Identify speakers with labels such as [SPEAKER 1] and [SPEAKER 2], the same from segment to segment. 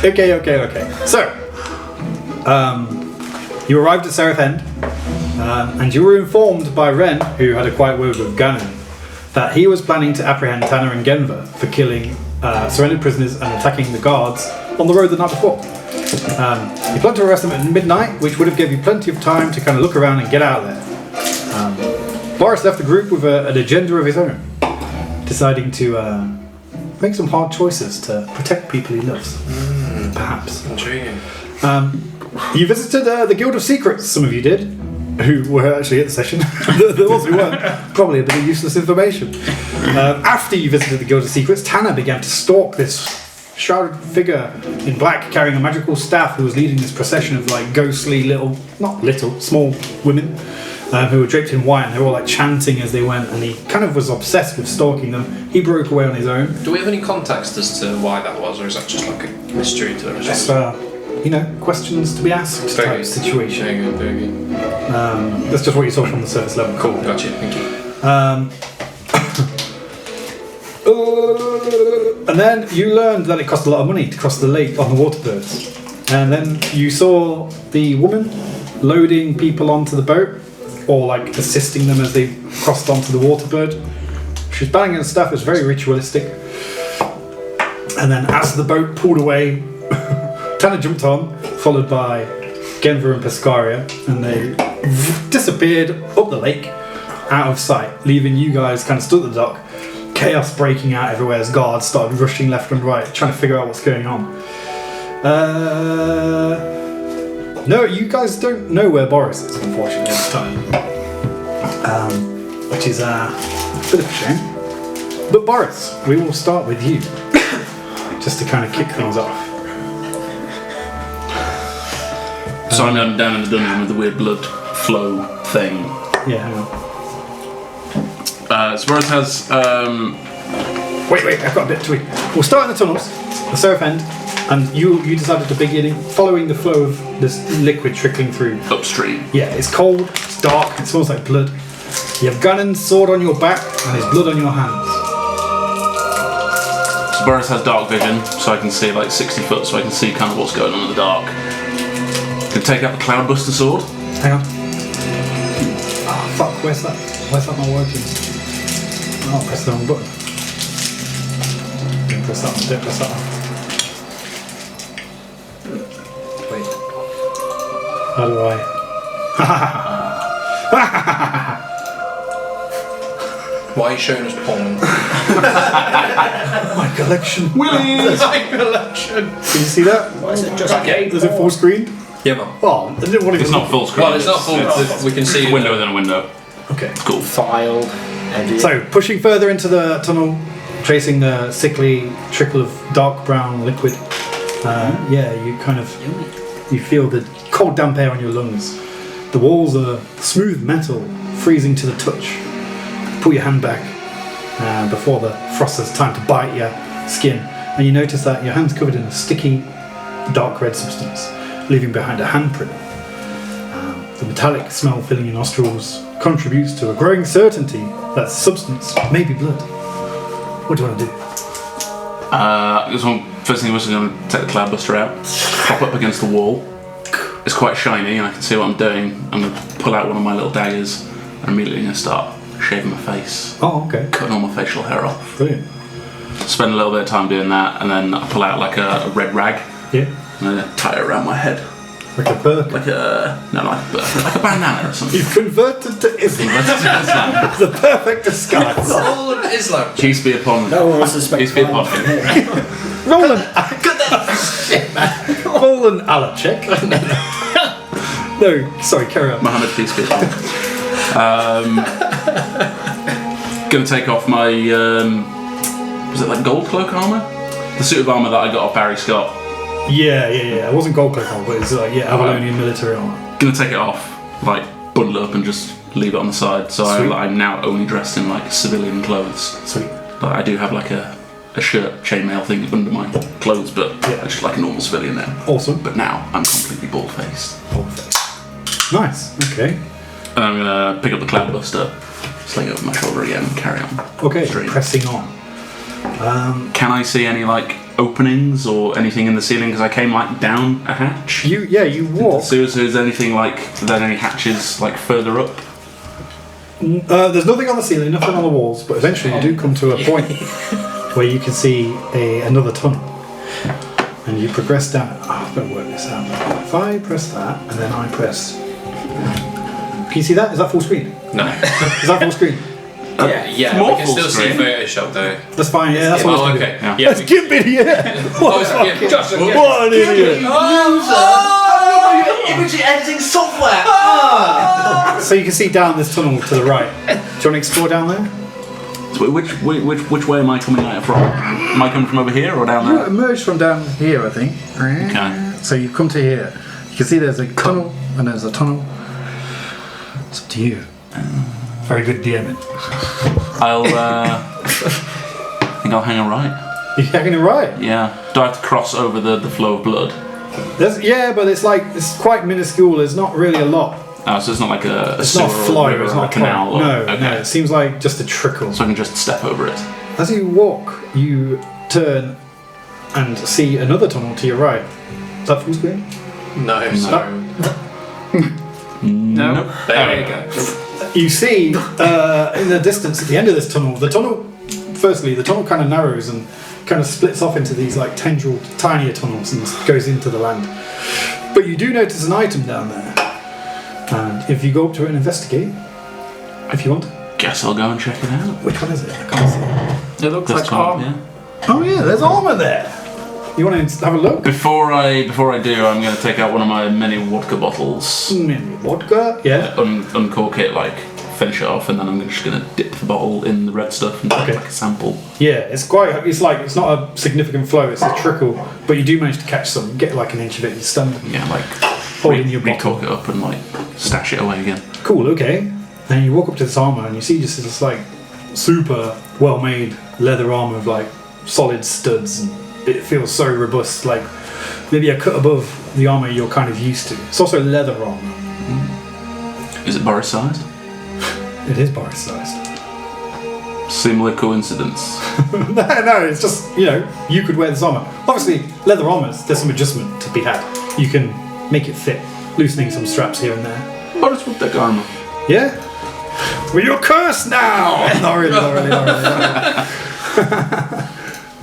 [SPEAKER 1] Okay. So, you arrived at Seraph End, and you were informed by Ren, who had a quiet word with Ganon, that he was planning to apprehend Tanner and Genva for killing surrendered prisoners and attacking the guards on the road the night before. He planned to arrest them at midnight, which would have given you plenty of time to kind of look around and get out of there. Boris left the group with an agenda of his own, deciding to make some hard choices to protect people he loves. Perhaps.
[SPEAKER 2] Intriguing.
[SPEAKER 1] You visited the Guild of Secrets, some of you did, who were actually at the session. The ones who weren't, probably a bit of useless information. After you visited the Guild of Secrets, Tanner began to stalk this shrouded figure in black carrying a magical staff who was leading this procession of like ghostly small women who were draped in white, and they were all like chanting as they went, and he kind of was obsessed with stalking them. He broke away on his own.
[SPEAKER 2] Do we have any context as to why that was, or is that just like a mystery to us?
[SPEAKER 1] Just questions to be asked type situation.
[SPEAKER 2] Very good.
[SPEAKER 1] That's just what you saw from the surface level.
[SPEAKER 2] Cool, gotcha, thank you.
[SPEAKER 1] And then you learned that it cost a lot of money to cross the lake on the waterbirds. And then you saw the woman loading people onto the boat, or like assisting them as they crossed onto the waterbird. She was banging on stuff, it was very ritualistic. And then as the boat pulled away, Tanner jumped on, followed by Genva and Pescaria, and they disappeared up the lake, out of sight, leaving you guys kind of stood at the dock. Chaos breaking out everywhere as guards started rushing left and right, trying to figure out what's going on. No, you guys don't know where Boris is, unfortunately, this time. Which is a bit of a shame. But Boris, we will start with you, just to kind of kick things off.
[SPEAKER 3] So I'm down in the dungeon with the weird blood flow thing.
[SPEAKER 1] Yeah, hang on.
[SPEAKER 3] So Boris has...
[SPEAKER 1] Wait, I've got a bit to read. We'll start in the tunnels, the Seraph End, and you decided to begin following the flow of this liquid trickling through.
[SPEAKER 3] Upstream.
[SPEAKER 1] Yeah, it's cold, it's dark, it smells like blood. You have Ganon's sword on your back and his blood on your hands.
[SPEAKER 3] So Boris has dark vision, so I can see like 60 foot, so I can see kind of what's going on in the dark. Can take out the Cloudbuster sword.
[SPEAKER 1] Hang on. Oh fuck, where's that? Where's that not working? Oh, press the wrong button. Don't press that one, don't press that one. Wait. How do I...
[SPEAKER 2] Why are you showing us porn?
[SPEAKER 1] My collection.
[SPEAKER 2] My collection.
[SPEAKER 1] Can you see that?
[SPEAKER 4] What is it? Just Cascade?
[SPEAKER 1] Is it full screen?
[SPEAKER 2] Yeah, man.
[SPEAKER 1] Oh, I didn't want to
[SPEAKER 3] It's not full screen.
[SPEAKER 2] Well, it's not full. We can see
[SPEAKER 3] It's a window within a window.
[SPEAKER 1] Okay.
[SPEAKER 3] Cool.
[SPEAKER 4] Filed. Edit.
[SPEAKER 1] So, pushing further into the tunnel, tracing the sickly trickle of dark brown liquid, you kind of you feel the cold damp air on your lungs. The walls are smooth metal, freezing to the touch. Pull your hand back before the frost has time to bite your skin, and you notice that your hand's covered in a sticky, dark red substance, leaving behind a handprint. The metallic smell filling your nostrils contributes to a growing certainty that substance may be blood. What do you want to do?
[SPEAKER 3] First thing I was going to take the Cloudbuster out, pop up against the wall. It's quite shiny and I can see what I'm doing. I'm going to pull out one of my little daggers and immediately going to start shaving my face.
[SPEAKER 1] Oh, okay.
[SPEAKER 3] Cutting all my facial hair off.
[SPEAKER 1] Brilliant.
[SPEAKER 3] Spend a little bit of time doing that, and then I pull out like a red rag.
[SPEAKER 1] Yeah.
[SPEAKER 3] And I tie it around my head.
[SPEAKER 1] Like a burqa.
[SPEAKER 3] Like a bandana or something.
[SPEAKER 1] You've converted to Islam. The perfect disguise.
[SPEAKER 2] all of Islam.
[SPEAKER 3] Peace be upon me.
[SPEAKER 4] No one wants to spend
[SPEAKER 3] Peace be upon me.
[SPEAKER 1] Roland Alachek. No, sorry, carry on.
[SPEAKER 3] Mohammed, peace be upon me. Gonna take off my was it like gold cloak armour? The suit of armour that I got off Barry Scott.
[SPEAKER 1] Yeah. It wasn't gold cloak armor, but it's like Avalonian military armor.
[SPEAKER 3] Gonna take it off, like bundle it up and just leave it on the side. So I'm now only dressed in like civilian clothes.
[SPEAKER 1] Sweet.
[SPEAKER 3] Like, I do have like a shirt, chainmail thing under my clothes, but I'm just like a normal civilian then.
[SPEAKER 1] Awesome.
[SPEAKER 3] But now I'm completely bald faced.
[SPEAKER 1] Nice. Okay.
[SPEAKER 3] And I'm gonna pick up the Cloudbuster, sling it over my shoulder again, and carry on.
[SPEAKER 1] Okay.
[SPEAKER 3] Stream.
[SPEAKER 1] Pressing on.
[SPEAKER 3] Can I see any like openings or anything in the ceiling? Because I came like down a hatch.
[SPEAKER 1] You walk.
[SPEAKER 3] So is anything like are there any hatches like further up?
[SPEAKER 1] There's nothing on the ceiling, nothing on the walls, but eventually you do come to a point where you can see another tunnel. And you progress down. I'm going to work this out. If I press that, and then I press... Can you see that? Is that full screen?
[SPEAKER 2] No.
[SPEAKER 1] Is that full screen?
[SPEAKER 2] Yeah,
[SPEAKER 3] more
[SPEAKER 2] we can
[SPEAKER 3] full
[SPEAKER 2] still
[SPEAKER 3] screen.
[SPEAKER 2] see Photoshop though.
[SPEAKER 1] That's fine, yeah, that's what I was
[SPEAKER 2] okay.
[SPEAKER 3] Yeah.
[SPEAKER 2] Yeah,
[SPEAKER 1] Let's give it here!
[SPEAKER 2] Oh, Josh,
[SPEAKER 1] What an idiot!
[SPEAKER 4] Image editing software!
[SPEAKER 1] So you can see down this tunnel to the right. Do you want to explore down there?
[SPEAKER 3] So which way am I coming out from? Am I coming from over here or down
[SPEAKER 1] You
[SPEAKER 3] there?
[SPEAKER 1] emerged from down here, I think.
[SPEAKER 3] Okay.
[SPEAKER 1] So you come to here. You can see there's a tunnel, and there's a tunnel. It's up to you. Very good DMing.
[SPEAKER 3] I think I'll hang a right.
[SPEAKER 1] You're hanging it right.
[SPEAKER 3] Yeah. Do I have to cross over the flow of blood?
[SPEAKER 1] But it's quite minuscule. There's not really a lot.
[SPEAKER 3] Oh, so it's not like a
[SPEAKER 1] It's
[SPEAKER 3] sewer
[SPEAKER 1] not a flow.
[SPEAKER 3] or river
[SPEAKER 1] It's
[SPEAKER 3] or
[SPEAKER 1] not
[SPEAKER 3] a canal.
[SPEAKER 1] No,
[SPEAKER 3] okay.
[SPEAKER 1] no. It seems like just a trickle.
[SPEAKER 3] So I can just step over it.
[SPEAKER 1] As you walk, you turn and see another tunnel to your right. Is that full screen?
[SPEAKER 2] No, sorry.
[SPEAKER 3] Nope.
[SPEAKER 2] There we go.
[SPEAKER 1] You see in the distance at the end of this tunnel, the tunnel kind of narrows and kind of splits off into these like tinier tunnels and goes into the land. But you do notice an item down there. And if you go up to it and investigate, if you want,
[SPEAKER 3] Guess I'll go and check it out.
[SPEAKER 1] which one is it? I can't see.
[SPEAKER 4] It looks
[SPEAKER 3] This
[SPEAKER 4] like
[SPEAKER 3] time,
[SPEAKER 4] armor.
[SPEAKER 3] yeah.
[SPEAKER 1] Oh yeah, there's armor there. You want to have a look?
[SPEAKER 3] Before I do, I'm going to take out one of my many vodka bottles,
[SPEAKER 1] Vodka, yeah.
[SPEAKER 3] uncork it, like finish it off, and then I'm just going to dip the bottle in the red stuff and take
[SPEAKER 1] Okay.
[SPEAKER 3] like a sample.
[SPEAKER 1] Yeah, it's not a significant flow, it's a trickle, but you do manage to catch some, get like an inch of it, you stand
[SPEAKER 3] Yeah, like
[SPEAKER 1] holding your bottle.
[SPEAKER 3] recork it up and like stash it away again.
[SPEAKER 1] Cool, okay. Then you walk up to this armor and you see just this like super well made leather armor with like solid studs, and it feels so robust, like maybe a cut above the armor you're kind of used to. It's also leather armor.
[SPEAKER 3] Is it Boris sized?
[SPEAKER 1] It is Boris sized.
[SPEAKER 3] Similar coincidence.
[SPEAKER 1] No, it's just, you could wear this armor. Obviously, leather armor, there's some adjustment to be had. You can make it fit, loosening some straps here and there.
[SPEAKER 3] Boris would take armor.
[SPEAKER 1] Yeah? Well, you're cursed now! Not really.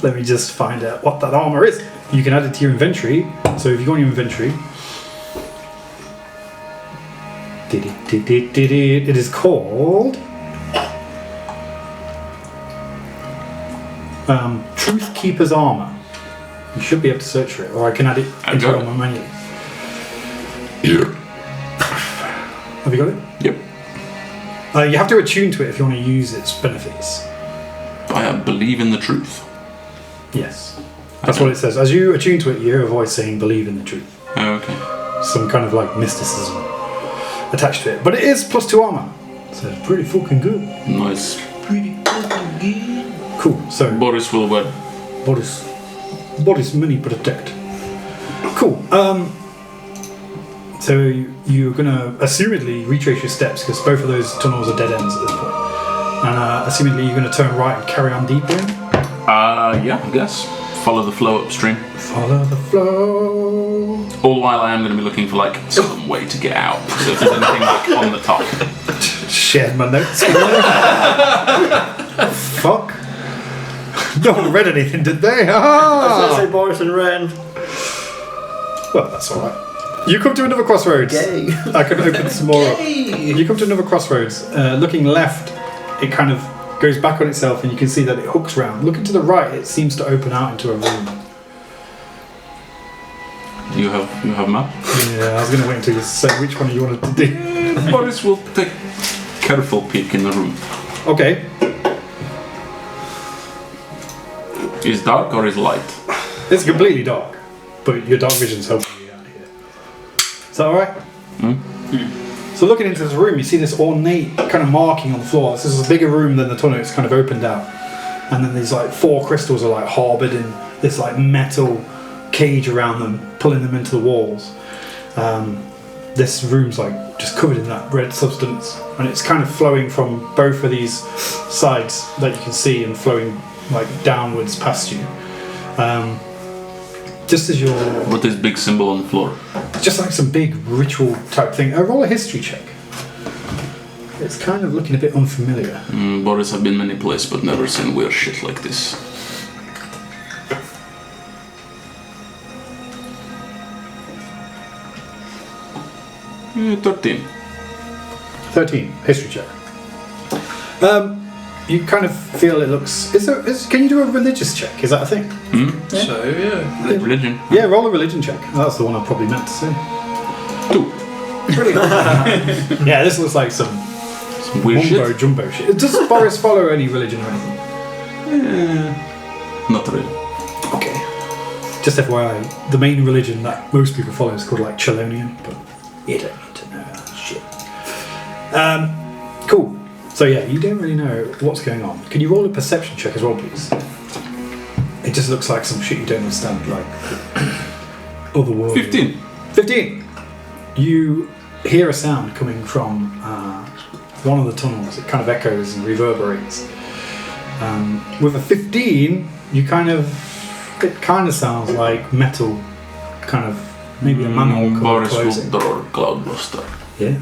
[SPEAKER 1] Let me just find out what that armor is. You can add it to your inventory. So if you go on your inventory, it is called Truth Keeper's Armor. You should be able to search for it, or I can add it into it on my manual. Have you got it?
[SPEAKER 3] Yep.
[SPEAKER 1] You have to attune to it if you want to use its benefits.
[SPEAKER 3] I believe in the truth.
[SPEAKER 1] Yes. That's what it says. As you attune to it, you hear a voice saying, believe in the truth.
[SPEAKER 3] Oh, okay.
[SPEAKER 1] Some kind of like mysticism attached to it. But it is +2 armor. So it's pretty fucking good.
[SPEAKER 3] Nice.
[SPEAKER 1] Cool. So
[SPEAKER 3] Boris will wear.
[SPEAKER 1] Body's mini protect. Cool. So you're gonna assumedly retrace your steps because both of those tunnels are dead ends at this point. And assumedly you're gonna turn right and carry on deeper in.
[SPEAKER 3] Yeah, I guess. Follow the flow upstream.
[SPEAKER 1] Follow the flow.
[SPEAKER 3] All the while I am going to be looking for like some way to get out. So if there's anything like on the top.
[SPEAKER 1] Shared my notes. Fuck. No one read anything, did they?
[SPEAKER 4] I was
[SPEAKER 1] Ah!
[SPEAKER 4] going to say Boris and Ren.
[SPEAKER 1] Well, that's alright. You come to another crossroads.
[SPEAKER 4] Gay.
[SPEAKER 1] I can open some more up. You come to another crossroads. Looking left, it kind of goes back on itself and you can see that it hooks round. Looking to the right, it seems to open out into a room.
[SPEAKER 3] You have a map?
[SPEAKER 1] Yeah, I was going to wait until you said which one you wanted to do.
[SPEAKER 3] Boris will take careful peek in the room.
[SPEAKER 1] Okay.
[SPEAKER 3] Is dark or is light?
[SPEAKER 1] It's completely dark, but your dark vision's helping you out here. Is that alright? So looking into this room, you see this ornate kind of marking on the floor. This is a bigger room than the tunnel. It's kind of opened out, and then these like 4 crystals are like harboured in this like metal cage around them, pulling them into the walls. This room's like just covered in that red substance, and it's kind of flowing from both of these sides that you can see, and flowing like downwards past you. just as you're,
[SPEAKER 3] What is big symbol on the floor?
[SPEAKER 1] just like some big ritual type thing. Roll a history check. It's kind of looking a bit unfamiliar.
[SPEAKER 3] Boris, I've been many places, but never seen weird shit like this. Eh, 13.
[SPEAKER 1] 13 history check. You kind of feel it looks. Can you do a religious check? Is that a thing?
[SPEAKER 2] So, yeah.
[SPEAKER 3] Religion.
[SPEAKER 1] Yeah, roll a religion check. That's the one I probably meant to say.
[SPEAKER 3] 2.
[SPEAKER 1] Yeah, this looks like some
[SPEAKER 3] Weird
[SPEAKER 1] mumbo
[SPEAKER 3] shit.
[SPEAKER 1] jumbo shit. Does Boris follow any religion or anything?
[SPEAKER 3] Not really.
[SPEAKER 1] Okay. Just FYI, the main religion that most people follow is called like Chelonian, but you don't need to know that shit. Cool. So yeah, you don't really know what's going on. Can you roll a perception check as well, please? It just looks like some shit you don't understand, like otherworldly.
[SPEAKER 3] 15.
[SPEAKER 1] 15. You hear a sound coming from one of the tunnels. It kind of echoes and reverberates. With a 15, it kind of sounds like metal, kind of maybe a manhole cover
[SPEAKER 3] Boris will
[SPEAKER 1] closing.
[SPEAKER 3] draw Cloudbuster.
[SPEAKER 1] Yeah.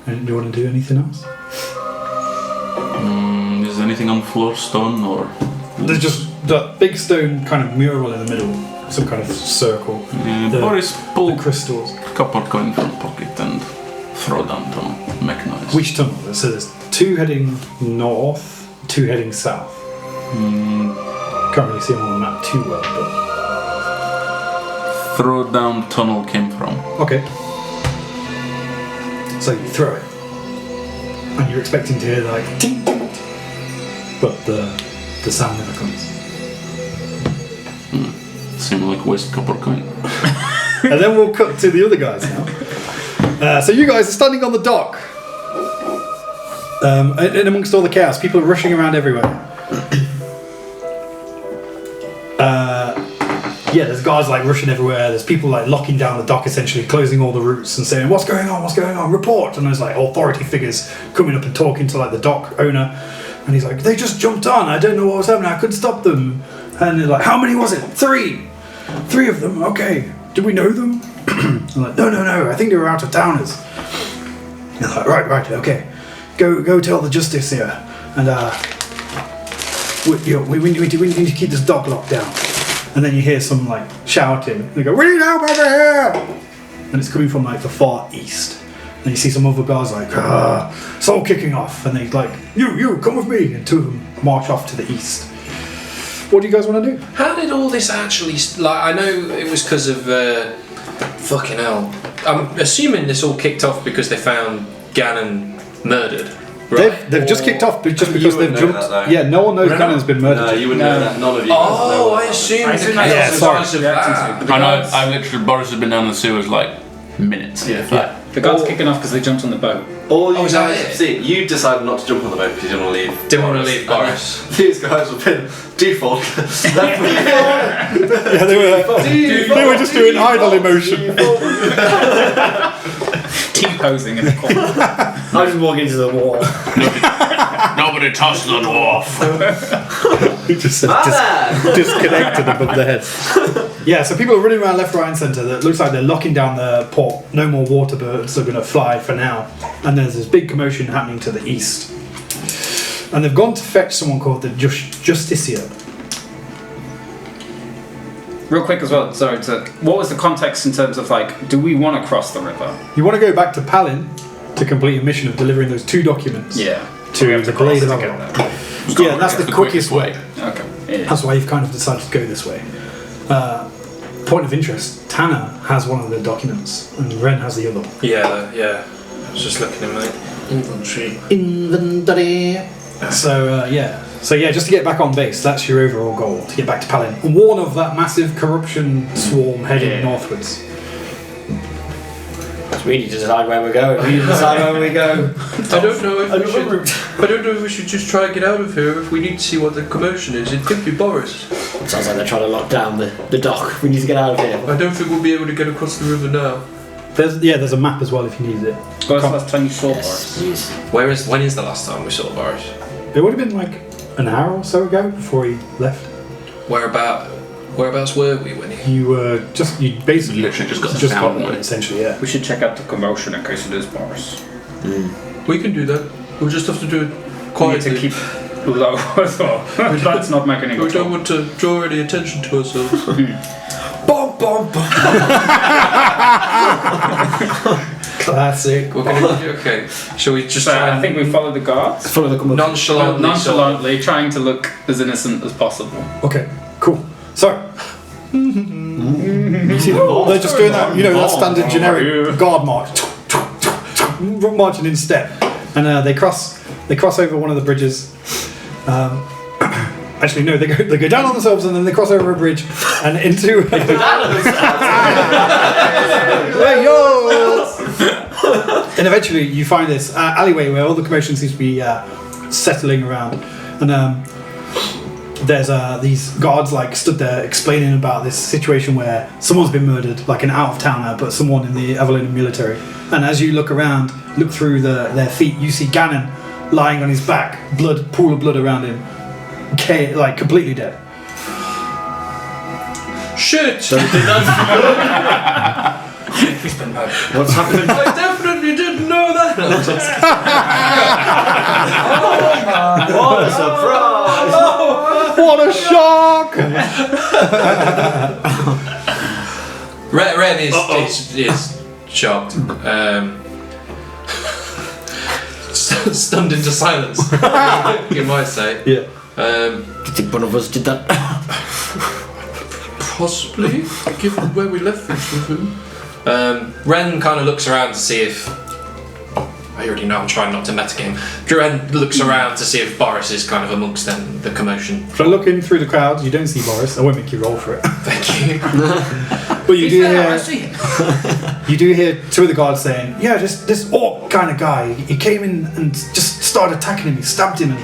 [SPEAKER 1] And do you want to do anything else?
[SPEAKER 3] Is anything on the floor, stone or?
[SPEAKER 1] There's just that big stone kind of mural in the middle, some kind of circle.
[SPEAKER 3] Boris
[SPEAKER 1] The
[SPEAKER 3] pull
[SPEAKER 1] crystals.
[SPEAKER 3] copper coin from pocket and throw down tunnel. Make noise.
[SPEAKER 1] Which tunnel? So there's 2 heading north, 2 heading south. Can't really see them on the map too well, but
[SPEAKER 3] Throw down tunnel came from.
[SPEAKER 1] okay. So you throw it, and you're expecting to hear like ting, ting, ting, but the sound never comes.
[SPEAKER 3] Seemed like waste copper coin.
[SPEAKER 1] And then we'll cut to the other guys now. So you guys are standing on the dock, and amongst all the chaos, people are rushing around everywhere. Yeah, there's guys like rushing everywhere. There's people like locking down the dock, essentially closing all the routes and saying, "What's going on? What's going on? Report!" And there's like authority figures coming up and talking to like the dock owner, and he's like, "They just jumped on. I don't know what was happening. I couldn't stop them." And they're like, "How many was it? 3 of them. Okay. Did we know them?" I'm like, "No. I think they were out of towners." And they're like, "Right. Okay. Go tell the justice here, and we need to keep this dock locked down." And then you hear some like shouting. They go, "We need help over here!" And it's coming from like the far east. And you see some other guys like, it's all kicking off. And they like, you, come with me. And 2 of them march off to the east. What do you guys want to do?
[SPEAKER 2] How did all this actually... I know it was because of... fucking hell. I'm assuming this all kicked off because they found Ganon murdered. Right?
[SPEAKER 1] They've just kicked off just because they've
[SPEAKER 5] wouldn't know
[SPEAKER 1] jumped.
[SPEAKER 5] that, though.
[SPEAKER 1] Yeah, no one knows Ganon's been murdered.
[SPEAKER 5] No,
[SPEAKER 1] yet.
[SPEAKER 5] you wouldn't know that. None of you guys know.
[SPEAKER 2] Oh,
[SPEAKER 5] what
[SPEAKER 2] I
[SPEAKER 5] that
[SPEAKER 2] assumed
[SPEAKER 6] I assume
[SPEAKER 2] the
[SPEAKER 6] that's
[SPEAKER 2] chaos
[SPEAKER 1] sorry.
[SPEAKER 2] because of
[SPEAKER 6] reacting to
[SPEAKER 2] that.
[SPEAKER 6] it.
[SPEAKER 3] I know. I literally Boris has been down the sewers like minutes.
[SPEAKER 1] Yeah.
[SPEAKER 6] The guards kicking off because they jumped on the boat.
[SPEAKER 5] All you
[SPEAKER 2] Oh, is that
[SPEAKER 5] guys
[SPEAKER 2] it?
[SPEAKER 5] have seen, you decided not to jump on the boat because you didn't want to leave.
[SPEAKER 2] Didn't want to leave Boris.
[SPEAKER 5] These guys have been default.
[SPEAKER 1] Yeah, they were just doing idle emotion.
[SPEAKER 6] T-posing in the corner.
[SPEAKER 4] I just walk into the wall.
[SPEAKER 3] Nobody touched the dwarf.
[SPEAKER 1] Just
[SPEAKER 5] Man!
[SPEAKER 1] disconnected above their heads. Yeah, so people are running around left, right, and centre. That looks like they're locking down the port. No more water birds are going to fly for now. And there's this big commotion happening to the east. And they've gone to fetch someone called the Justiciar.
[SPEAKER 6] Real quick as well, sorry, what was the context in terms of like, do we want to cross the river?
[SPEAKER 1] You want to go back to Palin to complete a mission of delivering those 2 documents.
[SPEAKER 6] Yeah.
[SPEAKER 1] To
[SPEAKER 6] We have
[SPEAKER 1] the
[SPEAKER 6] cross
[SPEAKER 1] Blade of
[SPEAKER 6] to
[SPEAKER 1] Avalon.
[SPEAKER 6] get there.
[SPEAKER 1] Yeah, that's the quickest way.
[SPEAKER 6] Okay. Yeah.
[SPEAKER 1] That's why you've kind of decided to go this way. Point of interest, Tanner has one of the documents and Ren has the other one.
[SPEAKER 2] Yeah. I was just looking at my inventory.
[SPEAKER 1] Inventory. So just to get back on base, that's your overall goal, to get back to Palin and warn of that massive corruption swarm heading northwards.
[SPEAKER 4] We need to decide where we're going. We need to decide where we go.
[SPEAKER 2] I don't know if we should just try and get out of here. If we need to see what the commotion is, it could be Boris.
[SPEAKER 4] Sounds like they're trying to lock down the dock. We need to get out of here.
[SPEAKER 2] I don't think we'll be able to get across the river now.
[SPEAKER 1] There's a map as well if you need it.
[SPEAKER 6] When was the last time you saw Boris?
[SPEAKER 4] Yes.
[SPEAKER 2] When is the last time we saw Boris?
[SPEAKER 1] It would have been like an hour or so ago before he left.
[SPEAKER 2] Where about? Whereabouts were we when he...
[SPEAKER 1] You basically
[SPEAKER 3] Literally just got
[SPEAKER 1] got
[SPEAKER 3] down,
[SPEAKER 1] there,
[SPEAKER 3] right?
[SPEAKER 1] essentially, yeah.
[SPEAKER 6] We should check out the commotion in case it is Boris.
[SPEAKER 2] We can do that. We'll just have to do it
[SPEAKER 6] We need
[SPEAKER 2] quietly.
[SPEAKER 6] to keep low as well. Let's not make any
[SPEAKER 2] We don't
[SPEAKER 6] trouble.
[SPEAKER 2] want to draw any attention to ourselves.
[SPEAKER 5] Bum, bum, bum.
[SPEAKER 1] Classic.
[SPEAKER 2] We're gonna, okay. Shall we just
[SPEAKER 6] So
[SPEAKER 2] try
[SPEAKER 6] I
[SPEAKER 2] and
[SPEAKER 6] think we follow the guards.
[SPEAKER 4] Follow the commotion.
[SPEAKER 2] nonchalantly
[SPEAKER 6] Trying to look as innocent as possible.
[SPEAKER 1] Okay, cool. So, you see them? They're just doing that, that standard generic guard march, marching in step, and they cross over one of the bridges. Actually, no, they go down on themselves and then they cross over a bridge and into. Hey, yo! And eventually, you find this alleyway where all the commotion seems to be settling around, and there's these guards stood there explaining about this situation where someone's been murdered, like an out-of-towner, but someone in the Avalonian military. And as you look through their feet, you see Ganon lying on his back, pool of blood around him, completely dead.
[SPEAKER 2] Shit!
[SPEAKER 4] What's happening?
[SPEAKER 2] I definitely didn't know that!
[SPEAKER 4] What a surprise!
[SPEAKER 1] What a shock!
[SPEAKER 2] Ren is shocked. Stunned into silence, you might say.
[SPEAKER 1] Yeah.
[SPEAKER 4] Do you think one of us did that?
[SPEAKER 2] Possibly, given where we left things with him. Ren kind of looks around to see if... I already know I'm trying not to metagame. Ren looks around to see if Boris is kind of amongst the commotion.
[SPEAKER 1] So looking through the crowd, you don't see Boris. I won't make you roll for it.
[SPEAKER 2] Thank you.
[SPEAKER 1] But you do
[SPEAKER 6] I
[SPEAKER 1] hear...
[SPEAKER 6] see him.
[SPEAKER 1] You do hear two of the guards saying, yeah, this orc kind of guy, he came in and just started attacking him, he stabbed him and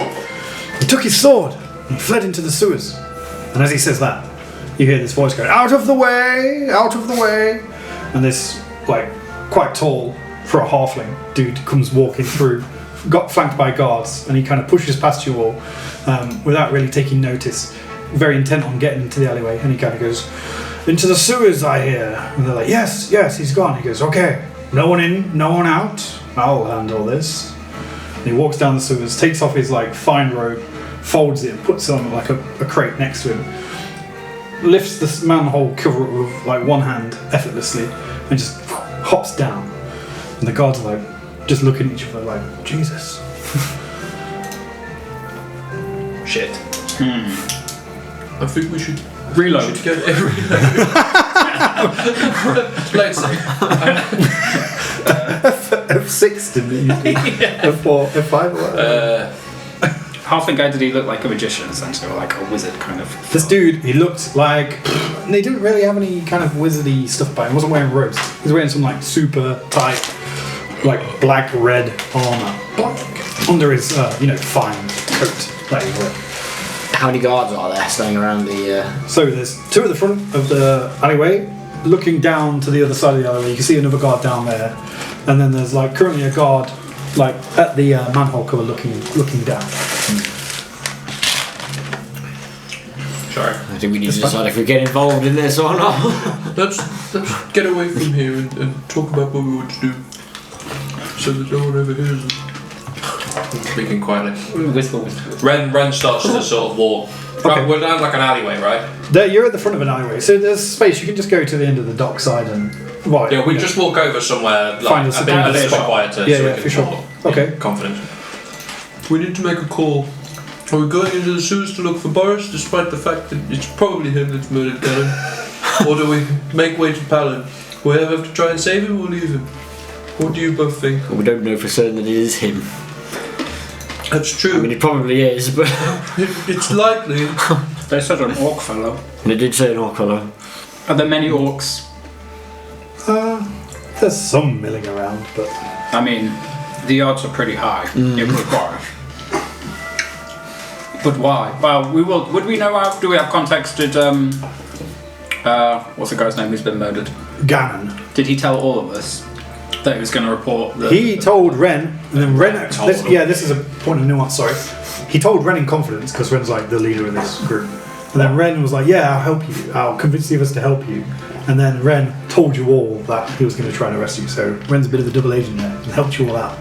[SPEAKER 1] he took his sword and he fled into the sewers. And as he says that, you hear this voice going, out of the way, out of the way. And this, quite tall, for a halfling, dude comes walking through, got flanked by guards, and he kind of pushes past you all without really taking notice, very intent on getting into the alleyway, and he kind of goes, into the sewers, I hear. And they're like, yes, he's gone. He goes, okay, no one in, no one out. I'll handle this. And he walks down the sewers, takes off his fine robe, folds it, and puts it on a crate next to him. Lifts this manhole cover with one hand effortlessly, and just hops down. And the guards are just looking at each other like, Jesus.
[SPEAKER 2] Shit. I think we should...
[SPEAKER 6] Reload.
[SPEAKER 2] Should get it Let's see.
[SPEAKER 1] F6 didn't he? F4, F5 or
[SPEAKER 6] Halfling guy, did he look like a magician essentially, or like a wizard kind of?
[SPEAKER 1] This dude, he looked like... They didn't really have any kind of wizardy stuff about him. He wasn't wearing robes. He was wearing some super tight, black-red armour under his, fine coat that he wore.
[SPEAKER 4] How many guards are there staying around the...
[SPEAKER 1] So there's two at the front of the alleyway. Looking down to the other side of the alleyway, you can see another guard down there. And then there's currently a guard at the manhole cover looking down.
[SPEAKER 2] Sorry.
[SPEAKER 4] I think we need to decide if we get involved in this or not.
[SPEAKER 2] Let's get away from here and talk about what we want to do, so that no one overhears us. Speaking quietly.
[SPEAKER 6] Whisper.
[SPEAKER 2] Ren starts to sort of walk.
[SPEAKER 1] Okay.
[SPEAKER 2] We're down an alleyway, right?
[SPEAKER 1] You're at the front of an alleyway, so there's space. You can just go to the end of the dock side and... Right.
[SPEAKER 2] Yeah, we just walk over somewhere
[SPEAKER 1] Find
[SPEAKER 2] a
[SPEAKER 1] us a
[SPEAKER 2] bit
[SPEAKER 1] bit
[SPEAKER 2] quieter,
[SPEAKER 1] Yeah,
[SPEAKER 2] so
[SPEAKER 1] yeah,
[SPEAKER 2] we can
[SPEAKER 1] for sure.
[SPEAKER 2] talk
[SPEAKER 1] Okay.
[SPEAKER 2] in confidence. We need to make a call. Are we going into the sewers to look for Boris, despite the fact that it's probably him that's murdered Ganon? Or do we make way to Palin? We either have to try and save him or leave him. What do you both think?
[SPEAKER 4] We don't know for certain that it is him.
[SPEAKER 2] That's true.
[SPEAKER 4] I mean, it probably is, but...
[SPEAKER 2] It's likely.
[SPEAKER 6] They said an orc fellow.
[SPEAKER 4] They did say an orc fellow.
[SPEAKER 6] Are there many orcs?
[SPEAKER 1] There's some milling around, but...
[SPEAKER 6] I mean, the odds are pretty high. It would Boris. But why? Well, we will. Would we know how? Do we have context? Did what's the guy's name who's been murdered?
[SPEAKER 1] Ganon.
[SPEAKER 6] Did he tell all of us that he was going to report?
[SPEAKER 1] He told Ren, and then Ren...
[SPEAKER 2] told him.
[SPEAKER 1] this is a point of nuance, sorry. He told Ren in confidence, because Ren's the leader of this group. And then Ren was like, yeah, I'll help you. I'll convince the others to help you. And then Ren told you all that he was going to try and arrest you. So Ren's a bit of a double agent there and helped you all out.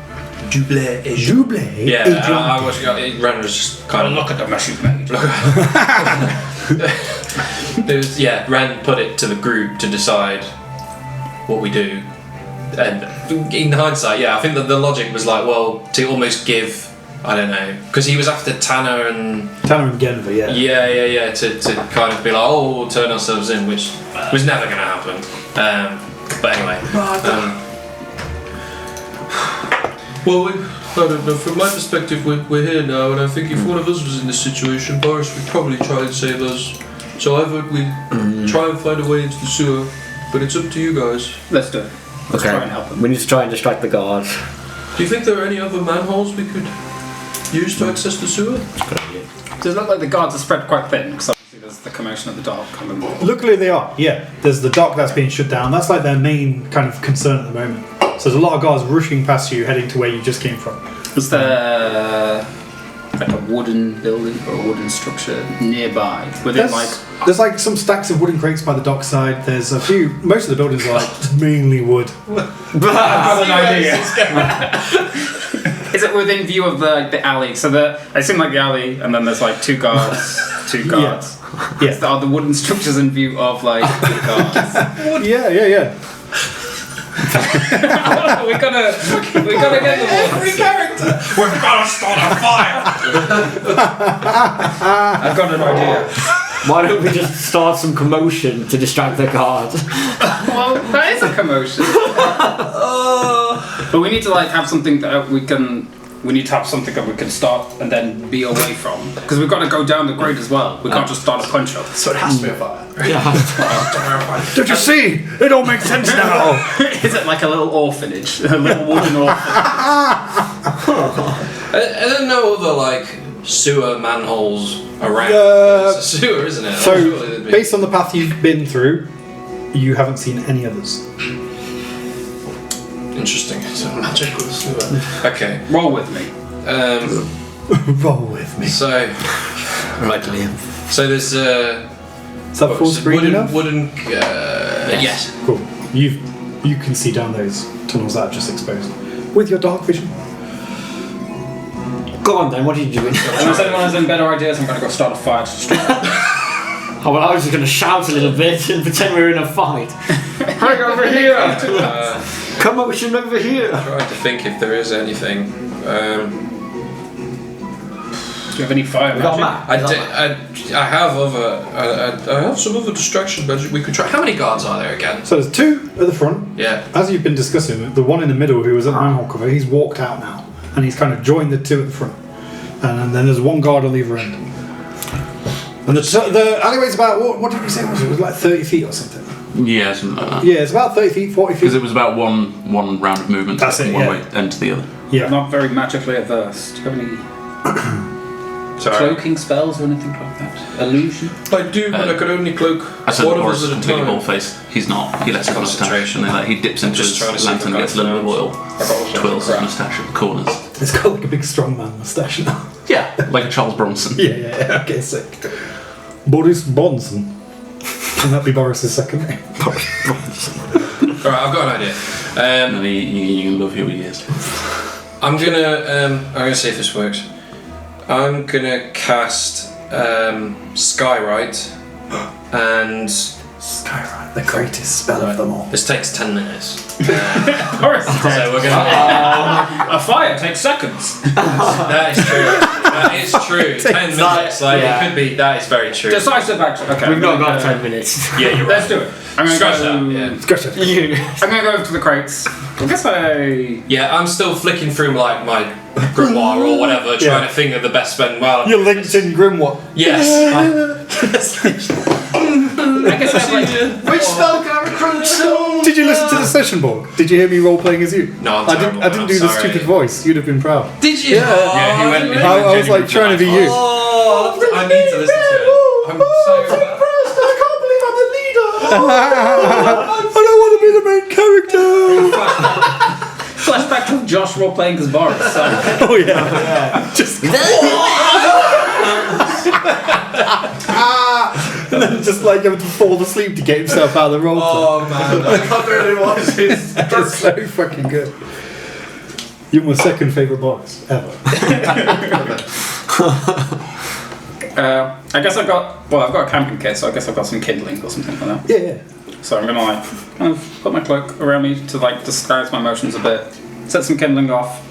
[SPEAKER 2] Double agent.
[SPEAKER 1] Double agent.
[SPEAKER 2] Ren was just kind of
[SPEAKER 6] Look at the mess you've made.
[SPEAKER 2] Ren put it to the group to decide what we do. And in hindsight, I think that the logic was like, well, to almost give, I don't know, because he was after Tanner and
[SPEAKER 1] Genver, yeah.
[SPEAKER 2] to kind of be like, oh, we'll turn ourselves in, which was never going to happen. But anyway. Well, I don't know, from my perspective, we're here now, and I think if one of us was in this situation, Boris would probably try and save us. So I vote we try and find a way into the sewer, but it's up to you guys.
[SPEAKER 6] Let's do it. Let's try and help them.
[SPEAKER 4] We need to try and distract the guards.
[SPEAKER 2] Do you think there are any other manholes we could use to access the sewer?
[SPEAKER 6] Does it look like the guards are spread quite thin? Because obviously there's the commotion at the dock.
[SPEAKER 1] Luckily they are, yeah. There's the dock that's being shut down. That's like their main kind of concern at the moment. So there's a lot of guards rushing past you, heading to where you just came from.
[SPEAKER 6] Was there like a wooden building or a wooden structure nearby?
[SPEAKER 1] There's like some stacks of wooden crates by the dockside. There's a few. Most of the buildings are like mainly wood.
[SPEAKER 6] I've got an idea. Is it within view of the alley? So I seem like the alley, and then there's like two guards.
[SPEAKER 1] Yeah.
[SPEAKER 6] Are the wooden structures in view of like the guards?
[SPEAKER 1] Yeah.
[SPEAKER 6] we're gonna get them all.
[SPEAKER 2] Every character! We're gonna start a fire!
[SPEAKER 6] I've got an idea.
[SPEAKER 4] Why don't we just start some commotion to distract the guards?
[SPEAKER 6] Well, that is a commotion. But we need to have something that we can. We need to have something that we can start and then be away from. Because we've got to go down the grade as well. We can't just start a punch up.
[SPEAKER 2] So it has to be a fire.
[SPEAKER 1] Don't you see? It all makes sense now.
[SPEAKER 6] Is it like a little orphanage? A little wooden orphanage?
[SPEAKER 2] I don't know other sewer manholes around. It's a sewer, isn't it?
[SPEAKER 1] So, based on the path you've been through, you haven't seen any others.
[SPEAKER 2] Interesting. It's a magical sewer. Okay.
[SPEAKER 6] Roll with me.
[SPEAKER 1] Roll with me.
[SPEAKER 2] So,
[SPEAKER 4] Right, Liam.
[SPEAKER 2] so there's
[SPEAKER 1] Is that full screen enough?
[SPEAKER 2] wooden. Yes.
[SPEAKER 1] Cool. You can see down those tunnels that I've just exposed with your dark vision.
[SPEAKER 4] Go on then, what are you doing?
[SPEAKER 6] Unless anyone has any better ideas, I'm going to go start a fire.
[SPEAKER 4] Oh, well, I was just going to shout a little bit and pretend we were in a fight.
[SPEAKER 6] Hang over here!
[SPEAKER 4] Commotion over here!
[SPEAKER 2] Trying to think if there is anything.
[SPEAKER 6] Do you have any fire
[SPEAKER 4] We got
[SPEAKER 6] magic?
[SPEAKER 2] I have some other distraction budget we could try. How many guards are there again?
[SPEAKER 1] So there's two at the front.
[SPEAKER 2] Yeah.
[SPEAKER 1] As you've been discussing, the one in the middle who was at the manhole cover, he's walked out now. And he's kind of joined the two at the front. And then there's one guard on the other end. And the alleyway's about, what did we say it was? It was like 30 feet or something.
[SPEAKER 3] Yeah, something like that.
[SPEAKER 1] Yeah, it's about 30 feet, 40 feet.
[SPEAKER 3] Because it was about one round of movement
[SPEAKER 1] That's
[SPEAKER 3] from
[SPEAKER 1] it,
[SPEAKER 3] one
[SPEAKER 1] yeah.
[SPEAKER 3] way end to the other.
[SPEAKER 1] Yeah.
[SPEAKER 6] I'm not very magically averse. Do you have any
[SPEAKER 2] Sorry.
[SPEAKER 6] cloaking spells or anything like that? Illusion?
[SPEAKER 2] I do, but I could only cloak
[SPEAKER 3] I said
[SPEAKER 2] one of
[SPEAKER 3] Boris
[SPEAKER 2] us
[SPEAKER 3] is
[SPEAKER 2] at a
[SPEAKER 3] completely
[SPEAKER 2] time.
[SPEAKER 3] bald-faced. He's not. He lets it
[SPEAKER 2] Concentration.
[SPEAKER 3] mustache, and then he dips into
[SPEAKER 2] Just trying to
[SPEAKER 3] his
[SPEAKER 2] see
[SPEAKER 3] lantern
[SPEAKER 2] if
[SPEAKER 3] and
[SPEAKER 2] I
[SPEAKER 3] gets a little bit of oil,
[SPEAKER 2] I got all
[SPEAKER 3] twirls his
[SPEAKER 2] crap.
[SPEAKER 3] moustache at the corners.
[SPEAKER 1] It's got like a big strongman moustache now.
[SPEAKER 3] Yeah, like a Charles Bronson.
[SPEAKER 1] Yeah, okay, sick. Boris Bonson. Can that be Boris's second name?
[SPEAKER 2] Alright, I've got an idea.
[SPEAKER 3] And you love who he is.
[SPEAKER 2] I'm gonna see if this works. I'm gonna cast Skywrite and
[SPEAKER 1] Skywrite, the greatest spell of them all.
[SPEAKER 2] this takes 10 minutes.
[SPEAKER 6] Of course.
[SPEAKER 2] So we're gonna
[SPEAKER 6] A fire takes seconds.
[SPEAKER 2] that is true. That is true. 10 minutes.
[SPEAKER 4] yeah.
[SPEAKER 2] It could be. That is very true.
[SPEAKER 6] Decisive action. Okay.
[SPEAKER 4] We've not got 10 minutes.
[SPEAKER 2] Yeah, you're
[SPEAKER 6] Let's
[SPEAKER 2] right.
[SPEAKER 6] do it. I'm going
[SPEAKER 2] Scratch
[SPEAKER 6] to
[SPEAKER 2] that.
[SPEAKER 6] go.
[SPEAKER 2] Yeah.
[SPEAKER 1] Scratch it.
[SPEAKER 6] I'm going to go over to the crates. I guess
[SPEAKER 2] Yeah, I'm still flicking through my grimoire or whatever, trying to think of the best spend. Well,
[SPEAKER 1] Your LinkedIn Grimoire.
[SPEAKER 2] yes.
[SPEAKER 6] I guess I have like.
[SPEAKER 2] Which spell can I recruit?
[SPEAKER 1] Did you listen to the session board? Did you hear me role playing as you?
[SPEAKER 2] No, I'm
[SPEAKER 1] I
[SPEAKER 2] terrible,
[SPEAKER 1] didn't
[SPEAKER 2] I'm
[SPEAKER 1] do the
[SPEAKER 2] sorry.
[SPEAKER 1] stupid voice. You'd have been proud.
[SPEAKER 2] Did you?
[SPEAKER 6] Yeah, he went.
[SPEAKER 1] I was like trying to be you.
[SPEAKER 2] Oh, I need to listen to it. I'm so bad.
[SPEAKER 1] I can't believe I'm the leader. I don't want to be the main character.
[SPEAKER 6] Flashback to Josh role playing as Boris. So.
[SPEAKER 1] Oh yeah. Just And then just like having to fall asleep to get himself out of the roll.
[SPEAKER 5] Oh man, I can't really watch this.
[SPEAKER 1] It's so fucking good. You're my second favourite boss ever.
[SPEAKER 6] I guess I've got a camping kit, so I guess I've got some kindling or something like that.
[SPEAKER 1] Yeah.
[SPEAKER 6] So I'm gonna like kind of put my cloak around me to like disguise my motions a bit. Set some kindling off.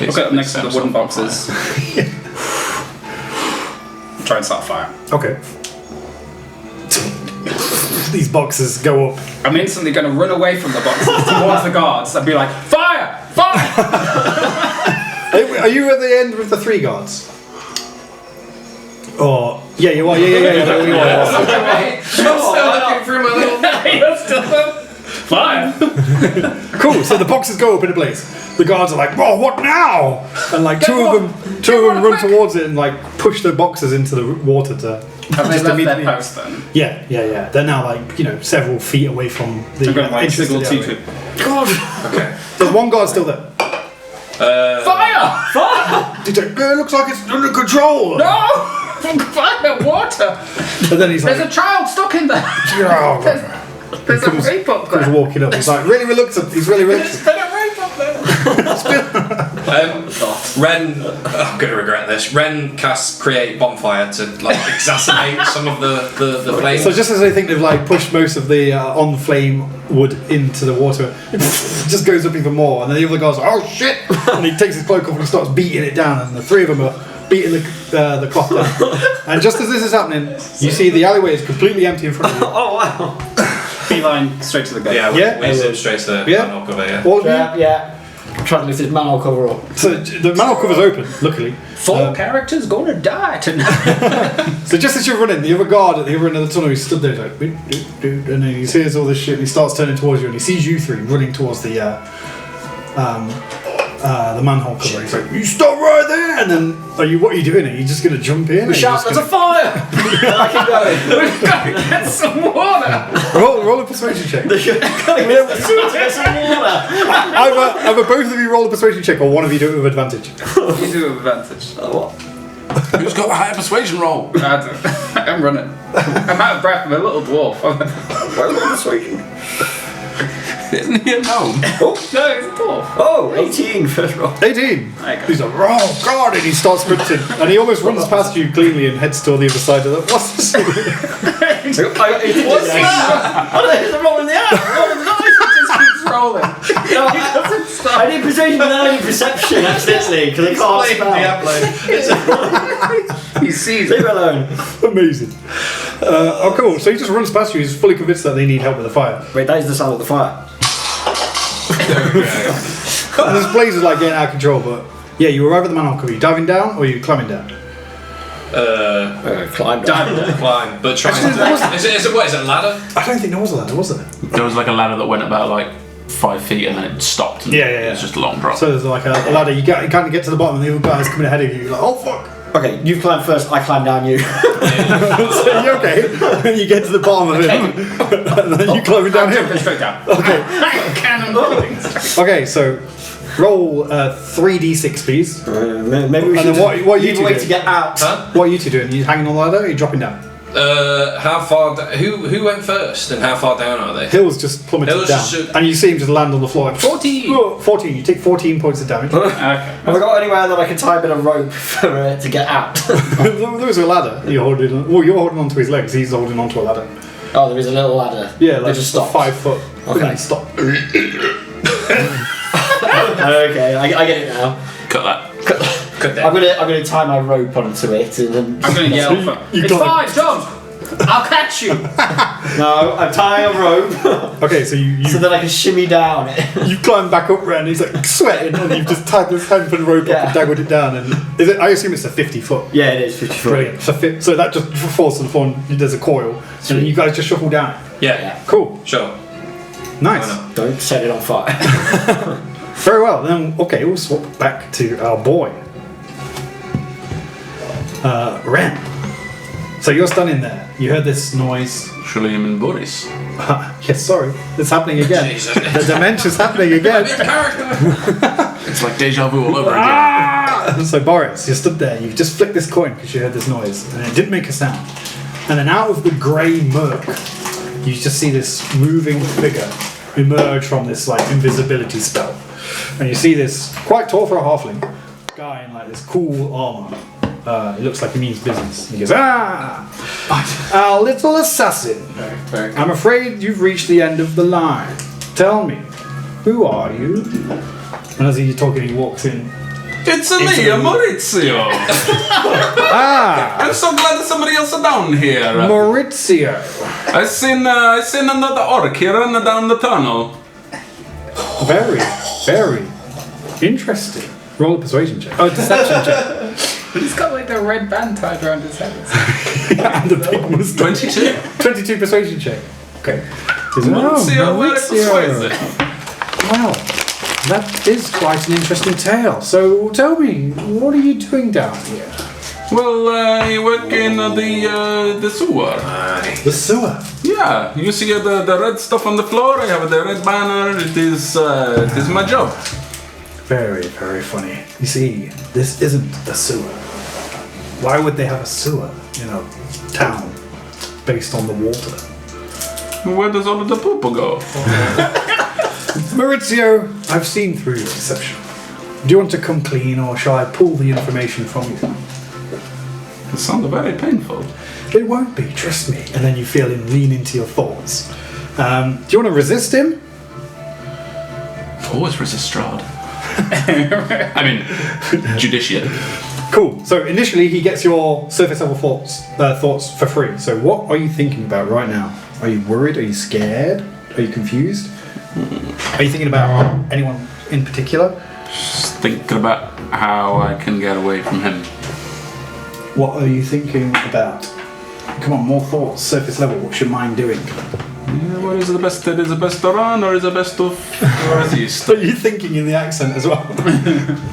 [SPEAKER 6] Look at next to the wooden boxes. Try and start a fire.
[SPEAKER 1] Okay. These boxes go up.
[SPEAKER 6] I'm instantly gonna run away from the boxes towards the guards and be like, fire! Fire!
[SPEAKER 1] Are you at the end with the 3 guards? Oh, yeah, you are. Yeah. You are.
[SPEAKER 2] I'm still looking through my little.
[SPEAKER 6] You're still fire!
[SPEAKER 1] Cool. So the boxes go up in a blaze. The guards are like, "Whoa, what now?" And like two of them run towards it and like push the boxes into the water to.
[SPEAKER 6] Have they left their post then?
[SPEAKER 1] Yeah. They're now like several feet away from the
[SPEAKER 6] I'm gonna like
[SPEAKER 1] entrance to
[SPEAKER 6] signal
[SPEAKER 1] the
[SPEAKER 6] to
[SPEAKER 1] alleyway.
[SPEAKER 6] God!
[SPEAKER 2] Okay.
[SPEAKER 1] There's one guard still there.
[SPEAKER 6] Fire!
[SPEAKER 1] He's like, "It looks like it's under control."
[SPEAKER 6] No! Fire! Water!
[SPEAKER 1] And then he's like,
[SPEAKER 6] There's a child stuck in there!
[SPEAKER 1] "Oh."
[SPEAKER 6] There's a rape up
[SPEAKER 1] Comes
[SPEAKER 6] there!
[SPEAKER 1] walking up. He's like really reluctant. He's really reluctant.
[SPEAKER 6] There's a rape up there!
[SPEAKER 2] Ren, I'm gonna regret this. Ren casts create bonfire to like exacerbate some of the flames.
[SPEAKER 1] So just as I think they've like pushed most of the on flame wood into the water, it just goes up even more. And then the other guy's like, "Oh shit!" And he takes his cloak off and he starts beating it down. And the 3 of them are beating the cloth down. And just as this is happening, you see the alleyway is completely empty in front of you.
[SPEAKER 4] Oh wow.
[SPEAKER 6] Beeline straight to the gate.
[SPEAKER 2] Yeah, we zip straight to the
[SPEAKER 1] Yeah.
[SPEAKER 2] panel cover, yeah.
[SPEAKER 1] All of you.
[SPEAKER 4] Yeah. Trying to lift this manhole cover up.
[SPEAKER 1] So the manhole cover's open, luckily.
[SPEAKER 6] 4 characters gonna die tonight.
[SPEAKER 1] So just as you're running, the other guard at the other end of the tunnel, he stood there like, "Doot, doot, doot," and then he hears all this shit. And he starts turning towards you, and he sees you 3 running towards the manhole cover. He's like, "You stop right there!" And then, what are you doing? Are you just gonna jump in?
[SPEAKER 4] We shout, "There's a fire!" I keep going.
[SPEAKER 6] We've got to get some water!
[SPEAKER 1] roll a persuasion check.
[SPEAKER 4] Get some water.
[SPEAKER 1] Either both of you roll a persuasion check, or one of you do it with advantage.
[SPEAKER 6] You do have advantage.
[SPEAKER 4] What?
[SPEAKER 3] Who's got a higher persuasion roll?
[SPEAKER 6] I'm running. I'm out of breath. I'm a little dwarf.
[SPEAKER 3] Isn't he a gnome?
[SPEAKER 6] No, it's a dwarf.
[SPEAKER 4] Oh, 18 first roll.
[SPEAKER 1] 18.
[SPEAKER 6] There you go.
[SPEAKER 1] He's like, "Oh God!" And he starts sprinting, and he almost runs past you cleanly and heads toward the other side of the. What's this?
[SPEAKER 4] What's that? I don't know, it's a roll in the air. Roll in the dice.
[SPEAKER 6] It just keeps rolling.
[SPEAKER 4] No, I did persuasion without any perception accidentally because I can't spell.
[SPEAKER 6] He sees
[SPEAKER 4] Leave
[SPEAKER 6] it.
[SPEAKER 4] it alone.
[SPEAKER 1] Amazing. Oh, cool. So he just runs past you. He's fully convinced that they need help with the fire.
[SPEAKER 4] Wait, that is the sound of the fire.
[SPEAKER 1] And this blaze is like getting out of control. But yeah, you arrive at the manhole cover. Are you diving down or are you climbing down?
[SPEAKER 4] Climb down.
[SPEAKER 2] Climb, but try
[SPEAKER 1] Actually, there wasn't-
[SPEAKER 2] is it a ladder?
[SPEAKER 1] I don't think there was a ladder, was there?
[SPEAKER 3] There was like a ladder that went about like 5 feet and then it stopped. And
[SPEAKER 1] Yeah.
[SPEAKER 3] It was just a long drop.
[SPEAKER 1] So there's like a ladder. You kind of get to the bottom, and the other guy's coming ahead of you. You're like, "Oh fuck!"
[SPEAKER 4] Okay, you've climbed first, I climb down you.
[SPEAKER 1] So you okay? And you get to the bottom of him, and then you climbing down him.
[SPEAKER 6] Straight down.
[SPEAKER 1] Okay.
[SPEAKER 6] Cannon rolling straight.
[SPEAKER 1] Okay, so roll 3d6, please.
[SPEAKER 4] Maybe we
[SPEAKER 1] And
[SPEAKER 4] should
[SPEAKER 1] then what are you
[SPEAKER 4] leave
[SPEAKER 1] two
[SPEAKER 4] a way
[SPEAKER 1] doing?
[SPEAKER 4] to get out.
[SPEAKER 2] Huh?
[SPEAKER 1] What are you two doing? Are you hanging on the ladder or are you dropping down?
[SPEAKER 2] How far? Who went first, and how far down are they?
[SPEAKER 1] Hill's just plummeted
[SPEAKER 2] Hill's
[SPEAKER 1] down.
[SPEAKER 2] just-
[SPEAKER 1] And you see him just land on the floor.
[SPEAKER 6] 14.
[SPEAKER 1] 14. You take 14 points of damage.
[SPEAKER 6] Okay.
[SPEAKER 4] Have I got anywhere that I can tie a bit of rope for to get out?
[SPEAKER 1] There was a ladder. You're holding on. Well, you're holding onto his legs. He's holding onto a ladder.
[SPEAKER 4] Oh, there is a little ladder.
[SPEAKER 1] Yeah,
[SPEAKER 4] They
[SPEAKER 1] like
[SPEAKER 4] just stop.
[SPEAKER 1] 5 foot.
[SPEAKER 4] Okay.
[SPEAKER 1] Stop.
[SPEAKER 4] Okay, I get it now.
[SPEAKER 3] Cut that.
[SPEAKER 2] Cut
[SPEAKER 4] I'm
[SPEAKER 2] that.
[SPEAKER 4] gonna tie my rope onto it and then.
[SPEAKER 6] I'm going to yell for
[SPEAKER 1] You
[SPEAKER 6] it's
[SPEAKER 1] got
[SPEAKER 6] fine, jump! I'll catch you!
[SPEAKER 4] No, I'm tying a rope
[SPEAKER 1] Okay, so you
[SPEAKER 4] so that I can shimmy down it.
[SPEAKER 1] you climb back up, Ren. He's like sweating, and you've just tied this hand and rope up
[SPEAKER 4] Yeah.
[SPEAKER 1] and dangled it down. And is it? I assume it's a 50 foot.
[SPEAKER 4] Yeah, it is 50 foot.
[SPEAKER 1] Brilliant. So that just falls to the floor. And there's a coil, and then you guys just shuffle down.
[SPEAKER 2] Yeah,
[SPEAKER 1] Cool.
[SPEAKER 2] sure.
[SPEAKER 1] Nice.
[SPEAKER 2] Why not?
[SPEAKER 4] Don't set it on fire.
[SPEAKER 1] Very well. Then okay, we'll swap back to our boy, Ren. So you're standing there. You heard this noise.
[SPEAKER 3] Shulim and Boris.
[SPEAKER 1] Yes, sorry, it's happening again.
[SPEAKER 2] Jesus.
[SPEAKER 1] The dementia's happening again.
[SPEAKER 2] Character.
[SPEAKER 3] It's like deja vu all over again.
[SPEAKER 1] So Boris, you stood there, you just flicked this coin because you heard this noise, and it didn't make a sound. And then out of the grey murk, you just see this moving figure emerge from this like invisibility spell. And you see this quite tall for a halfling guy in like this cool armour. It looks like he means business. He goes, our little assassin.
[SPEAKER 6] Very
[SPEAKER 1] I'm afraid you've reached the end of the line. Tell me, who are you? And as he's talking, he walks in.
[SPEAKER 3] It's me, Maurizio. I'm so glad that somebody else is down here.
[SPEAKER 1] Maurizio.
[SPEAKER 3] I seen another orc here running down the tunnel.
[SPEAKER 1] Very, very interesting. Roll a persuasion check. Oh, deception check.
[SPEAKER 6] He's got like the red band tied around his head.
[SPEAKER 1] And the big moustache.
[SPEAKER 3] 22.
[SPEAKER 1] 22 persuasion check. Okay.
[SPEAKER 3] Maurizio, very persuasive.
[SPEAKER 1] Well, that is quite an interesting tale. So tell me, what are you doing down here?
[SPEAKER 3] Well, I work in the sewer.
[SPEAKER 1] The sewer.
[SPEAKER 3] Yeah, you see the red stuff on the floor. I have the red banner. It is my job.
[SPEAKER 1] Very, very funny. You see, this isn't the sewer. Why would they have a sewer in a town based on the water?
[SPEAKER 3] Where does all of the poop go?
[SPEAKER 1] Maurizio, I've seen through your deception. Do you want to come clean, or shall I pull the information from you?
[SPEAKER 3] It sounds very painful.
[SPEAKER 1] It won't be, trust me. And then you feel him lean into your thoughts. Do you want to resist him?
[SPEAKER 3] Always resist Strahd. I mean, judiciate.
[SPEAKER 1] Cool. So initially he gets your surface level thoughts for free. So what are you thinking about right now? Are you worried? Are you scared? Are you confused? Are you thinking about anyone in particular?
[SPEAKER 3] Just thinking about how I can get away from him.
[SPEAKER 1] What are you thinking about? Come on, more thoughts, surface level. What's your mind doing?
[SPEAKER 3] Yeah, what is the best? Is the best to run or is the best to resist?
[SPEAKER 1] Are you thinking in the accent as well?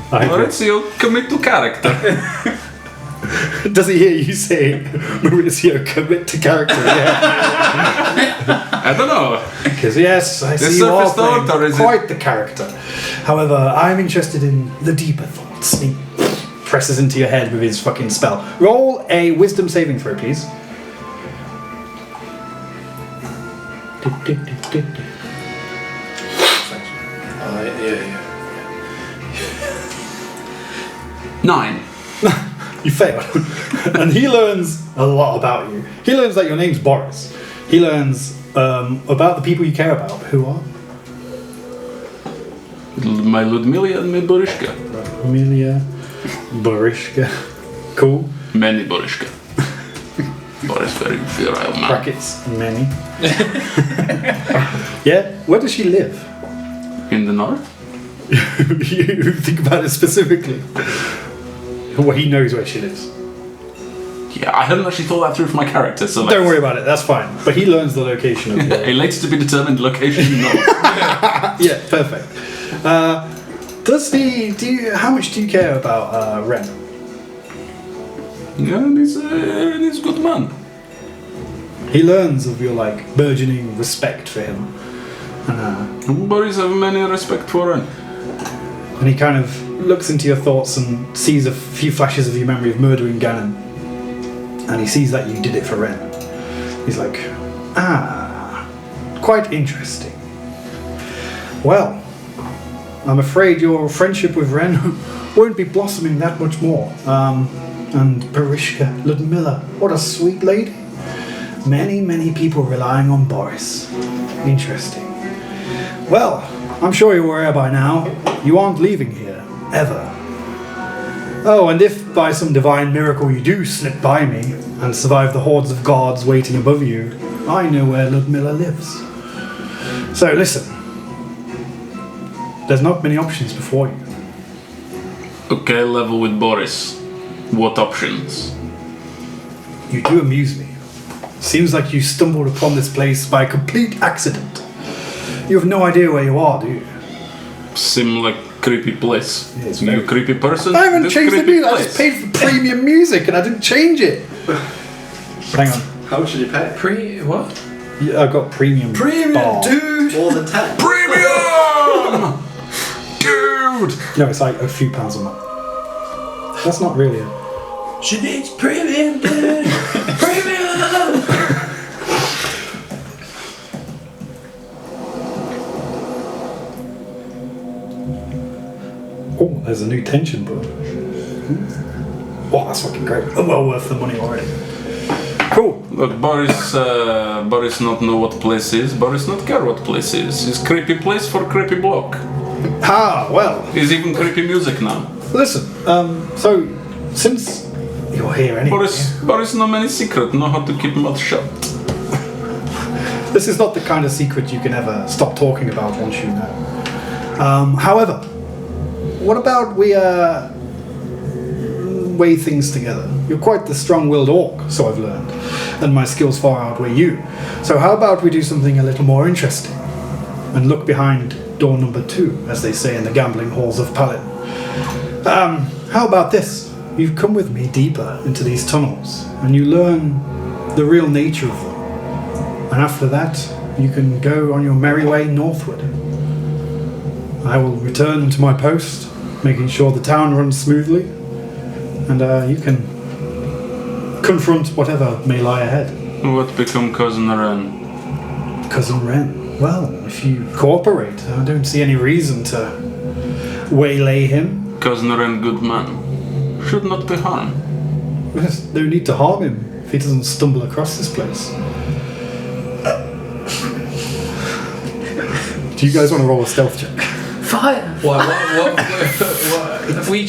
[SPEAKER 3] Maurizio, commit to character.
[SPEAKER 1] Does he hear you say, Maurizio, commit to character? Yeah.
[SPEAKER 3] I don't know.
[SPEAKER 1] Because yes, I see you are playing quite the character. However, I'm interested in the deeper thoughts. He presses into your head with his fucking spell. Roll a wisdom saving throw, please.
[SPEAKER 5] Yeah.
[SPEAKER 3] 9.
[SPEAKER 1] You failed. And he learns a lot about you. He learns that your name's Boris. He learns about the people you care about. Who are?
[SPEAKER 3] My Ludmilla and my Borishka.
[SPEAKER 1] Amelia, Borishka. Cool.
[SPEAKER 3] Many Borishka. Boris very virile man.
[SPEAKER 1] Brackets, many. Yeah? Where does she live?
[SPEAKER 3] In the north?
[SPEAKER 1] You think about it specifically. Well, he knows where she lives.
[SPEAKER 3] Yeah, I hadn't actually thought that through for my character, so
[SPEAKER 1] Don't worry about it, that's fine. But he learns the location of
[SPEAKER 3] A later to be determined location, no.
[SPEAKER 1] Yeah, perfect. How much do you care about Ren?
[SPEAKER 3] Yeah, he's a good man.
[SPEAKER 1] He learns of your burgeoning respect for him.
[SPEAKER 3] Boris have many respect for him.
[SPEAKER 1] And he kind of looks into your thoughts and sees a few flashes of your memory of murdering Ganon. And he sees that you did it for Ren. He's like, quite interesting. Well, I'm afraid your friendship with Ren won't be blossoming that much more. And Barishka, Ludmilla, what a sweet lady. Many, many people relying on Boris. Interesting. Well, I'm sure you're aware by now, you aren't leaving here, ever. Oh, and if by some divine miracle you do slip by me and survive the hordes of guards waiting above you, I know where Ludmilla lives. So listen, there's not many options before you.
[SPEAKER 3] Okay, level with Boris. What options?
[SPEAKER 1] You do amuse me. Seems like you stumbled upon this place by complete accident. You have no idea where you are, do you?
[SPEAKER 3] Seem like creepy place.
[SPEAKER 1] Yes,
[SPEAKER 3] You
[SPEAKER 1] very.
[SPEAKER 3] a creepy person?
[SPEAKER 1] I haven't
[SPEAKER 3] This
[SPEAKER 1] changed the
[SPEAKER 3] creepy
[SPEAKER 1] music. I just paid for premium music and I didn't change it. Hang on.
[SPEAKER 5] How much did you pay?
[SPEAKER 6] What?
[SPEAKER 1] Yeah, I got premium. bar.
[SPEAKER 5] Dude! More than 10.
[SPEAKER 3] Premium! Dude!
[SPEAKER 1] No, it's like a few pounds a month. That's not really a...
[SPEAKER 2] She needs premium, dude. Premium.
[SPEAKER 1] Oh, there's a new tension book. Oh, that's fucking great. Well worth the money already. Cool.
[SPEAKER 3] Look, Boris not know what place is. Boris not care what place is. It's creepy place for creepy block.
[SPEAKER 1] Ah, well.
[SPEAKER 3] It's even creepy music now.
[SPEAKER 1] Listen, so, since you're here anyway...
[SPEAKER 3] Boris know many secret, know how to keep mouth shut.
[SPEAKER 1] This is not the kind of secret you can ever stop talking about once you know. However, what about we weigh things together? You're quite the strong-willed orc, so I've learned, and my skills far outweigh you. So how about we do something a little more interesting and look behind door number 2, as they say in the gambling halls of Palin. How about this? You come with me deeper into these tunnels, and you learn the real nature of them. And after that, you can go on your merry way northward. I will return to my post, making sure the town runs smoothly, and you can confront whatever may lie ahead.
[SPEAKER 3] What become Cousin Ren?
[SPEAKER 1] Cousin Ren. Well, if you cooperate, I don't see any reason to waylay him.
[SPEAKER 3] Cousin Ren, good man. Should not be harmed.
[SPEAKER 1] There's no need to harm him if he doesn't stumble across this place. Do you guys want to roll a stealth check?
[SPEAKER 6] Fire!
[SPEAKER 2] What? Have we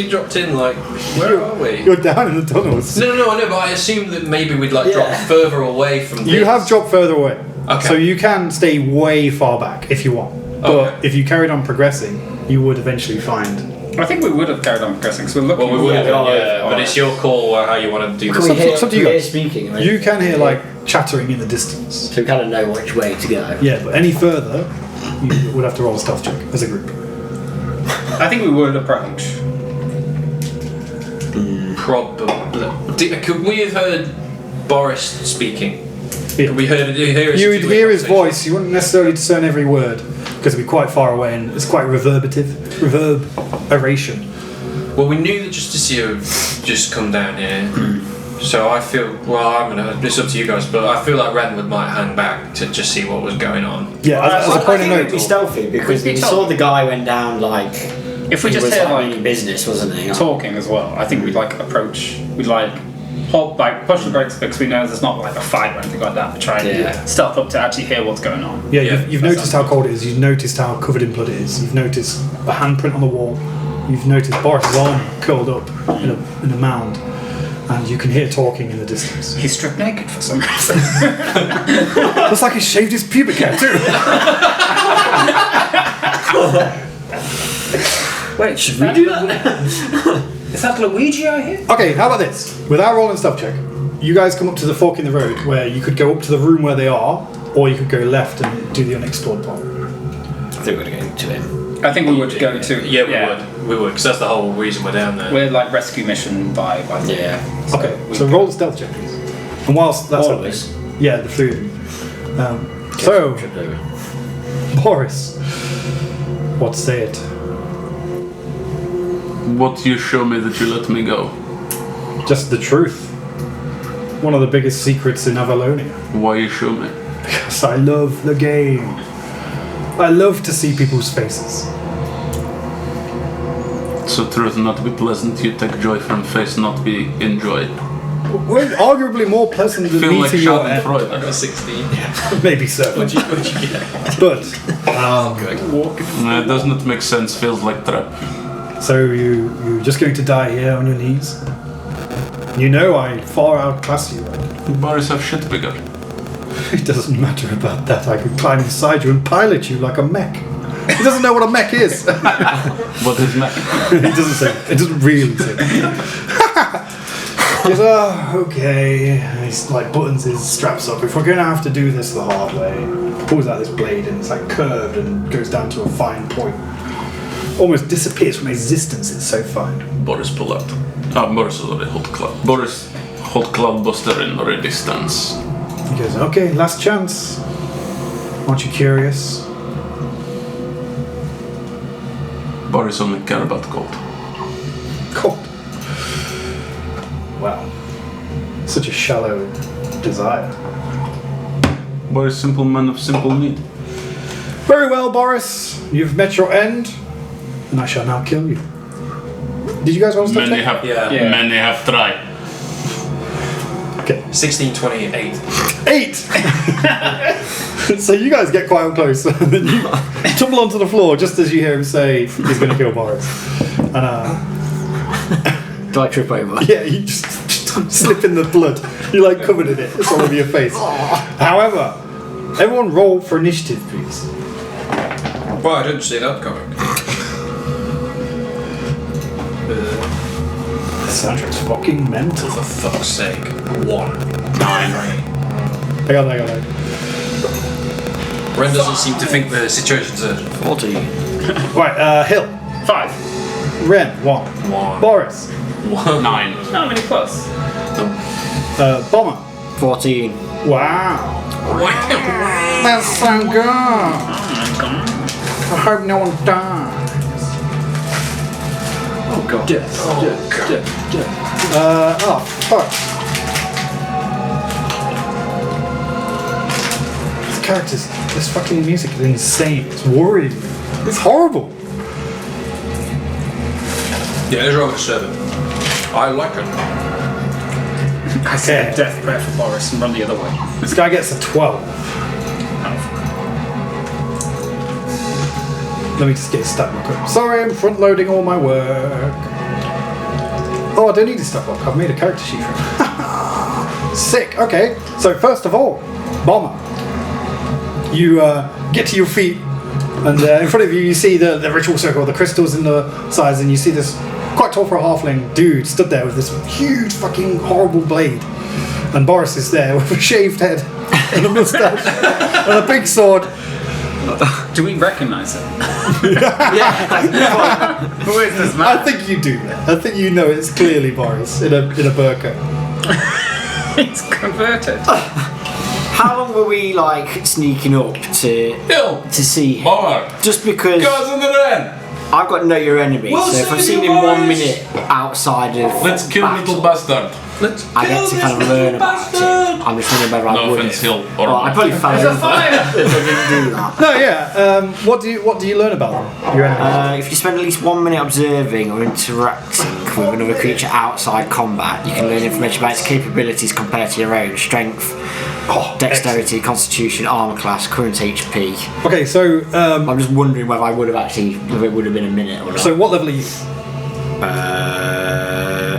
[SPEAKER 2] dropped in, like, where are we?
[SPEAKER 1] You're down in the tunnels.
[SPEAKER 2] No, I know, but I assume that maybe we'd, like, drop further away from this.
[SPEAKER 1] You have dropped further away.
[SPEAKER 2] Okay.
[SPEAKER 1] So you can stay way far back if you want. But
[SPEAKER 2] Okay.
[SPEAKER 1] if you carried on progressing, you would eventually find...
[SPEAKER 6] I think we would have carried on progressing because we're looking.
[SPEAKER 2] Well, we would have done,
[SPEAKER 4] Yeah,
[SPEAKER 2] but it's your call how you want to do
[SPEAKER 4] Can
[SPEAKER 2] this.
[SPEAKER 4] we hear,
[SPEAKER 1] up to you
[SPEAKER 4] can we hear
[SPEAKER 1] guys.
[SPEAKER 4] speaking? Right?
[SPEAKER 1] You can hear, like, chattering in the distance.
[SPEAKER 4] So we kind of know which way to go.
[SPEAKER 1] Yeah, but any further, you would have to roll a stealth check as a group.
[SPEAKER 6] I think we would approach.
[SPEAKER 2] Probably. Could we have heard Boris speaking?
[SPEAKER 1] Yeah.
[SPEAKER 2] Could we hear his
[SPEAKER 1] You would hear his
[SPEAKER 2] conversation?
[SPEAKER 1] voice, you wouldn't necessarily discern every word, because it'd be quite far away and it's quite reverberation.
[SPEAKER 2] Well, we knew that Justicio just come down here, so I feel. Well, it's up to you guys, but I feel like Renwood might hang back to just see what was going on.
[SPEAKER 1] Yeah, as a
[SPEAKER 4] I
[SPEAKER 1] point of
[SPEAKER 4] think we'd be
[SPEAKER 1] note,
[SPEAKER 4] stealthy because
[SPEAKER 6] We'd
[SPEAKER 4] we
[SPEAKER 6] be
[SPEAKER 4] saw
[SPEAKER 6] stealthy.
[SPEAKER 4] the guy went down like.
[SPEAKER 6] If we
[SPEAKER 4] he
[SPEAKER 6] just
[SPEAKER 4] was
[SPEAKER 6] hear
[SPEAKER 4] like
[SPEAKER 6] like
[SPEAKER 4] meaning business, wasn't he?
[SPEAKER 6] talking as well, I think we'd like approach. We'd like hold, like push the brakes because we know there's not like a fight or anything like that. But try and
[SPEAKER 4] Yeah.
[SPEAKER 6] stealth up to actually hear what's going on.
[SPEAKER 1] yeah,
[SPEAKER 2] Yeah,
[SPEAKER 1] you've
[SPEAKER 6] that
[SPEAKER 1] noticed how cold it is, you've noticed how covered in blood it is, you've noticed a handprint on the wall, you've noticed Boris's arm curled up in a mound, and you can hear talking in the distance.
[SPEAKER 6] He's stripped naked for some reason.
[SPEAKER 1] Looks like he shaved his pubic hair too.
[SPEAKER 6] Wait, should we do that? Is that Luigi out here?
[SPEAKER 1] Okay, how about this? Without rolling stuff check, you guys come up to the fork in the road where you could go up to the room where they are, or you could go left and do the unexplored part.
[SPEAKER 4] I think we're going to go to him.
[SPEAKER 6] I think we would go to.
[SPEAKER 2] Yeah, we would, because that's the whole reason we're down there.
[SPEAKER 6] We're like rescue mission vibe. I think.
[SPEAKER 4] Yeah.
[SPEAKER 1] Okay,
[SPEAKER 6] we
[SPEAKER 1] so
[SPEAKER 6] go.
[SPEAKER 1] roll the stealth check, please. And whilst that's
[SPEAKER 4] All of
[SPEAKER 1] happening,
[SPEAKER 4] us.
[SPEAKER 1] yeah, the three of you. So,
[SPEAKER 4] Tripped over.
[SPEAKER 1] Boris, what say it?
[SPEAKER 3] What you show me that you let me go?
[SPEAKER 1] Just the truth. One of the biggest secrets in Avalonia.
[SPEAKER 3] Why you show me?
[SPEAKER 1] Because I love the game. I love to see people's faces.
[SPEAKER 3] So truth not be pleasant, you take joy from face not be enjoyed.
[SPEAKER 1] Well, arguably more pleasant than
[SPEAKER 3] Feel like
[SPEAKER 1] meeting your
[SPEAKER 3] Schadenfreude.
[SPEAKER 2] I got 16.
[SPEAKER 1] Maybe so.
[SPEAKER 2] What'd you get?
[SPEAKER 1] But
[SPEAKER 3] It does not make sense, feels like trap.
[SPEAKER 1] so you're just going to die here on your knees? You know I far outclass you.
[SPEAKER 3] Boris have shit bigger.
[SPEAKER 1] It doesn't matter about that. I could climb inside you and pilot you like a mech. He doesn't know what a mech is.
[SPEAKER 3] What is Mac?
[SPEAKER 1] He doesn't say. It doesn't really say. He goes, oh, okay. And he's like buttons his straps up. If we're gonna have to do this the hard way, pulls out this blade and it's like curved and goes down to a fine point. Almost disappears from existence. It's so fine.
[SPEAKER 3] Boris pull out. Boris is already hold cloud. Boris hold cloudbuster in already distance.
[SPEAKER 1] He goes, okay, last chance. Aren't you curious?
[SPEAKER 3] Boris only care about gold.
[SPEAKER 1] Cool. wow. Such a shallow desire.
[SPEAKER 3] Very simple man of simple need.
[SPEAKER 1] Very well, Boris. You've met your end, and I shall now kill you. Did you guys want to start
[SPEAKER 3] Many
[SPEAKER 1] checking?
[SPEAKER 3] have,
[SPEAKER 6] Yeah.
[SPEAKER 3] many have tried.
[SPEAKER 1] Okay.
[SPEAKER 5] 16, 28.
[SPEAKER 1] 8! So you guys get quite close, and then you tumble onto the floor just as you hear him say he's going to kill Boris. And
[SPEAKER 4] Do I trip over?
[SPEAKER 1] yeah, you just slip in the blood. You're like covered in it. It's all over your face. However, everyone roll for initiative, please.
[SPEAKER 2] Well, I didn't see that coming.
[SPEAKER 1] The soundtrack's fucking mental.
[SPEAKER 2] For fuck's sake. 1.
[SPEAKER 3] 9.
[SPEAKER 1] Hang on.
[SPEAKER 2] Ren doesn't seem to think the situation's urgent.
[SPEAKER 4] 40.
[SPEAKER 1] Right, Hill.
[SPEAKER 6] 5.
[SPEAKER 1] Ren, 1.
[SPEAKER 2] 1.
[SPEAKER 1] Boris.
[SPEAKER 3] 9.
[SPEAKER 6] How many plus?
[SPEAKER 1] Bomber.
[SPEAKER 4] 14.
[SPEAKER 1] Wow. That's so good. I hope no one dies.
[SPEAKER 4] Oh god.
[SPEAKER 1] Oh, fuck. These characters, this fucking music is insane. It's worrying me. It's horrible.
[SPEAKER 2] Yeah, there's over 7. I like it.
[SPEAKER 6] I say a death prayer for Boris and run the other way.
[SPEAKER 1] This guy gets a 12. Let me just get his stat real quick. Sorry, I'm front loading all my work. Oh, I don't need a stat block. I've made a character sheet for him. Sick. Okay. So first of all, Bomber. You get to your feet, and in front of you, you see the ritual circle, the crystals in the sides, and you see this quite tall for a halfling dude stood there with this huge fucking horrible blade. And Boris is there with a shaved head and a moustache and a big sword.
[SPEAKER 6] Do we recognise him?
[SPEAKER 4] Yeah.
[SPEAKER 6] Who is this
[SPEAKER 1] I
[SPEAKER 6] man?
[SPEAKER 1] think you do. I think you know it's clearly Boris in a burqa.
[SPEAKER 6] He's converted.
[SPEAKER 4] How long were we like sneaking up to
[SPEAKER 3] Hill.
[SPEAKER 4] see him?
[SPEAKER 3] Bomber.
[SPEAKER 4] Just because
[SPEAKER 3] Goes in the Ren.
[SPEAKER 4] I've got to know your enemy,
[SPEAKER 3] We'll
[SPEAKER 4] so if I've
[SPEAKER 3] see
[SPEAKER 4] seen
[SPEAKER 3] you,
[SPEAKER 4] him 1
[SPEAKER 3] boys.
[SPEAKER 4] minute outside of
[SPEAKER 3] Let's kill
[SPEAKER 4] battle,
[SPEAKER 3] little bastard.
[SPEAKER 2] Let's
[SPEAKER 4] I get to kind of learn about it. I'm just wondering whether I
[SPEAKER 3] No
[SPEAKER 4] would.
[SPEAKER 3] offense, Hill. Or
[SPEAKER 4] Well, I probably fell
[SPEAKER 6] There's a
[SPEAKER 4] over
[SPEAKER 6] fire!
[SPEAKER 4] if I didn't do that.
[SPEAKER 1] No, yeah. What do you learn about them? Your enemy.
[SPEAKER 4] If you spend at least 1 minute observing or interacting with another creature outside combat, you can learn information about its capabilities compared to your own: strength, dexterity, constitution, armor class, current HP.
[SPEAKER 1] Okay, so
[SPEAKER 4] I'm just wondering whether I would have actually, if it would have been a minute or not.
[SPEAKER 1] so what level are you?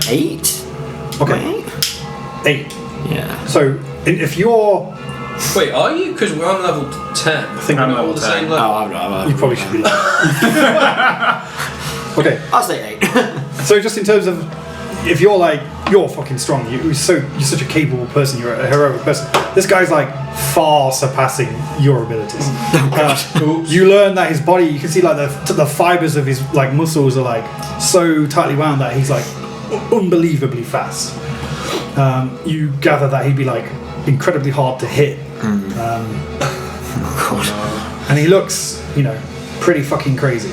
[SPEAKER 4] 8?
[SPEAKER 1] Okay, 8.
[SPEAKER 4] Yeah.
[SPEAKER 1] So if you're,
[SPEAKER 2] Wait, are you? Because we're on level 10. I
[SPEAKER 1] think
[SPEAKER 6] I'm
[SPEAKER 2] we're all
[SPEAKER 6] level
[SPEAKER 2] the same
[SPEAKER 6] 10.
[SPEAKER 2] level.
[SPEAKER 4] Oh, I'm
[SPEAKER 1] you probably should be. Okay,
[SPEAKER 4] I'll say 8.
[SPEAKER 1] so just in terms of, if you're fucking strong. You're such a capable person. You're a heroic person. This guy's like far surpassing your abilities. You learn that his body, you can see like the fibers of his like muscles are like so tightly wound that he's like unbelievably fast. You gather that he'd be like incredibly hard to hit. And he looks, pretty fucking crazy.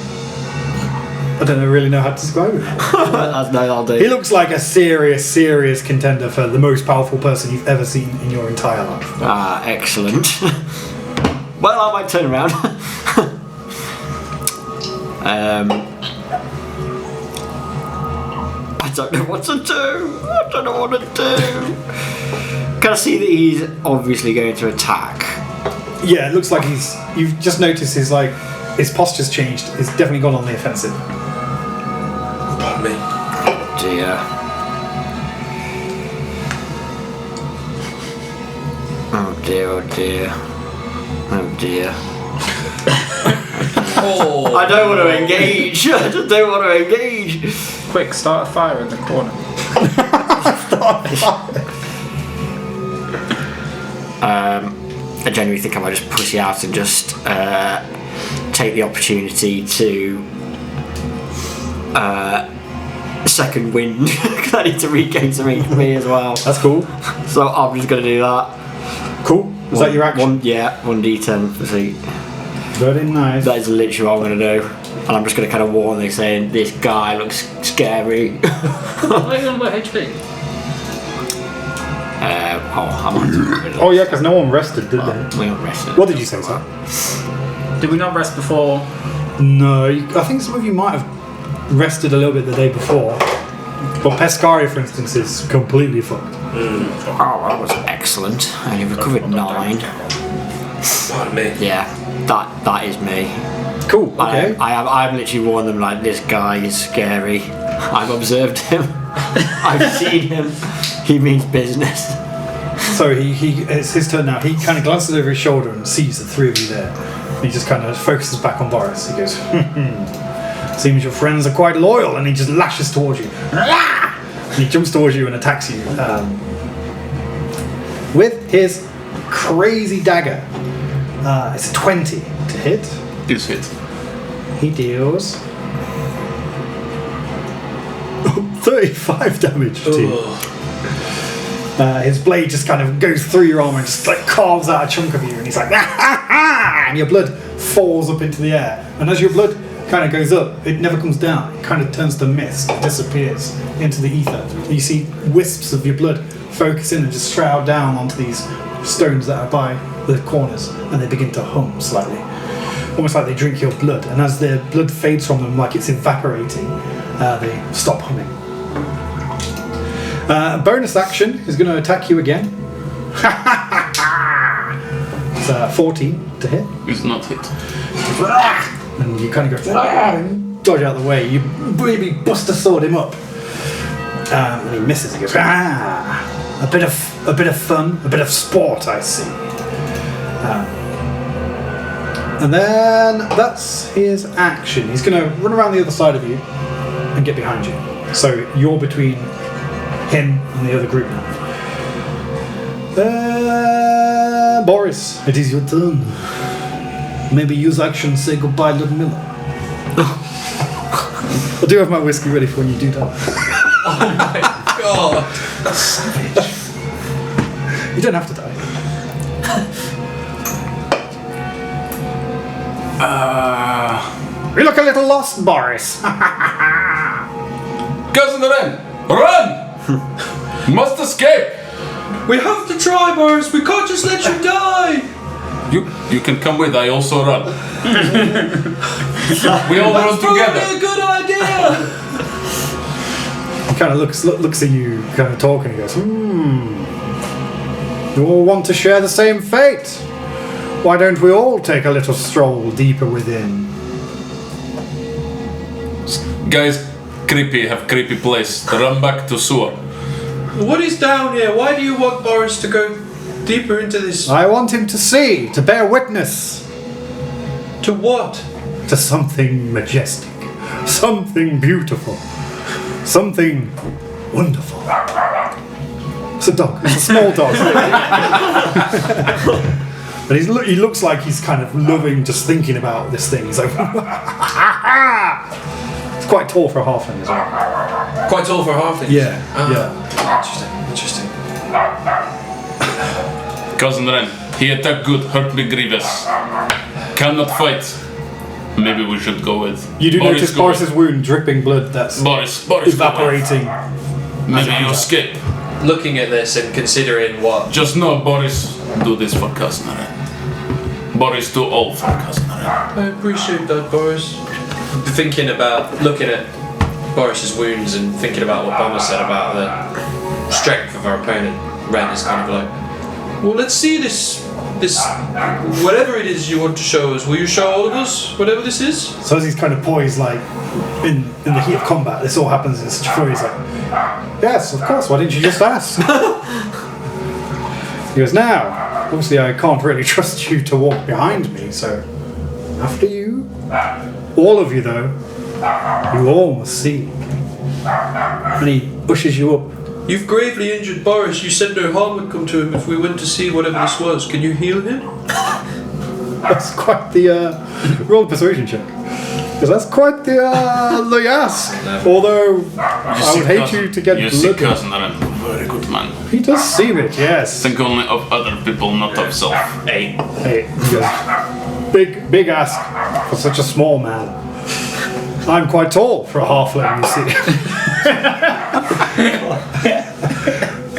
[SPEAKER 1] I don't really know how to describe him.
[SPEAKER 4] I'll do.
[SPEAKER 1] He looks like a serious contender for the most powerful person you've ever seen in your entire life.
[SPEAKER 4] Ah, excellent. Well, I might turn around. I don't know what to do. Can I see that he's obviously going to attack?
[SPEAKER 1] Yeah, it looks like you've just noticed his posture's changed. He's definitely gone on the offensive.
[SPEAKER 2] Pardon me.
[SPEAKER 4] Dear. Oh dear.
[SPEAKER 2] Oh,
[SPEAKER 4] I don't want to engage. I just don't want to engage.
[SPEAKER 6] Quick, start a fire in the corner.
[SPEAKER 4] I genuinely think I might just push it out and just take the opportunity to second wind because I need to regain some HP as well.
[SPEAKER 1] That's cool.
[SPEAKER 4] So I'm just going to do that.
[SPEAKER 1] Cool. Is that your action?
[SPEAKER 4] 1d10 for see.
[SPEAKER 1] Very nice.
[SPEAKER 4] That is literally what I'm going to do. And I'm just going to kind of warn them saying, this guy looks scary.
[SPEAKER 6] What are you on about HP?
[SPEAKER 4] I might do
[SPEAKER 1] Oh yeah, because no one rested, did they?
[SPEAKER 4] we haven't rested.
[SPEAKER 1] What did you say, sir?
[SPEAKER 6] Did we not rest before?
[SPEAKER 1] No, I think some of you might have rested a little bit the day before. But Pescari, for instance, is completely fucked.
[SPEAKER 4] Oh, that was excellent. I only recovered 9.
[SPEAKER 5] Pardon me.
[SPEAKER 4] Yeah, that is me.
[SPEAKER 1] Cool, okay.
[SPEAKER 4] I've literally warned them like, this guy is scary. I've observed him. I've seen him. He means business.
[SPEAKER 1] So it's his turn now. He kind of glances over his shoulder and sees the 3 of you there. He just kind of focuses back on Boris. He goes, seems your friends are quite loyal, and he just lashes towards you. And he jumps towards you and attacks you with his crazy dagger. It's a 20 to hit.
[SPEAKER 3] Is hit.
[SPEAKER 1] He deals 35 damage to you. His blade just kind of goes through your armor and just like carves out a chunk of you, and he's like, and your blood falls up into the air. And as your blood kind of goes up, it never comes down. It kind of turns to mist, it disappears into the ether. You see wisps of your blood focus in and just shroud down onto these stones that are by the corners, and they begin to hum slightly, almost like they drink your blood. And as the blood fades from them, like it's evaporating, they stop humming. Bonus action is going to attack you again. It's 14 to hit.
[SPEAKER 3] Is not hit.
[SPEAKER 1] And you kind of go and dodge out the way. You maybe Buster sword him up, and he misses. He goes, a bit of fun, a bit of sport, I see. And then that's his action. He's going to run around the other side of you and get behind you. So you're between him and the other group now. Boris, it is your turn. Maybe use action, say goodbye, little Miller. I do have my whiskey ready for when you do that.
[SPEAKER 2] Oh my god.
[SPEAKER 1] Savage. You don't have to die. You look a little lost, Boris.
[SPEAKER 7] Cousin Ren, run! Must escape!
[SPEAKER 2] We have to try, Boris. We can't just let you die.
[SPEAKER 7] You can come with, I also run. We all run together.
[SPEAKER 2] That's probably a good idea.
[SPEAKER 1] He kind of looks at you, kind of talking, and goes, You all want to share the same fate. Why don't we all take a little stroll deeper within?
[SPEAKER 7] Guys, have creepy place. Run back to sewer.
[SPEAKER 2] What is down here? Why do you want Boris to go deeper into this?
[SPEAKER 1] I want him to see, to bear witness
[SPEAKER 2] To what?
[SPEAKER 1] to something majestic, something beautiful, something wonderful. It's a dog. It's a small dog. But he looks like he's kind of loving just thinking about this thing. He's like, it's quite tall for a halfling as well.
[SPEAKER 2] Quite tall for a halfling.
[SPEAKER 1] Yeah,
[SPEAKER 2] yeah. Interesting.
[SPEAKER 7] Cousin Ren, he attacked good, hurt me grievous. Cannot fight. Maybe we should go with.
[SPEAKER 1] You do notice
[SPEAKER 7] go
[SPEAKER 1] Boris's wound dripping blood that's
[SPEAKER 7] Boris,
[SPEAKER 1] evaporating.
[SPEAKER 7] Maybe you escape.
[SPEAKER 2] Looking at this and considering what.
[SPEAKER 7] Just know, Boris, do this for Cousin Ren. Boris, do all for Cousin Ren.
[SPEAKER 2] I appreciate that, Boris. Looking at Boris's wounds and thinking about what Bomber said about the strength of our opponent, Ren is kind of like, well, let's see this whatever it is you want to show us. Will you show all of us whatever this is?
[SPEAKER 1] So as he's kind of poised, like in the heat of combat, this all happens in such a fury. He's like, yes, of course. Why didn't you just ask? He goes, now, obviously, I can't really trust you to walk behind me, so after you, all of you though, you all must see. And he pushes you up.
[SPEAKER 2] You've gravely injured Boris. You said no harm would come to him if we went to see whatever this was. Can you heal him?
[SPEAKER 1] That's quite the roll a persuasion check. Because that's quite the ask. Although I would hate you to get
[SPEAKER 7] You see
[SPEAKER 1] blood.
[SPEAKER 7] Cousin Ren, very good man.
[SPEAKER 1] He does seem it, yes.
[SPEAKER 7] Think only of other people, not of self.
[SPEAKER 1] Hey, big ask for such a small man. I'm quite tall for a halfling, you see.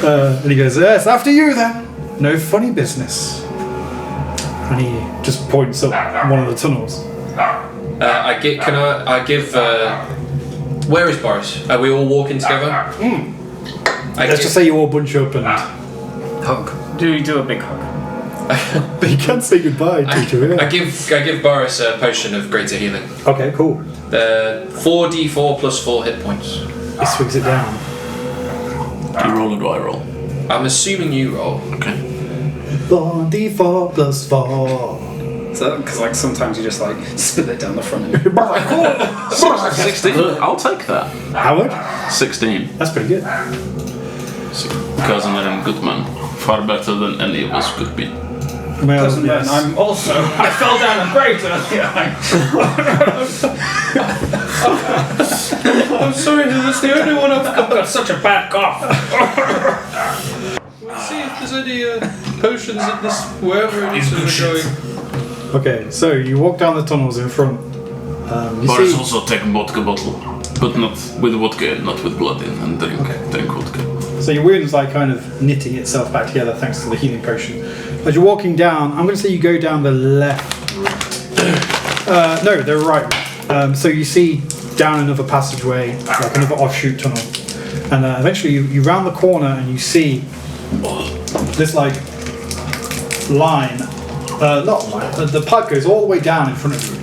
[SPEAKER 1] And he goes, yes, after you then. No funny business. And he just points up one of the tunnels.
[SPEAKER 5] I give. Where is Boris? Are we all walking together?
[SPEAKER 1] Let's just say you all bunch up and...
[SPEAKER 6] Hug. Do we do a big hug?
[SPEAKER 1] But you can't say goodbye, teacher.
[SPEAKER 5] I give Boris a potion of greater healing.
[SPEAKER 1] Okay, cool.
[SPEAKER 5] 4d4 plus 4 hit points.
[SPEAKER 1] He swings it down.
[SPEAKER 3] Do you roll or do I roll?
[SPEAKER 5] I'm assuming you roll.
[SPEAKER 3] Okay.
[SPEAKER 1] 4d4 plus 4.
[SPEAKER 6] So, because like sometimes you just like spit it down the front of you.
[SPEAKER 3] 16. I'll take that.
[SPEAKER 1] Howard?
[SPEAKER 3] 16.
[SPEAKER 1] That's pretty good.
[SPEAKER 3] Cousin and good man. Far better than any of us could be.
[SPEAKER 1] Well,
[SPEAKER 6] Doesn't mean I'm also. I fell down a grate earlier.
[SPEAKER 5] I'm sorry, that's the only one I've
[SPEAKER 6] I've got such a bad cough.
[SPEAKER 5] We'll see if there's any potions in this, wherever it is that we're going.
[SPEAKER 1] Okay, so you walk down the tunnels in front. You
[SPEAKER 3] Boris
[SPEAKER 1] see...
[SPEAKER 3] also take vodka bottle, but not with vodka, not with blood in, and drink vodka.
[SPEAKER 1] So your wound's like kind of knitting itself back together thanks to the healing potion. As you're walking down, I'm going to say you go down the left route. No, the right route. So you see down another passageway, like another offshoot tunnel. And eventually you round the corner and you see this like line, not line, the pipe goes all the way down in front of you.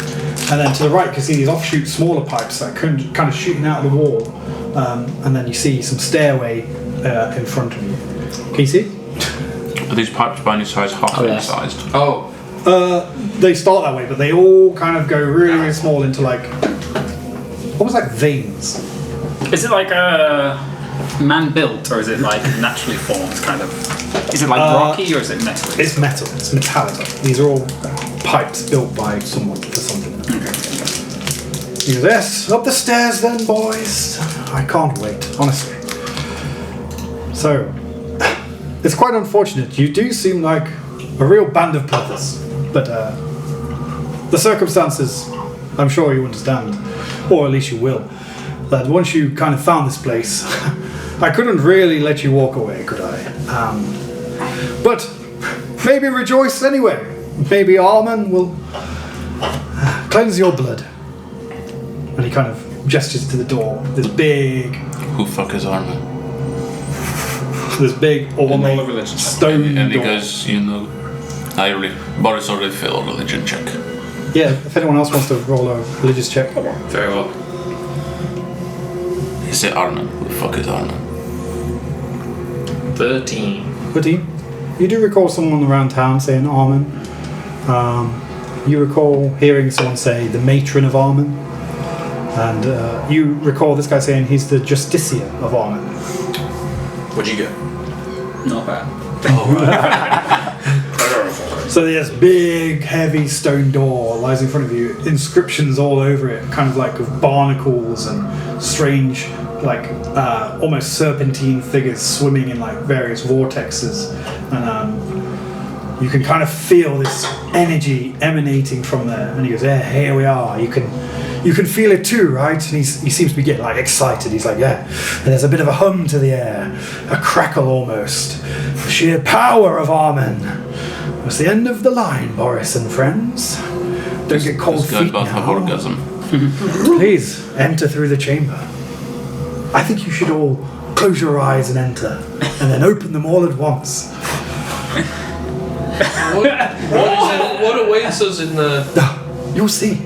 [SPEAKER 1] And then to the right you can see these offshoot smaller pipes that kind of shooting out of the wall. And then you see some stairway in front of you. Can you see?
[SPEAKER 3] Are these pipes by any size half sized?
[SPEAKER 5] Oh.
[SPEAKER 1] They start that way, but they all kind of go really, really small into like almost like veins.
[SPEAKER 6] Is it like a man built or is it like naturally formed kind of? Is it like rocky or is it metal?
[SPEAKER 1] It's metal. It's metallic. These are all pipes built by someone for something. He goes, yes, up the stairs then, boys. I can't wait, honestly. So, it's quite unfortunate. You do seem like a real band of brothers, but the circumstances, I'm sure you understand, or at least you will, that once you kind of found this place, I couldn't really let you walk away, could I? But maybe rejoice anyway. Maybe Armen will cleanse your blood. And he kind of gestures to the door. This big...
[SPEAKER 3] Who fuck is Armen?
[SPEAKER 1] This big ornate stone
[SPEAKER 3] And he
[SPEAKER 1] door.
[SPEAKER 3] goes, Boris already failed a religion check.
[SPEAKER 1] Yeah, if anyone else wants to roll a religious check.
[SPEAKER 5] Very well.
[SPEAKER 3] He said Armen. Who the fuck is Armen?
[SPEAKER 5] 13.
[SPEAKER 1] 13. You do recall someone around town saying Armen. You recall hearing someone say the matron of Armen. And you recall this guy saying he's the justiciar of Armen.
[SPEAKER 5] What'd you get?
[SPEAKER 6] Not bad.
[SPEAKER 1] So this big, heavy stone door lies in front of you. Inscriptions all over it, kind of like of barnacles and strange, like almost serpentine figures swimming in like various vortexes. And you can kind of feel this energy emanating from there. And he goes, yeah, here we are. You can feel it too, right? And he seems to be getting like excited. He's like, yeah. And there's a bit of a hum to the air, a crackle almost. The sheer power of Armen. It's the end of the line, Boris and friends. Don't get cold
[SPEAKER 3] This
[SPEAKER 1] feet
[SPEAKER 3] guy about
[SPEAKER 1] now.
[SPEAKER 3] orgasm.
[SPEAKER 1] Please enter through the chamber. I think you should all close your eyes and enter, and then open them all at once.
[SPEAKER 5] What awaits us in the...
[SPEAKER 1] You'll see.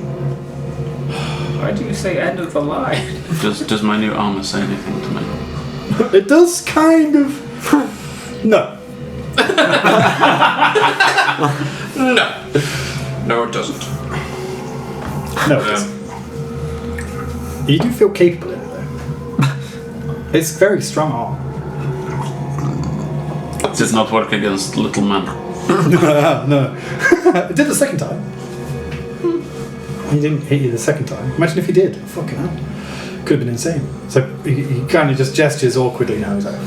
[SPEAKER 6] Why do you say end of the line?
[SPEAKER 3] Does my new armor say anything to me?
[SPEAKER 1] It does kind of. No.
[SPEAKER 5] No, it doesn't.
[SPEAKER 1] No, it doesn't. You do feel capable in it, though. It's very strong arm.
[SPEAKER 3] Does not work against little men.
[SPEAKER 1] No. It did the second time. He didn't hit you the second time. Imagine if he did. Fucking hell. Could have been insane. So he kind of just gestures awkwardly now. He's like,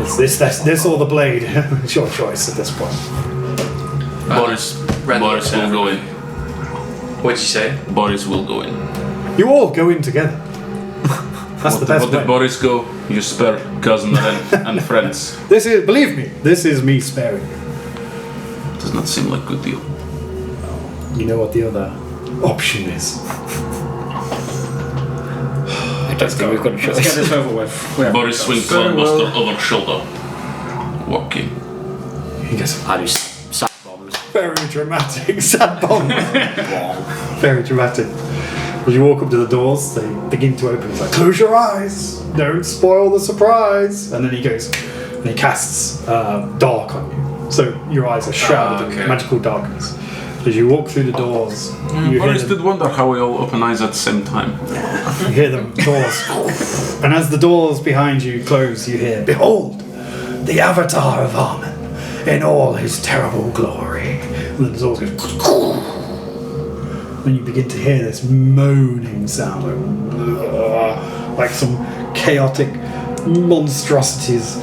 [SPEAKER 1] it's this or the blade. It's your choice at this point.
[SPEAKER 3] Boris will go in.
[SPEAKER 5] What'd you say?
[SPEAKER 3] Boris will go in.
[SPEAKER 1] You all go in together. That's the best
[SPEAKER 7] What did
[SPEAKER 1] way.
[SPEAKER 7] Boris go? You spare cousin and friends.
[SPEAKER 1] This is, believe me, this is me sparing.
[SPEAKER 7] Does not seem like a good deal.
[SPEAKER 1] You know what the other option is.
[SPEAKER 4] I don't think we've got a choice.
[SPEAKER 6] Let's get this over with. We have
[SPEAKER 7] Boris swings
[SPEAKER 2] Very
[SPEAKER 7] Cloudbuster
[SPEAKER 2] well.
[SPEAKER 7] over shoulder. Walking.
[SPEAKER 1] He goes,
[SPEAKER 4] I do sack bombs.
[SPEAKER 1] very dramatic, sad bomb. Very dramatic. As you walk up to the doors, they begin to open. He's like, close your eyes, don't spoil the surprise. And then he goes, and he casts dark on you. So your eyes are shrouded in magical darkness. As you walk through the doors, you hear
[SPEAKER 7] Boris
[SPEAKER 1] them,
[SPEAKER 7] did wonder how we all open eyes at the same time.
[SPEAKER 1] you hear them doors. And as the doors behind you close, you hear, behold, the avatar of Armin in all his terrible glory. And then the doors go, and you begin to hear this moaning sound, like some chaotic monstrosities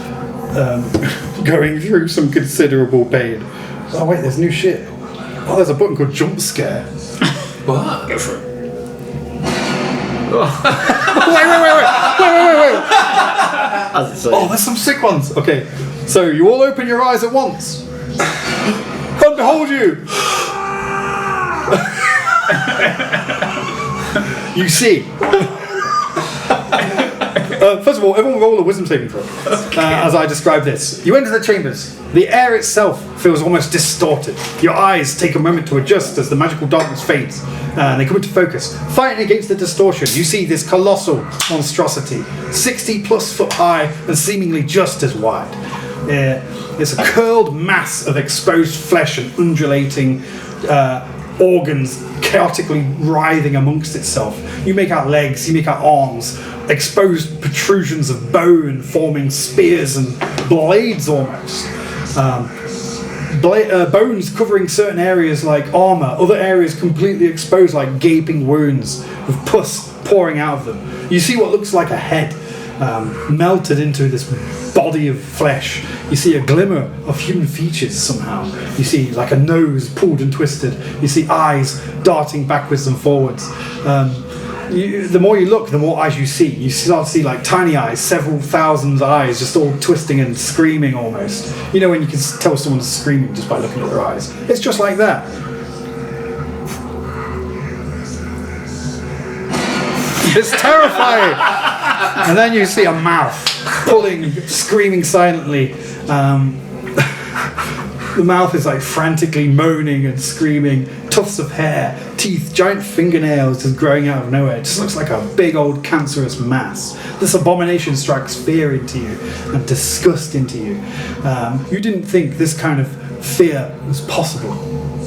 [SPEAKER 1] going through some considerable pain. Oh wait, there's new shit. Oh, there's a button called jump scare.
[SPEAKER 5] What?
[SPEAKER 6] Go for it.
[SPEAKER 1] Wait.
[SPEAKER 4] As it's
[SPEAKER 1] Oh, there's some sick ones. Okay, so you all open your eyes at once. And behold you. You see. First of all, everyone roll a wisdom saving throw. As I describe this. You enter the chambers. The air itself feels almost distorted. Your eyes take a moment to adjust as the magical darkness fades. And they come into focus. Fighting against the distortion, you see this colossal monstrosity. 60 plus foot high and seemingly just as wide. It's a curled mass of exposed flesh and undulating organs chaotically writhing amongst itself. You make out legs, you make out arms, exposed protrusions of bone forming spears and blades almost. Bones covering certain areas like armour, other areas completely exposed like gaping wounds with pus pouring out of them. You see what looks like a head melted into this body of flesh. You see a glimmer of human features somehow. You see like a nose pulled and twisted. You see eyes darting backwards and forwards. The more you look, the more eyes you see. You start to see like tiny eyes, several thousand eyes, just all twisting and screaming almost. You know when you can tell someone's screaming just by looking at their eyes? It's just like that. It's terrifying. And then you see a mouth pulling, screaming silently. The mouth is like frantically moaning and screaming. Tufts of hair, teeth, giant fingernails just growing out of nowhere. It just looks like a big old cancerous mass. This abomination strikes fear into you and disgust into you. You didn't think this kind of fear was possible.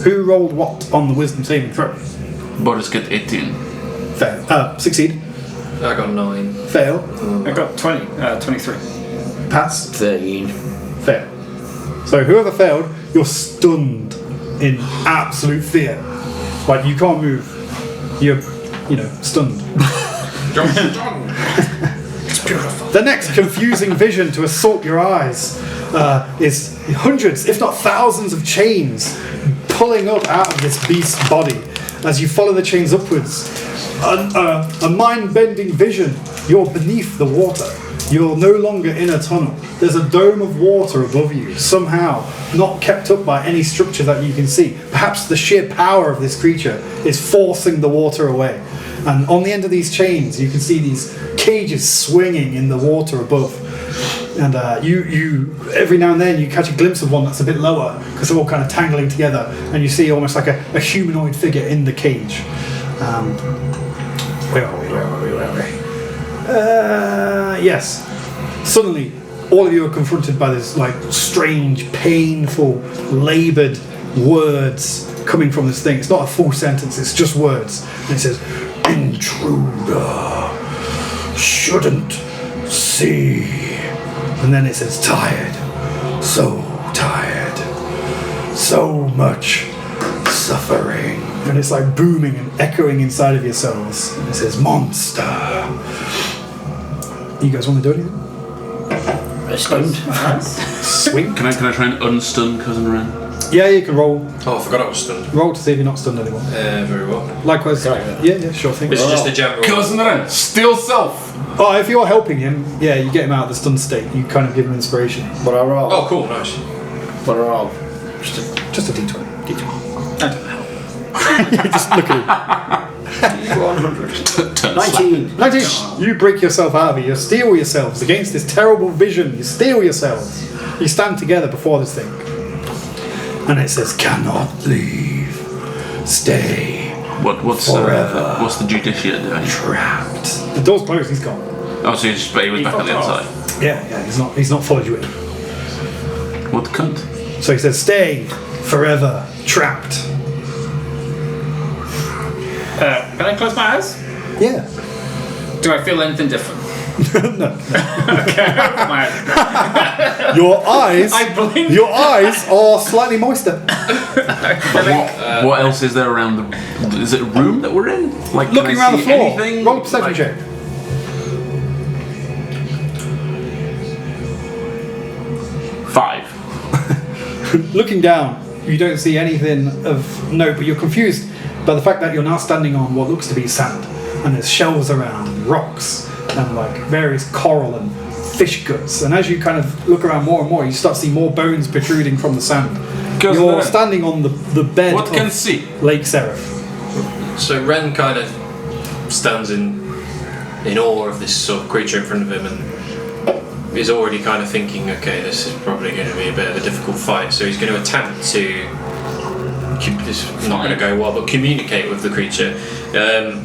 [SPEAKER 1] Who rolled what on the wisdom saving throw?
[SPEAKER 7] Boris get 18.
[SPEAKER 1] Fail. Succeed.
[SPEAKER 5] I got 9.
[SPEAKER 1] Fail.
[SPEAKER 6] I got 23.
[SPEAKER 1] Pass.
[SPEAKER 4] 13.
[SPEAKER 1] Fail. So whoever failed, you're stunned in absolute fear. Like you can't move. You're, stunned.
[SPEAKER 5] It's beautiful.
[SPEAKER 1] The next confusing vision to assault your eyes is hundreds, if not thousands, of chains pulling up out of this beast's body. As you follow the chains upwards, a mind-bending vision. You're beneath the water. You're no longer in a tunnel. There's a dome of water above you, somehow not kept up by any structure that you can see. Perhaps the sheer power of this creature is forcing the water away. And on the end of these chains, you can see these cages swinging in the water above. And you every now and then you catch a glimpse of one that's a bit lower because they're all kind of tangling together, and you see almost like a humanoid figure in the cage. Where are we? Yes. Suddenly, all of you are confronted by this like strange, painful, laboured words coming from this thing. It's not a full sentence, it's just words. And it says, intruder, shouldn't see. And then it says, tired, so much suffering. And it's like booming and echoing inside of yourselves. And it says, monster. You guys want to do anything?
[SPEAKER 4] Stunned.
[SPEAKER 1] Sweet.
[SPEAKER 7] Can I try and unstun Cousin Ren?
[SPEAKER 1] Yeah, you can roll.
[SPEAKER 5] Oh, I forgot I was stunned.
[SPEAKER 1] Roll to see if you're not stunned anymore.
[SPEAKER 5] Very well.
[SPEAKER 1] Likewise. Yeah, sure thing.
[SPEAKER 5] This is just a general.
[SPEAKER 7] Cousin Ren, still self.
[SPEAKER 1] Oh, if you're helping him, yeah, you get him out of the stunned state. You kind of give him inspiration.
[SPEAKER 4] What I roll?
[SPEAKER 5] Oh, cool, nice.
[SPEAKER 4] What I roll?
[SPEAKER 1] Just a d20.
[SPEAKER 6] I don't know.
[SPEAKER 1] Just look at him.
[SPEAKER 4] 100. 19.
[SPEAKER 1] 19. You break yourself out of it. You steel yourselves against this terrible vision. You steel yourselves. You stand together before this thing. And it says, cannot leave. Stay.
[SPEAKER 3] What's
[SPEAKER 1] Forever.
[SPEAKER 3] what's the Judiciate doing?
[SPEAKER 1] Trapped. The door's closed. He's gone.
[SPEAKER 3] Oh, so he was back on the
[SPEAKER 6] fucked off.
[SPEAKER 3] inside.
[SPEAKER 1] Yeah. He's not followed you in.
[SPEAKER 3] What the cunt?
[SPEAKER 1] So he says, stay. Forever. Trapped.
[SPEAKER 6] Can I close my eyes?
[SPEAKER 1] Yeah.
[SPEAKER 6] Do I feel anything different?
[SPEAKER 1] No.
[SPEAKER 6] Okay, my eyes.
[SPEAKER 1] Your eyes.
[SPEAKER 6] I blink.
[SPEAKER 1] Your eyes are slightly moister.
[SPEAKER 3] What else is there around the? Is it a room that we're in? Like can
[SPEAKER 1] Looking
[SPEAKER 3] I
[SPEAKER 1] around the
[SPEAKER 3] see
[SPEAKER 1] floor.
[SPEAKER 3] anything?
[SPEAKER 1] Roll a perception
[SPEAKER 3] Like-
[SPEAKER 1] check.
[SPEAKER 3] 5.
[SPEAKER 1] Looking down, you don't see anything of note, but you're confused by the fact that you're now standing on what looks to be sand, and there's shells around, and rocks, and like various coral and fish guts. And as you kind of look around more and more, you start to see more bones protruding from the sand.
[SPEAKER 7] Goes
[SPEAKER 1] You're
[SPEAKER 7] there.
[SPEAKER 1] standing on the bed
[SPEAKER 7] What can
[SPEAKER 1] of
[SPEAKER 7] see?
[SPEAKER 1] Lake Seraph.
[SPEAKER 5] So Ren kind of stands in awe of this sort of creature in front of him and is already kind of thinking, okay, this is probably going to be a bit of a difficult fight. So he's going to attempt to. It's not going to go well, but communicate with the creature.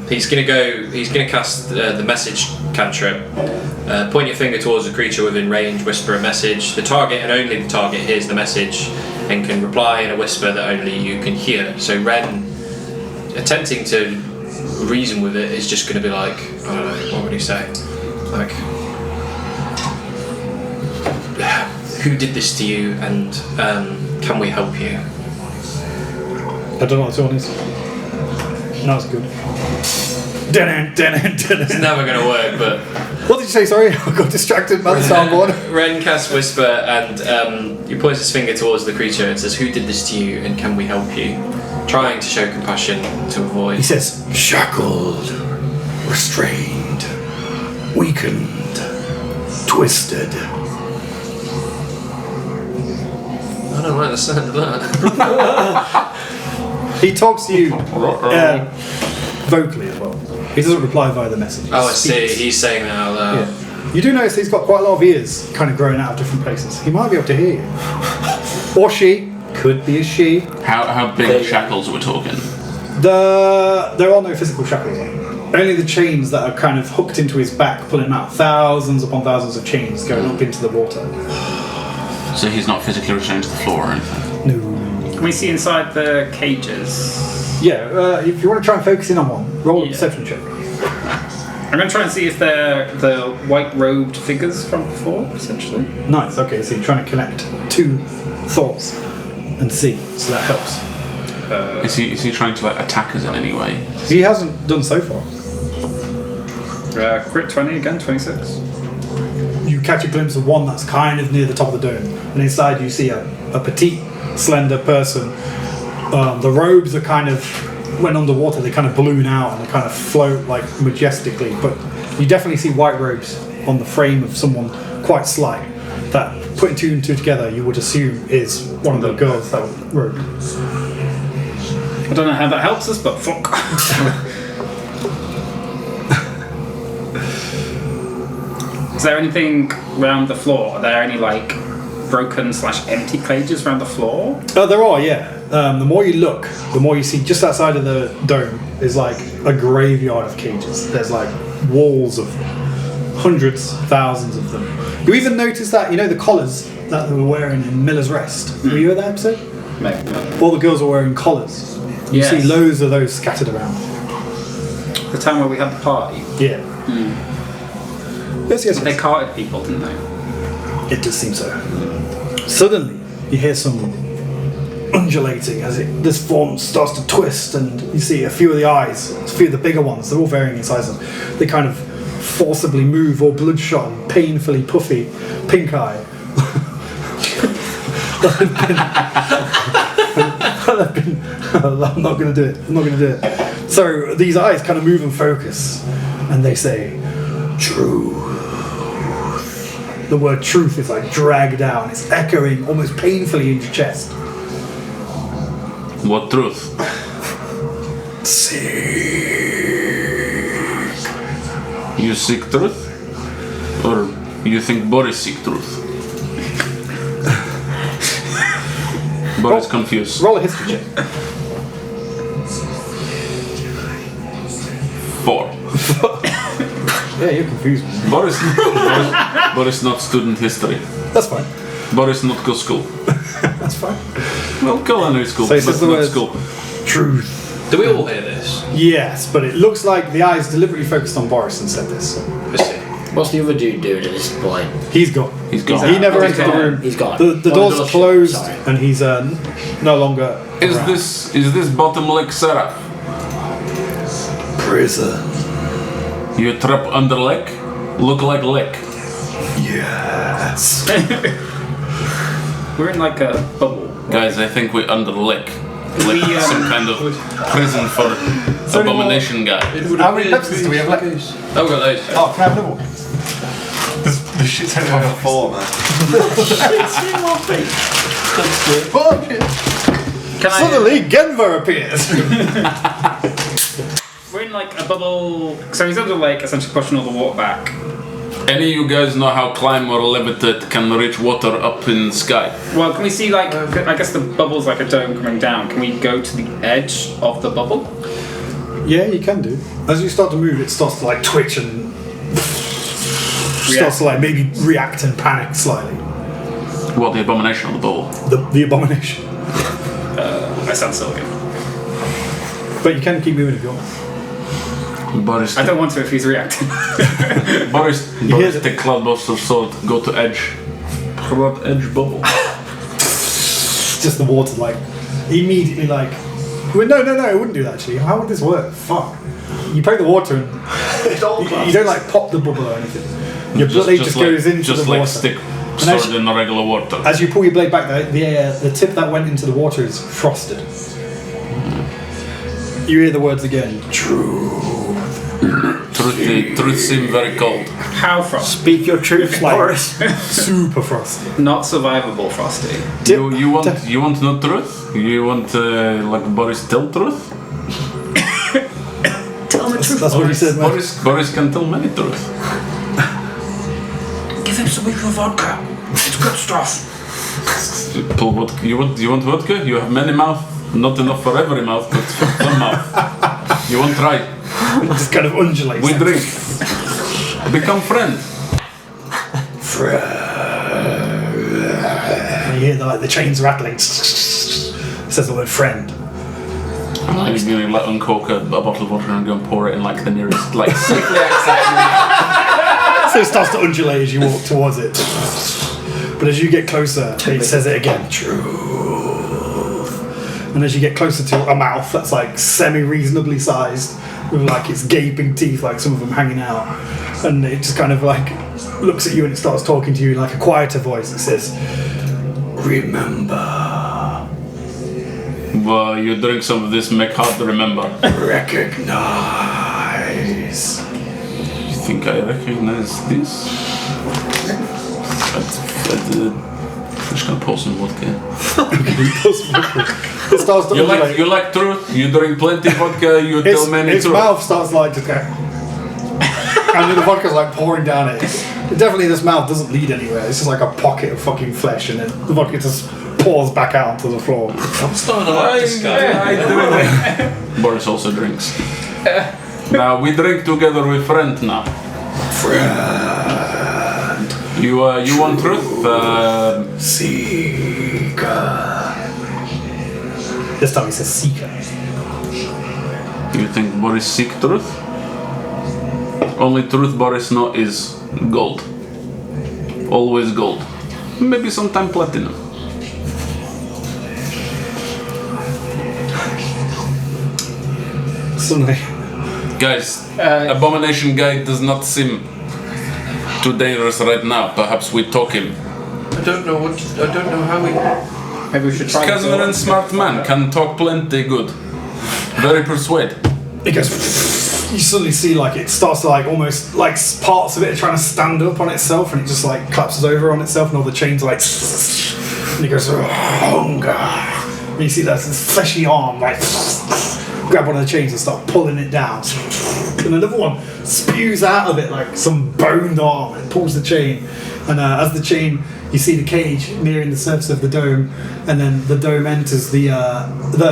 [SPEAKER 5] He's going to cast the message cantrip. Point your finger towards the creature within range. Whisper a message. The target and only the target hears the message and can reply in a whisper that only you can hear. So Ren, attempting to reason with it, is just going to be like, I don't know, what would he say? Like, who did this to you, and can we help you?
[SPEAKER 1] I don't know what this one is. No, it's good.
[SPEAKER 5] It's never going to work, but
[SPEAKER 1] What did you say? Sorry, I got distracted by the soundboard.
[SPEAKER 5] Ren casts Whisper and he points his finger towards the creature and says, who did this to you and can we help you? Trying to show compassion to avoid.
[SPEAKER 1] He says, shackled, restrained, weakened, twisted.
[SPEAKER 5] I don't like the sound of that.
[SPEAKER 1] He talks to you vocally as well. He doesn't reply via the message.
[SPEAKER 5] Oh, I
[SPEAKER 1] He
[SPEAKER 5] see.
[SPEAKER 1] speaks.
[SPEAKER 5] He's saying that out loud.
[SPEAKER 1] Yeah. You do notice he's got quite a lot of ears kind of growing out of different places. He might be able to hear you. Or she. Could be a she.
[SPEAKER 3] How big shackles are we talking?
[SPEAKER 1] There are no physical shackles on. Only the chains that are kind of hooked into his back, pulling him out. Thousands upon thousands of chains going up into the water.
[SPEAKER 3] So he's not physically restrained to the floor or anything?
[SPEAKER 1] No.
[SPEAKER 6] Can we see inside the cages?
[SPEAKER 1] Yeah, if you want to try and focus in on one, roll a
[SPEAKER 6] Yeah.
[SPEAKER 1] perception check.
[SPEAKER 6] I'm going to try and see if they're the white-robed figures from before, essentially.
[SPEAKER 1] Nice, okay, so you're trying to connect two thoughts and see, so that helps.
[SPEAKER 3] Is he trying to like attack us in any way?
[SPEAKER 1] He hasn't done so far.
[SPEAKER 6] Crit 20 again, 26.
[SPEAKER 1] You catch a glimpse of one that's kind of near the top of the dome, and inside you see a petite, slender person. The robes are kind of, when underwater, they kind of balloon out and they kind of float like majestically, but you definitely see white robes on the frame of someone quite slight that, putting two and two together, you would assume is one of the girls that were robed.
[SPEAKER 6] I don't know how that helps us, but fuck. Is there anything around the floor? Are there any like broken / empty cages around the floor?
[SPEAKER 1] There are, yeah. The more you look, the more you see just outside of the dome is like a graveyard of cages. There's like walls of hundreds, thousands of them. You even notice that, you know, the collars that they were wearing in Miller's Rest. Were you at that episode?
[SPEAKER 6] Maybe.
[SPEAKER 1] All the girls were wearing collars. You
[SPEAKER 6] Yes.
[SPEAKER 1] see loads of those scattered around.
[SPEAKER 6] The time where we had the party.
[SPEAKER 1] Yeah. Yes, yes,
[SPEAKER 6] They
[SPEAKER 1] yes.
[SPEAKER 6] carted people, didn't they?
[SPEAKER 1] It does seem so. Suddenly, you hear some undulating as this form starts to twist, and you see a few of the eyes, a few of the bigger ones, they're all varying in size. They kind of forcibly move, all bloodshot and painfully puffy, pink eye. I'm not going to do it. I'm not going to do it. So these eyes kind of move and focus, and they say, Truth. The word truth is like dragged down. It's echoing almost painfully in your chest.
[SPEAKER 7] What truth? You seek truth? Or you think Boris seek truth? Boris confused.
[SPEAKER 1] Roll a history check.
[SPEAKER 7] 4.
[SPEAKER 1] Yeah, you're confused.
[SPEAKER 7] Boris not student history.
[SPEAKER 1] That's fine.
[SPEAKER 7] Boris not go school.
[SPEAKER 1] That's fine.
[SPEAKER 7] Well, culinary school,
[SPEAKER 1] So he
[SPEAKER 7] but
[SPEAKER 1] says the
[SPEAKER 7] not
[SPEAKER 1] words-
[SPEAKER 7] school.
[SPEAKER 1] Truth.
[SPEAKER 5] Do we all hear this?
[SPEAKER 1] Yes, but it looks like the eyes deliberately focused on Boris and said this.
[SPEAKER 5] I see.
[SPEAKER 4] What's the other dude doing at this point?
[SPEAKER 1] He's gone.
[SPEAKER 7] He's gone.
[SPEAKER 1] He never
[SPEAKER 4] He's
[SPEAKER 1] entered the
[SPEAKER 4] gone.
[SPEAKER 1] room.
[SPEAKER 4] He's gone.
[SPEAKER 1] The
[SPEAKER 4] Well, the
[SPEAKER 1] door's
[SPEAKER 4] door's
[SPEAKER 1] closed,
[SPEAKER 4] shut, sorry.
[SPEAKER 1] and he's no longer.
[SPEAKER 7] Is
[SPEAKER 1] around.
[SPEAKER 7] this bottom leg Seraph?
[SPEAKER 1] prison?
[SPEAKER 7] You trap under leg? Look like leg.
[SPEAKER 1] Yes.
[SPEAKER 6] We're in like a bubble.
[SPEAKER 7] Guys, I think we under leg.
[SPEAKER 6] We,
[SPEAKER 7] Like some kind of prison for abomination guy.
[SPEAKER 5] It would
[SPEAKER 1] How many
[SPEAKER 5] appear to
[SPEAKER 1] pepsis
[SPEAKER 5] be
[SPEAKER 1] do we have
[SPEAKER 5] the
[SPEAKER 1] left?
[SPEAKER 5] case. Oh, we got those.
[SPEAKER 1] Oh, can I have another one?
[SPEAKER 8] The shit's only on 4, man.
[SPEAKER 6] Can I?
[SPEAKER 1] Suddenly, Genver appears.
[SPEAKER 6] We're in like a bubble. So he's under like essentially pushing all the water back.
[SPEAKER 7] Any of you guys know how climb or levitate can reach water up in the sky?
[SPEAKER 6] Well, can we see like? I guess the bubble's like a dome coming down. Can we go to the edge of the bubble?
[SPEAKER 1] Yeah, you can do. As you start to move, it starts to like twitch and starts to like maybe react and panic slightly.
[SPEAKER 7] What, the abomination on the bubble?
[SPEAKER 1] The abomination.
[SPEAKER 6] I sound silly.
[SPEAKER 1] But you can keep moving if you want.
[SPEAKER 7] Boris,
[SPEAKER 6] I don't want to if he's reacting.
[SPEAKER 7] Boris,
[SPEAKER 1] hear
[SPEAKER 7] Boris
[SPEAKER 1] it.
[SPEAKER 7] take Cloudbuster sword, go to edge. What edge bubble?
[SPEAKER 1] Just the water, like immediately, like. Well, no, it wouldn't do that actually. How would this work? Fuck. You poke the water and you don't like pop the bubble or anything. Your blade just goes into
[SPEAKER 7] just
[SPEAKER 1] the
[SPEAKER 7] like
[SPEAKER 1] water.
[SPEAKER 7] stick
[SPEAKER 1] And
[SPEAKER 7] sword in the regular water.
[SPEAKER 1] As you pull your blade back, the tip that went into the water is frosted. You hear the words again.
[SPEAKER 7] Truth seem very cold.
[SPEAKER 6] How frosty?
[SPEAKER 4] Speak your truth,
[SPEAKER 1] Like-
[SPEAKER 4] Boris.
[SPEAKER 1] Super frosty.
[SPEAKER 6] Not survivable frosty.
[SPEAKER 7] You want no truth? You want like Boris tell truth?
[SPEAKER 6] Tell the truth.
[SPEAKER 1] That's what he said, man.
[SPEAKER 7] Boris can tell many truth.
[SPEAKER 6] Give him some of your vodka. It's good stuff.
[SPEAKER 7] Pull vodka. You want vodka? You have many mouth. Not enough for every mouth, but for some mouth. You want try?
[SPEAKER 1] Just kind of undulates.
[SPEAKER 7] We drink. Become friend.
[SPEAKER 1] And you hear the chains rattling. Says the word friend.
[SPEAKER 7] And he's gonna like uncork a bottle of water and go and pour it in like the nearest like safely
[SPEAKER 1] So it starts to undulate as you walk towards it. But as you get closer, it says it again. Truth. And as you get closer to a mouth that's like semi-reasonably sized, with like its gaping teeth, like some of them hanging out, and it just kind of like looks at you and it starts talking to you in like a quieter voice. It says, "Remember,
[SPEAKER 7] Well, you drink some of this, make hard to remember.
[SPEAKER 1] recognize."
[SPEAKER 7] You think I recognize this? I'm just gonna pour some vodka.
[SPEAKER 1] It starts to
[SPEAKER 7] You
[SPEAKER 1] undulate.
[SPEAKER 7] like truth? You drink plenty vodka, you tell many
[SPEAKER 1] Its
[SPEAKER 7] truth.
[SPEAKER 1] mouth starts like to go, and the vodka's like pouring down it. Definitely, this mouth doesn't lead anywhere. It's just like a pocket of fucking flesh, and then the vodka just pours back out onto the floor.
[SPEAKER 5] I'm starting to like this guy.
[SPEAKER 7] Boris also drinks. Now we drink together with friend now. You want truth?
[SPEAKER 1] Seeker. This time he says seeker.
[SPEAKER 7] You think Boris seek truth? Only truth Boris know is gold. Always gold. Maybe sometime platinum.
[SPEAKER 1] Suddenly,
[SPEAKER 7] Guys, Abomination guy does not seem too dangerous right now. Perhaps we talk him.
[SPEAKER 5] I don't know how we.
[SPEAKER 6] Maybe we should try.
[SPEAKER 7] Kazmer and smart man can talk plenty good. Very persuade.
[SPEAKER 1] he goes. you suddenly see like it starts to like almost like parts of it are trying to stand up on itself, and it just like collapses over on itself, and all the chains are like, and it goes hunger. And you see this fleshy arm like grab one of the chains and start pulling it down, and another one spews out of it like some boned arm and pulls the chain. And as the chain, you see the cage nearing the surface of the dome, and then the dome enters the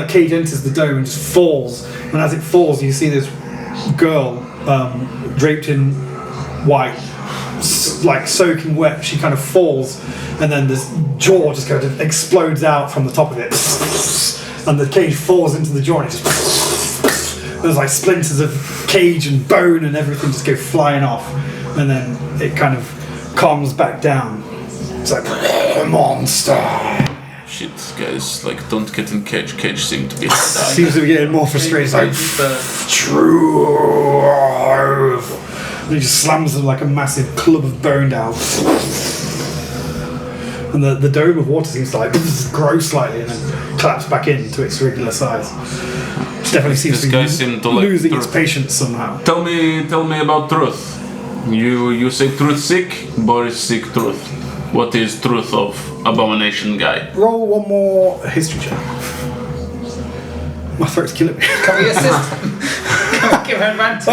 [SPEAKER 1] cage enters the dome and just falls. And as it falls, you see this girl draped in white, like soaking wet. She kind of falls, and then this jaw just kind of explodes out from the top of it, and the cage falls into the jaw, and it just there's like splinters of cage and bone and everything just go flying off, and then it kind of calms back down. It's like monster.
[SPEAKER 7] Shit, guys, like don't get in cage. Cage seem to be
[SPEAKER 1] Seems to be getting more frustrated. It's like true. And he just slams them like a massive club of bone down. And the dome of water seems to like grow slightly and then collapse back into its regular size. It definitely seems
[SPEAKER 7] This
[SPEAKER 1] to
[SPEAKER 7] guy
[SPEAKER 1] be
[SPEAKER 7] seemed to like
[SPEAKER 1] losing its
[SPEAKER 7] truth.
[SPEAKER 1] patience somehow.
[SPEAKER 7] Tell me about truth. You say truth seek, Boris seek truth. What is truth of abomination guy?
[SPEAKER 1] Roll one more history check. My throat's killing me.
[SPEAKER 6] Can we assist him? Can we give him advantage?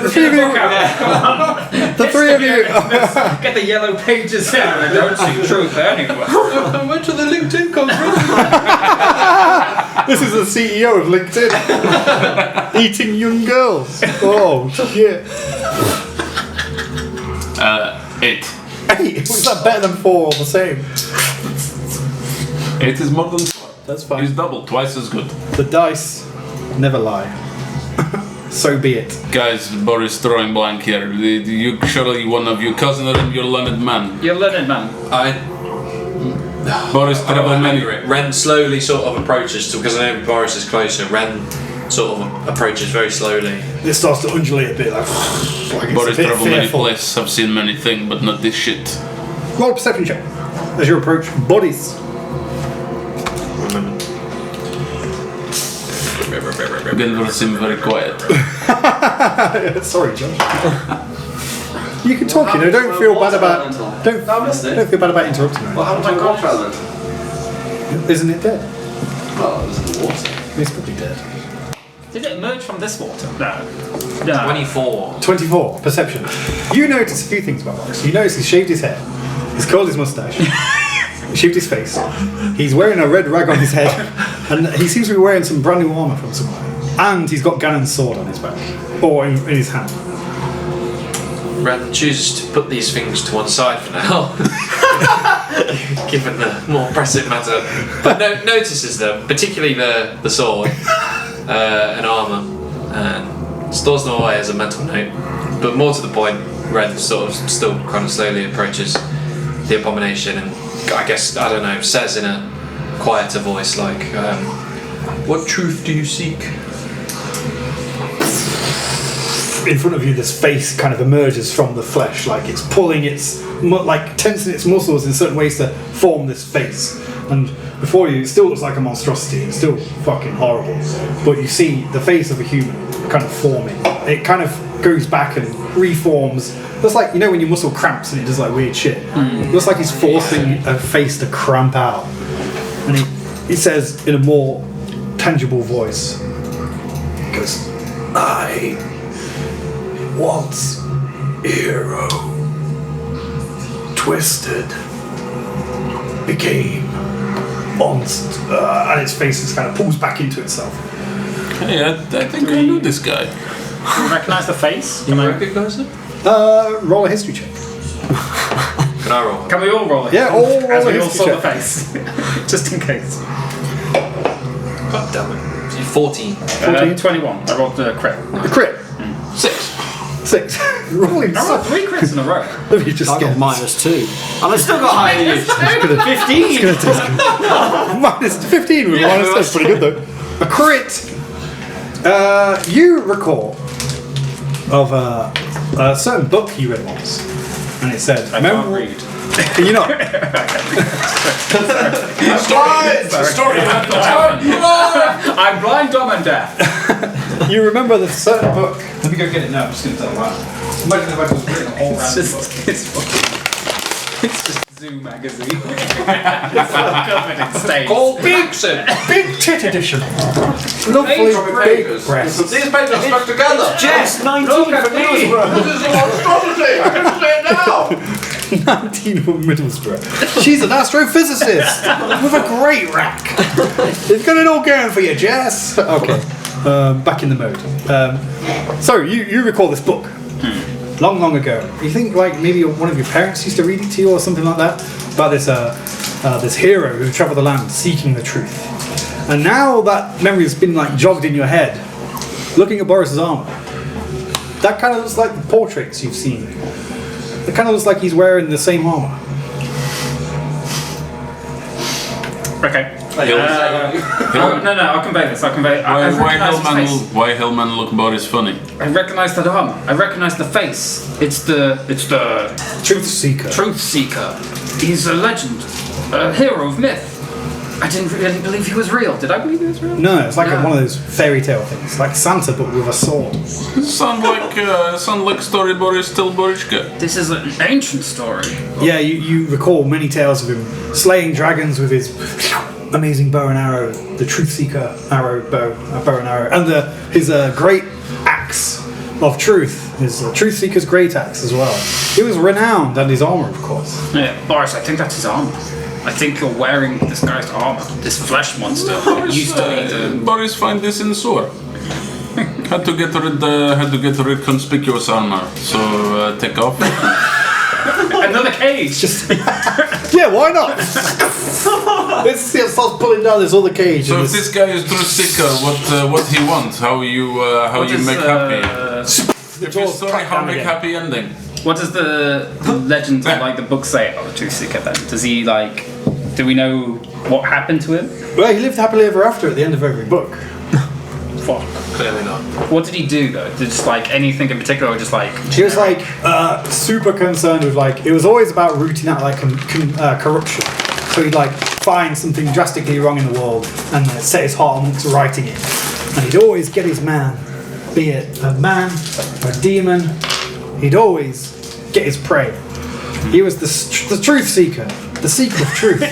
[SPEAKER 1] The three of you. The three of you.
[SPEAKER 6] Get the yellow pages out. I don't see truth anywhere.
[SPEAKER 2] I went to the LinkedIn conference.
[SPEAKER 1] This is the CEO of LinkedIn. Eating young girls. Oh shit.
[SPEAKER 7] 8.
[SPEAKER 1] 8. Was that better than 4 or the same?
[SPEAKER 7] 8 is more than
[SPEAKER 1] That's
[SPEAKER 7] It's
[SPEAKER 1] fine.
[SPEAKER 7] double, twice as good.
[SPEAKER 1] The dice never lie. So be it.
[SPEAKER 7] Guys, Boris throwing blank here. You surely one of you cousin or your learned man.
[SPEAKER 6] You're learned, man.
[SPEAKER 7] Boris travel many.
[SPEAKER 5] Ren slowly sort of approaches, because I know Boris is closer. Ren sort of approaches very slowly.
[SPEAKER 1] It starts to undulate a bit like it's
[SPEAKER 7] Boris
[SPEAKER 1] a bit
[SPEAKER 7] travel many
[SPEAKER 1] fearful.
[SPEAKER 7] places. I've seen many things, but not this shit.
[SPEAKER 1] Roll a perception check as you approach bodies.
[SPEAKER 7] Denver seemed very quiet.
[SPEAKER 1] Sorry, Josh. You can talk, you know. Don't feel bad about. Don't feel bad about interrupting me.
[SPEAKER 8] Well, how did my contract then?
[SPEAKER 1] Isn't it dead?
[SPEAKER 8] Oh, it was in the water.
[SPEAKER 1] It's probably dead.
[SPEAKER 6] Did it emerge from this water? No. No.
[SPEAKER 5] 24.
[SPEAKER 1] 24 perception. You notice a few things about Boris. You notice he's shaved his hair. He's curled his mustache. Shaved his face. He's wearing a red rag on his head, and he seems to be wearing some brand new armour from somewhere. And he's got Ganon's sword on his back, or in his hand.
[SPEAKER 5] Ren chooses to put these things to one side for now, given the more pressing matter. But notices them, particularly the sword and armour, and stores them away as a mental note. But more to the point, Ren sort of still kind of slowly approaches the abomination and I guess, I don't know, says in a quieter voice like,
[SPEAKER 2] What truth do you seek?
[SPEAKER 1] In front of you, this face kind of emerges from the flesh, like it's pulling like tensing its muscles in certain ways to form this face. And before you, it still looks like a monstrosity. It's still fucking horrible. But you see the face of a human kind of forming. It kind of goes back and reforms. Looks like, you know, when your muscle cramps and it does like weird shit. Looks like he's forcing a face to cramp out. And he says in a more tangible voice, he goes, I once hero twisted became monster, and its face just kind of pulls back into itself.
[SPEAKER 7] Hey, I think I knew this guy.
[SPEAKER 6] Do you recognise the face?
[SPEAKER 5] can I recognise them?
[SPEAKER 1] Roll a history check.
[SPEAKER 5] Can I roll?
[SPEAKER 6] Can we all roll it?
[SPEAKER 1] Yeah, all roll
[SPEAKER 6] As
[SPEAKER 1] a
[SPEAKER 6] we all
[SPEAKER 1] history
[SPEAKER 6] saw the
[SPEAKER 1] check.
[SPEAKER 6] face. Just in case.
[SPEAKER 5] God damn it. 14.
[SPEAKER 6] 21. I rolled the crit.
[SPEAKER 1] A crit.
[SPEAKER 7] 6.
[SPEAKER 1] 6. Rolling
[SPEAKER 6] I rolled 3 crits in a row.
[SPEAKER 1] Let me just
[SPEAKER 4] I
[SPEAKER 1] get
[SPEAKER 4] got -2. And I still got higher than you. 15!
[SPEAKER 1] minus 15 with minus. That's pretty good though. A crit. You recall of a certain book you read once, and it said,
[SPEAKER 6] I can't read.
[SPEAKER 1] Can you not?
[SPEAKER 7] Story, man.
[SPEAKER 6] I'm blind, dumb, and deaf.
[SPEAKER 1] You remember the certain book. Let me go get it now. I'm just going to tell you that. Imagine if I was written a whole
[SPEAKER 6] It's
[SPEAKER 1] random
[SPEAKER 6] just,
[SPEAKER 1] book.
[SPEAKER 6] it's just Zoo magazine. It's all covered in stains.
[SPEAKER 2] Called Bigson.
[SPEAKER 1] Big tit edition. Lovely big breasts.
[SPEAKER 8] These papers are stuck together.
[SPEAKER 4] Jess, 19
[SPEAKER 2] Look at
[SPEAKER 4] for
[SPEAKER 2] me.
[SPEAKER 4] Middlesbrough.
[SPEAKER 2] This is a monstrosity. I can say it now.
[SPEAKER 1] 19 from Middlesbrough. She's an astrophysicist with a great rack. It's got it all going for you, Jess. Okay, back in the mode. So you recall this book long ago. You think like maybe one of your parents used to read it to you or something like that about this this hero who travelled the land seeking the truth. And now that memory has been like jogged in your head, looking at Boris's armour, that kind of looks like the portraits you've seen. It kind of looks like he's wearing the same armour.
[SPEAKER 6] Okay. No, I'll convey this. I'll convey. I recognise his face.
[SPEAKER 7] Why Hellman look Boris funny?
[SPEAKER 6] I recognise that armor. I recognise the face. It's the
[SPEAKER 1] Truth Seeker.
[SPEAKER 6] Truth Seeker. He's a legend, a hero of myth. I didn't really believe he was real. Did I believe he was real?
[SPEAKER 1] No, it's like
[SPEAKER 6] No.
[SPEAKER 1] one of those fairy tale things, like Santa but with a sword.
[SPEAKER 7] Sound like story Boris tell Boriska.
[SPEAKER 6] This is an ancient story.
[SPEAKER 1] Yeah, you recall many tales of him slaying dragons with his amazing bow and arrow, the Truth Seeker bow and arrow, and his great axe of truth, his Truth Seeker's great axe as well. He was renowned, and his armour, of course.
[SPEAKER 6] Yeah, Boris, I think that's his armor. I think you're wearing this guy's armor. This flesh monster. It used to be the.
[SPEAKER 7] Boris find this in sewer. Had to get rid conspicuous armor. So take off.
[SPEAKER 6] Another cage.
[SPEAKER 1] Just yeah, why not? Let's see, it starts pulling down this other cage.
[SPEAKER 7] So
[SPEAKER 1] and
[SPEAKER 7] if this guy is Truth Seeker, what he wants? How you make happy? If you story, how make happy ending?
[SPEAKER 6] What does the legend of like the book say about the Truth Seeker then? Does he like? Do we know what happened to him?
[SPEAKER 1] Well, he lived happily ever after at the end of every book.
[SPEAKER 6] Fuck.
[SPEAKER 5] Clearly not.
[SPEAKER 6] What did he do though? Did just like anything in particular, or just like?
[SPEAKER 1] He was like super concerned with like it was always about rooting out like corruption. So he'd like find something drastically wrong in the world and set his heart amongst righting it. And he'd always get his man, be it a man or a demon. He'd always get his prey. He was the truth seeker, the seeker of truth.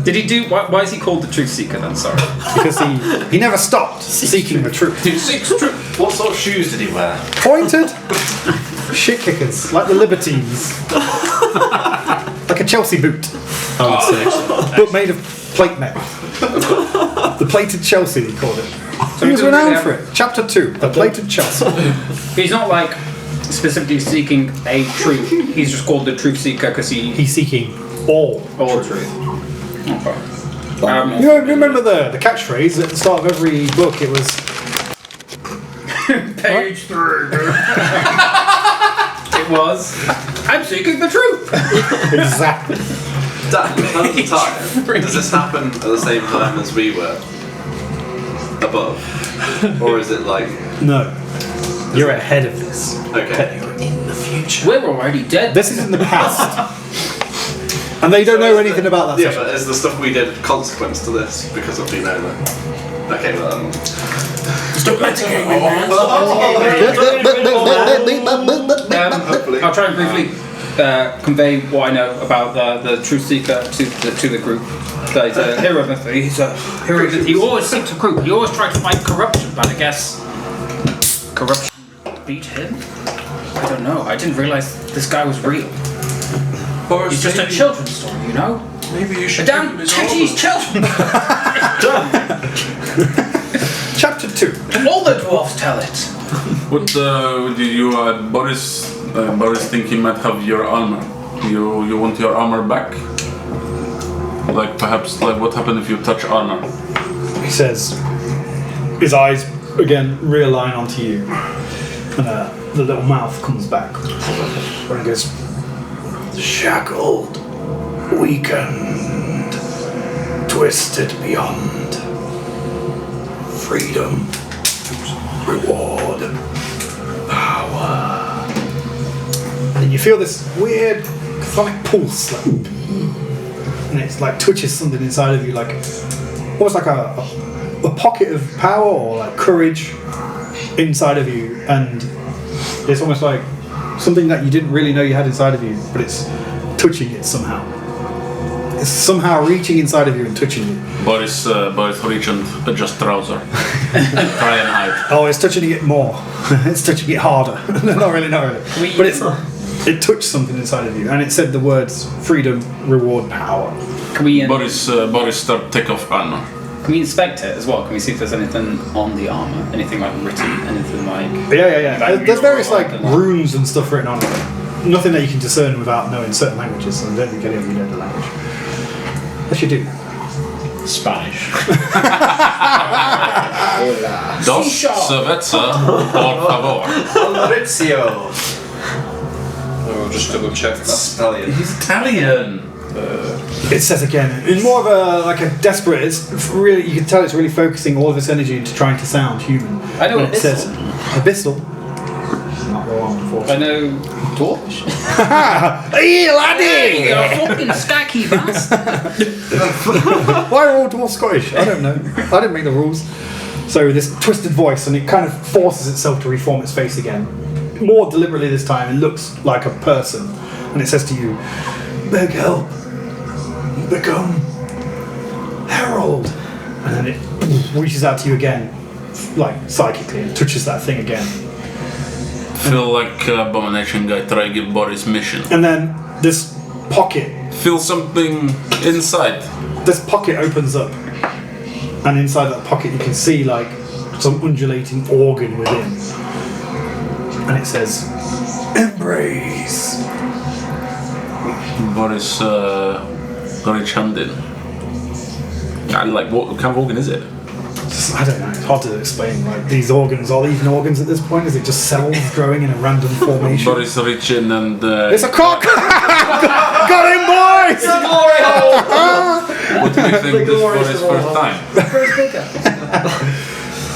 [SPEAKER 6] Did he do? Why is he called the Truth Seeker then? Sorry.
[SPEAKER 1] Because he never stopped seeking the truth.
[SPEAKER 2] He seeks truth.
[SPEAKER 8] What sort of shoes did he wear?
[SPEAKER 1] Pointed shit kickers, like the Libertines. Like a Chelsea boot, I would say. But made of plate metal. The plated Chelsea, he called it. So he was renowned for it. Chapter 2, the plated Chelsea.
[SPEAKER 6] He's not like specifically seeking a truth. He's just called the Truth Seeker because
[SPEAKER 1] He's seeking all
[SPEAKER 6] truth. Okay.
[SPEAKER 1] You know, remember the catchphrase at the start of every book? It was
[SPEAKER 6] Page 3. It was. I'm seeking the truth.
[SPEAKER 1] exactly.
[SPEAKER 8] At the time, does this happen at the same time as we were above? Or is it like...
[SPEAKER 1] No, you're ahead of this.
[SPEAKER 8] Okay.
[SPEAKER 5] In the future.
[SPEAKER 6] We're already dead.
[SPEAKER 1] This is in the past, and they don't know anything about that.
[SPEAKER 8] Yeah,
[SPEAKER 1] session.
[SPEAKER 8] but is the stuff we did a consequence to this because of being over? Okay, well,
[SPEAKER 6] I'll try and briefly convey what I know about the Truth Seeker to the group. That he's a hero of myth. He's a hero of myth. He always seeks a group. He always tried to fight corruption, but I guess corruption beat him. I don't know. I didn't realize this guy was real.
[SPEAKER 2] Boris,
[SPEAKER 6] He's just a children's story, you know.
[SPEAKER 2] Maybe you should
[SPEAKER 6] Damn,
[SPEAKER 2] give him his
[SPEAKER 6] these
[SPEAKER 2] armor.
[SPEAKER 6] children.
[SPEAKER 1] Chapter 2.
[SPEAKER 6] All the dwarfs tell it.
[SPEAKER 7] What do you Boris think he might have your armor? You want your armor back? Like perhaps like what happened if you touch armor?
[SPEAKER 1] He says, his eyes again realign onto you, and the little mouth comes back. And he goes, shackled, weakened, twisted beyond. Freedom, reward, power. And you feel this weird cathonic pulse, and it's like touches something inside of you, like almost like a a pocket of power or like courage inside of you, and it's almost like something that you didn't really know you had inside of you, but it's touching it somehow. It's somehow reaching inside of you and touching you.
[SPEAKER 3] Boris reach and adjust trouser. Try and hide.
[SPEAKER 1] Oh, it's touching it more. It's touching it harder. Not really. But it touched something inside of you, and it said the words freedom, reward, power.
[SPEAKER 6] Can we
[SPEAKER 3] Boris start take off armor.
[SPEAKER 6] can we inspect it as well? Can we see if there's anything on the armor? Anything like written? Anything like
[SPEAKER 1] Yeah.
[SPEAKER 6] Like
[SPEAKER 1] There's various
[SPEAKER 6] mural or
[SPEAKER 1] like
[SPEAKER 6] anything like-
[SPEAKER 1] runes and stuff written on it. Nothing that you can discern without knowing certain languages, so I don't think any of you know the language. Yes, you do.
[SPEAKER 5] Spanish.
[SPEAKER 3] Dos cerveza, por favor.
[SPEAKER 8] Maurizio.
[SPEAKER 5] We'll just double check.
[SPEAKER 8] That's Italian.
[SPEAKER 3] He's Italian.
[SPEAKER 1] It says again, in more of a desperate. It's really, you can tell it's really focusing all of its energy into trying to sound human.
[SPEAKER 6] I know
[SPEAKER 1] When
[SPEAKER 6] what
[SPEAKER 1] it says abyssal. Not the one,
[SPEAKER 6] I
[SPEAKER 1] unfortunately.
[SPEAKER 6] know dwarfish.
[SPEAKER 1] Hey, laddie!
[SPEAKER 6] You fucking skacky bastard!
[SPEAKER 1] Why are all dwarves Scottish? I don't know. I didn't make the rules. So this twisted voice, and it kind of forces itself to reform its face again. More deliberately this time, it looks like a person. And it says to you, beg help. Become herald. And then it reaches out to you again, like psychically, and touches that thing again.
[SPEAKER 3] Feel like Abomination guy try to give Boris mission.
[SPEAKER 1] And then this pocket
[SPEAKER 3] Feel something inside.
[SPEAKER 1] this pocket opens up, and inside that pocket you can see like some undulating organ within, and it says embrace.
[SPEAKER 3] Boris got his hand in. And like, what kind of organ is it?
[SPEAKER 1] I don't know, it's hard to explain. Like, these organs, are they even organs at this point? Is it just cells growing in a random formation?
[SPEAKER 3] Boris reach in and
[SPEAKER 1] It's a cock. Got him, boys.
[SPEAKER 3] what do you think this Boris first time?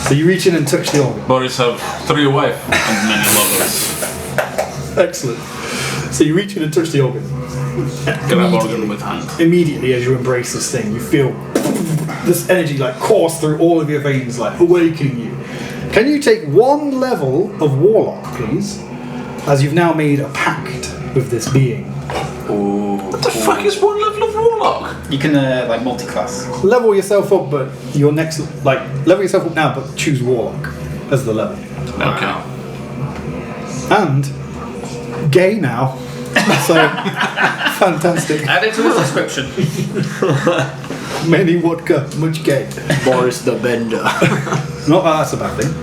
[SPEAKER 1] So you reach in and touch the organ.
[SPEAKER 3] Boris have 3 wives and many lovers.
[SPEAKER 1] Excellent. So you reach in and touch the organ.
[SPEAKER 3] Grab organ with hand.
[SPEAKER 1] Immediately as you embrace this thing, you feel this energy like course through all of your veins, like awakening you. Can you take 1 level of warlock, please? As you've now made a pact with this being.
[SPEAKER 3] What the fuck is 1 level of warlock?
[SPEAKER 6] You can like multi-class.
[SPEAKER 1] Level yourself up, but your next, like, level yourself up now, but choose warlock as the level.
[SPEAKER 3] Okay.
[SPEAKER 1] And gay now. So fantastic.
[SPEAKER 6] Add it to his description.
[SPEAKER 1] Many vodka, much gay.
[SPEAKER 4] Boris the Bender.
[SPEAKER 1] Not that that's a bad thing.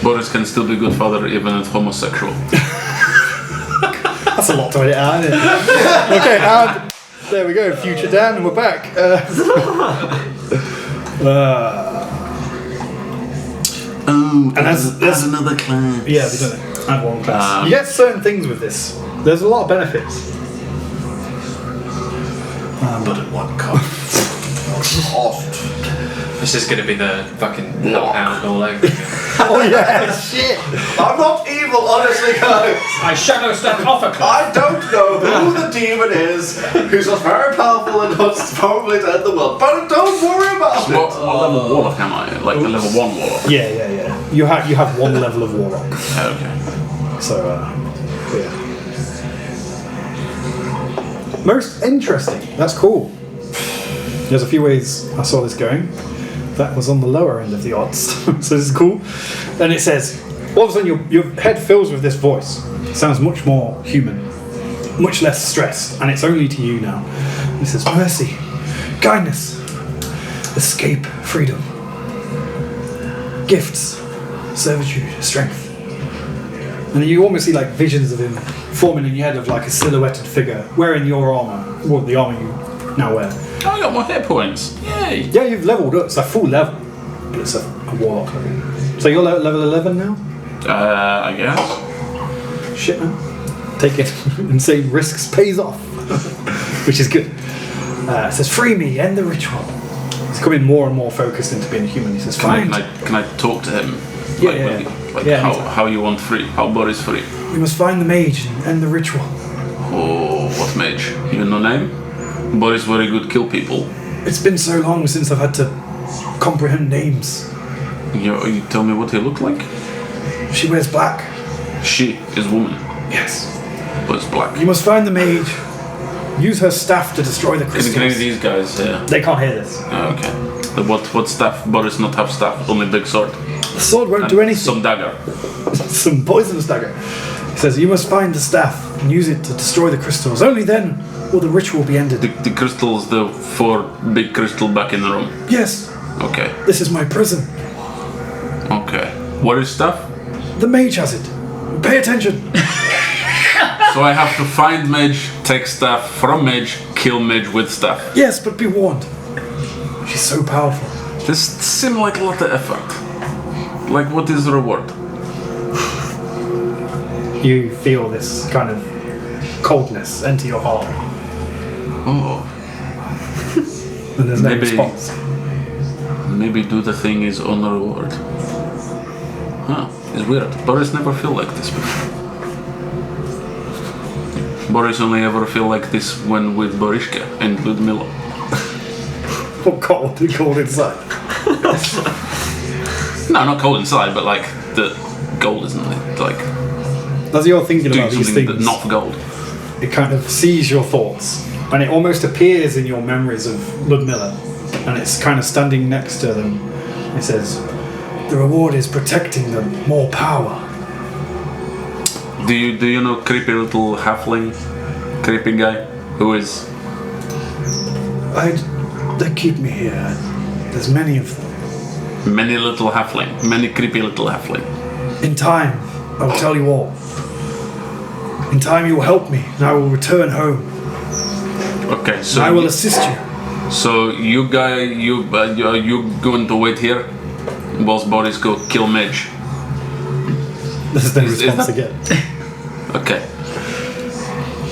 [SPEAKER 3] Boris can still be good father even if homosexual.
[SPEAKER 1] That's a lot to edit out, isn't it? Okay, and there we go, future Dan, and we're back.
[SPEAKER 3] Oh,
[SPEAKER 1] And there's
[SPEAKER 3] another class.
[SPEAKER 1] yeah, we've done it. Add 1 class. You get certain things with this. There's a lot of benefits.
[SPEAKER 5] But at what cost? This is going to be the fucking hellhound all over again.
[SPEAKER 1] Oh yeah, shit.
[SPEAKER 8] I'm not evil, honestly, guys.
[SPEAKER 6] I shadow step off a cliff.
[SPEAKER 8] I don't know who the demon is, who's just very powerful and wants probably to end the world. But don't worry about it.
[SPEAKER 3] What level warlock am I? Like a level 1 warlock?
[SPEAKER 1] Yeah. You have 1 level of warlock.
[SPEAKER 3] Okay.
[SPEAKER 1] So yeah. Most interesting. That's cool. There's a few ways I saw this going. That was on the lower end of the odds. So this is cool. And it says, all of a sudden your head fills with this voice. It sounds much more human, much less stressed, and it's only to you now. It says, mercy, kindness, escape, freedom, gifts, servitude, strength. And you almost see like visions of him forming in your head of like a silhouetted figure wearing your armour, well, the armour you now wear.
[SPEAKER 3] I got more hit points. Yay!
[SPEAKER 1] Yeah, you've leveled up. It's a full level, but it's a warlock level. So you're level 11 now?
[SPEAKER 3] I guess.
[SPEAKER 1] Shit, man. Take it. Insane risks pays off. Which is good. It says, free me, end the ritual. He's becoming more and more focused into being human. He says, fine.
[SPEAKER 3] Can I talk to him?
[SPEAKER 1] Yeah.
[SPEAKER 3] How you want free? How Boris free?
[SPEAKER 1] We must find the mage and end the ritual.
[SPEAKER 3] Oh, what mage? You no name? Boris very good kill people.
[SPEAKER 1] It's been so long since I've had to comprehend names.
[SPEAKER 3] You tell me what he looked like?
[SPEAKER 1] She wears black.
[SPEAKER 3] She is woman,
[SPEAKER 1] Yes.
[SPEAKER 3] but it's black.
[SPEAKER 1] You must find the mage. Use her staff to destroy the
[SPEAKER 3] Can
[SPEAKER 1] crystals.
[SPEAKER 3] these guys here?
[SPEAKER 1] They can't hear this.
[SPEAKER 3] Oh, okay. What staff? Boris not have staff, only big sword.
[SPEAKER 1] The sword won't
[SPEAKER 3] And
[SPEAKER 1] do anything.
[SPEAKER 3] some dagger.
[SPEAKER 1] Some poisonous dagger. He says, you must find the staff and use it to destroy the crystals. Only then will the ritual be ended.
[SPEAKER 3] The crystals, the 4 big crystal back in the room.
[SPEAKER 1] Yes,
[SPEAKER 3] Okay.
[SPEAKER 1] this is my prison.
[SPEAKER 3] Okay. What is stuff?
[SPEAKER 1] The mage has it. Pay attention.
[SPEAKER 3] So I have to find mage, take staff from mage, kill mage with staff.
[SPEAKER 1] Yes, but be warned. She's so powerful.
[SPEAKER 3] This seems like a lot of effort. Like, what is the reward?
[SPEAKER 1] You feel this kind of coldness enter your heart,
[SPEAKER 3] Oh,
[SPEAKER 1] and there's no
[SPEAKER 3] Maybe-
[SPEAKER 1] response.
[SPEAKER 3] maybe do the thing is on the reward. Huh, it's weird. Boris never feel like this before. Boris only ever feel like this when with Borishka and Ludmila.
[SPEAKER 1] What cold inside?
[SPEAKER 3] No, not cold inside, but like the gold, isn't it? Like
[SPEAKER 1] As you're thinking
[SPEAKER 3] doing
[SPEAKER 1] about these
[SPEAKER 3] something
[SPEAKER 1] things,
[SPEAKER 3] that's not gold.
[SPEAKER 1] it kind of sees your thoughts, and it almost appears in your memories of Ludmilla, and it's kind of standing next to them. It says, the reward is protecting them, more power.
[SPEAKER 3] Do you know creepy little halfling, creepy guy who is?
[SPEAKER 1] They keep me here. There's many of them.
[SPEAKER 3] Many little halfling, many creepy little halfling.
[SPEAKER 1] In time, I will tell you all. In time, you will help me, and I will return home.
[SPEAKER 3] Okay,
[SPEAKER 1] And
[SPEAKER 3] so
[SPEAKER 1] I will assist you.
[SPEAKER 3] So you going to wait here, whilst Boris go kill mage.
[SPEAKER 1] There's no
[SPEAKER 3] Is
[SPEAKER 1] response
[SPEAKER 3] that-
[SPEAKER 1] again.
[SPEAKER 3] Okay,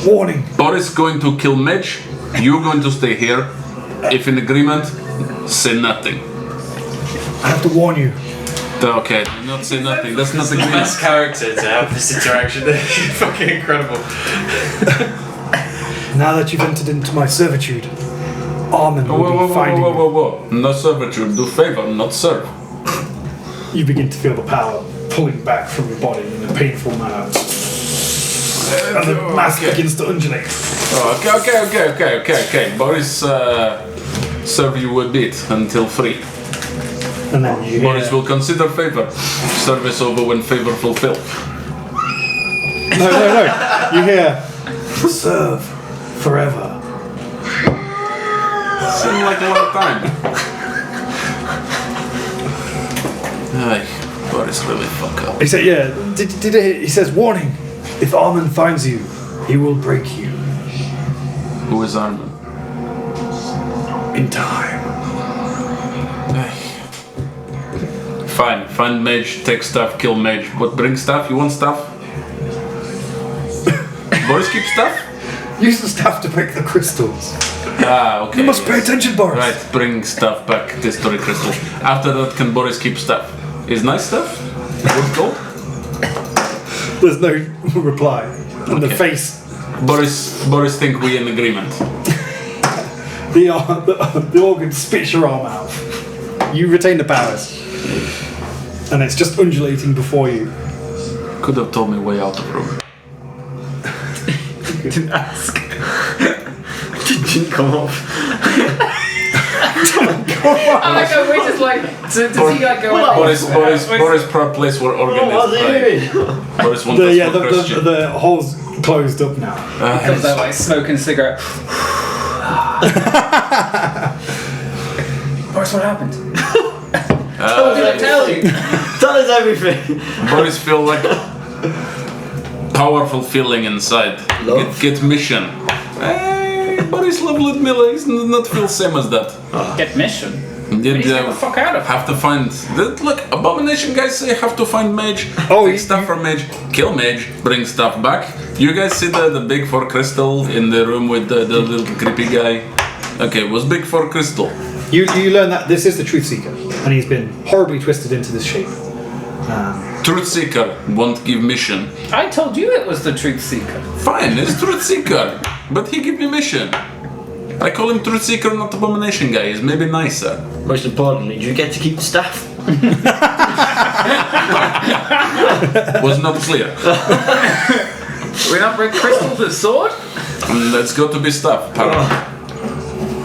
[SPEAKER 1] Warning.
[SPEAKER 3] Boris going to kill mage. You're going to stay here. If in agreement, say nothing.
[SPEAKER 1] I have to warn you.
[SPEAKER 3] Okay, do not say nothing. That's not agreement.
[SPEAKER 5] Best character to have this interaction. Fucking incredible.
[SPEAKER 1] Now that you've entered into my servitude, Armin will be finding you.
[SPEAKER 3] Whoa. No servitude. Do favor, not serve.
[SPEAKER 1] You begin to feel the power pulling back from your body in a painful manner. And the mass begins to undulate.
[SPEAKER 3] Okay. Boris serve you a bit until 3.
[SPEAKER 1] And then you
[SPEAKER 3] Boris
[SPEAKER 1] hear...
[SPEAKER 3] will consider favor. Service over when favor fulfilled.
[SPEAKER 1] No. You hear... Serve forever.
[SPEAKER 3] Seems like a lot of time. Ay, Boris really fuck up.
[SPEAKER 1] He said, yeah, he says, warning. If Armin finds you, he will break you.
[SPEAKER 3] Who is Armin?
[SPEAKER 1] In time.
[SPEAKER 3] Fine, find mage, take stuff, kill mage. What, bring stuff? You want stuff? Boris keep stuff?
[SPEAKER 1] Use the staff to break the crystals.
[SPEAKER 3] Ah, okay.
[SPEAKER 1] You must pay attention, Boris.
[SPEAKER 3] Right, bring stuff back, destroy crystal. After that, can Boris keep stuff? Is nice stuff? Worth gold?
[SPEAKER 1] There's no reply. And the
[SPEAKER 3] Okay.
[SPEAKER 1] face,
[SPEAKER 3] Boris think we in agreement.
[SPEAKER 1] the organ spits your arm out. You retain the powers. And it's just undulating before you.
[SPEAKER 3] Could have told me way out of room.
[SPEAKER 4] Didn't ask. Didn't come off.
[SPEAKER 6] I like how we just like. So does he like go?
[SPEAKER 3] Boris proud place where organ is. Boris wants us for Christian.
[SPEAKER 1] The hole's closed up now.
[SPEAKER 6] Comes out like smoking a cigarette. Boris, what happened? What did I tell you?
[SPEAKER 4] Tell us everything.
[SPEAKER 3] Boris feel like powerful feeling inside.
[SPEAKER 4] Love?
[SPEAKER 3] Get mission. Hey, Boris love Ludmilla. He's not feel same as that.
[SPEAKER 6] Get mission.
[SPEAKER 3] Did,
[SPEAKER 6] Get the fuck out of here.
[SPEAKER 3] have to find that. Look, abomination guys say have to find mage.
[SPEAKER 1] Oh,
[SPEAKER 3] take stuff from mage, kill mage, bring stuff back. You guys see the big 4 crystal in the room with the little creepy guy? Okay, it was big 4 crystal.
[SPEAKER 1] You learn that this is the Truth Seeker, and he's been horribly twisted into this shape.
[SPEAKER 3] Truth seeker won't give mission.
[SPEAKER 6] I told you it was the truth seeker.
[SPEAKER 3] Fine, it's truth seeker, but he give me mission.
[SPEAKER 7] I call him Truth Seeker, not Abomination guy. He's maybe nicer.
[SPEAKER 9] Most importantly, do you get to keep the staff?
[SPEAKER 7] Was not clear.
[SPEAKER 6] We not bring crystal to the sword?
[SPEAKER 7] Let's go to be staff.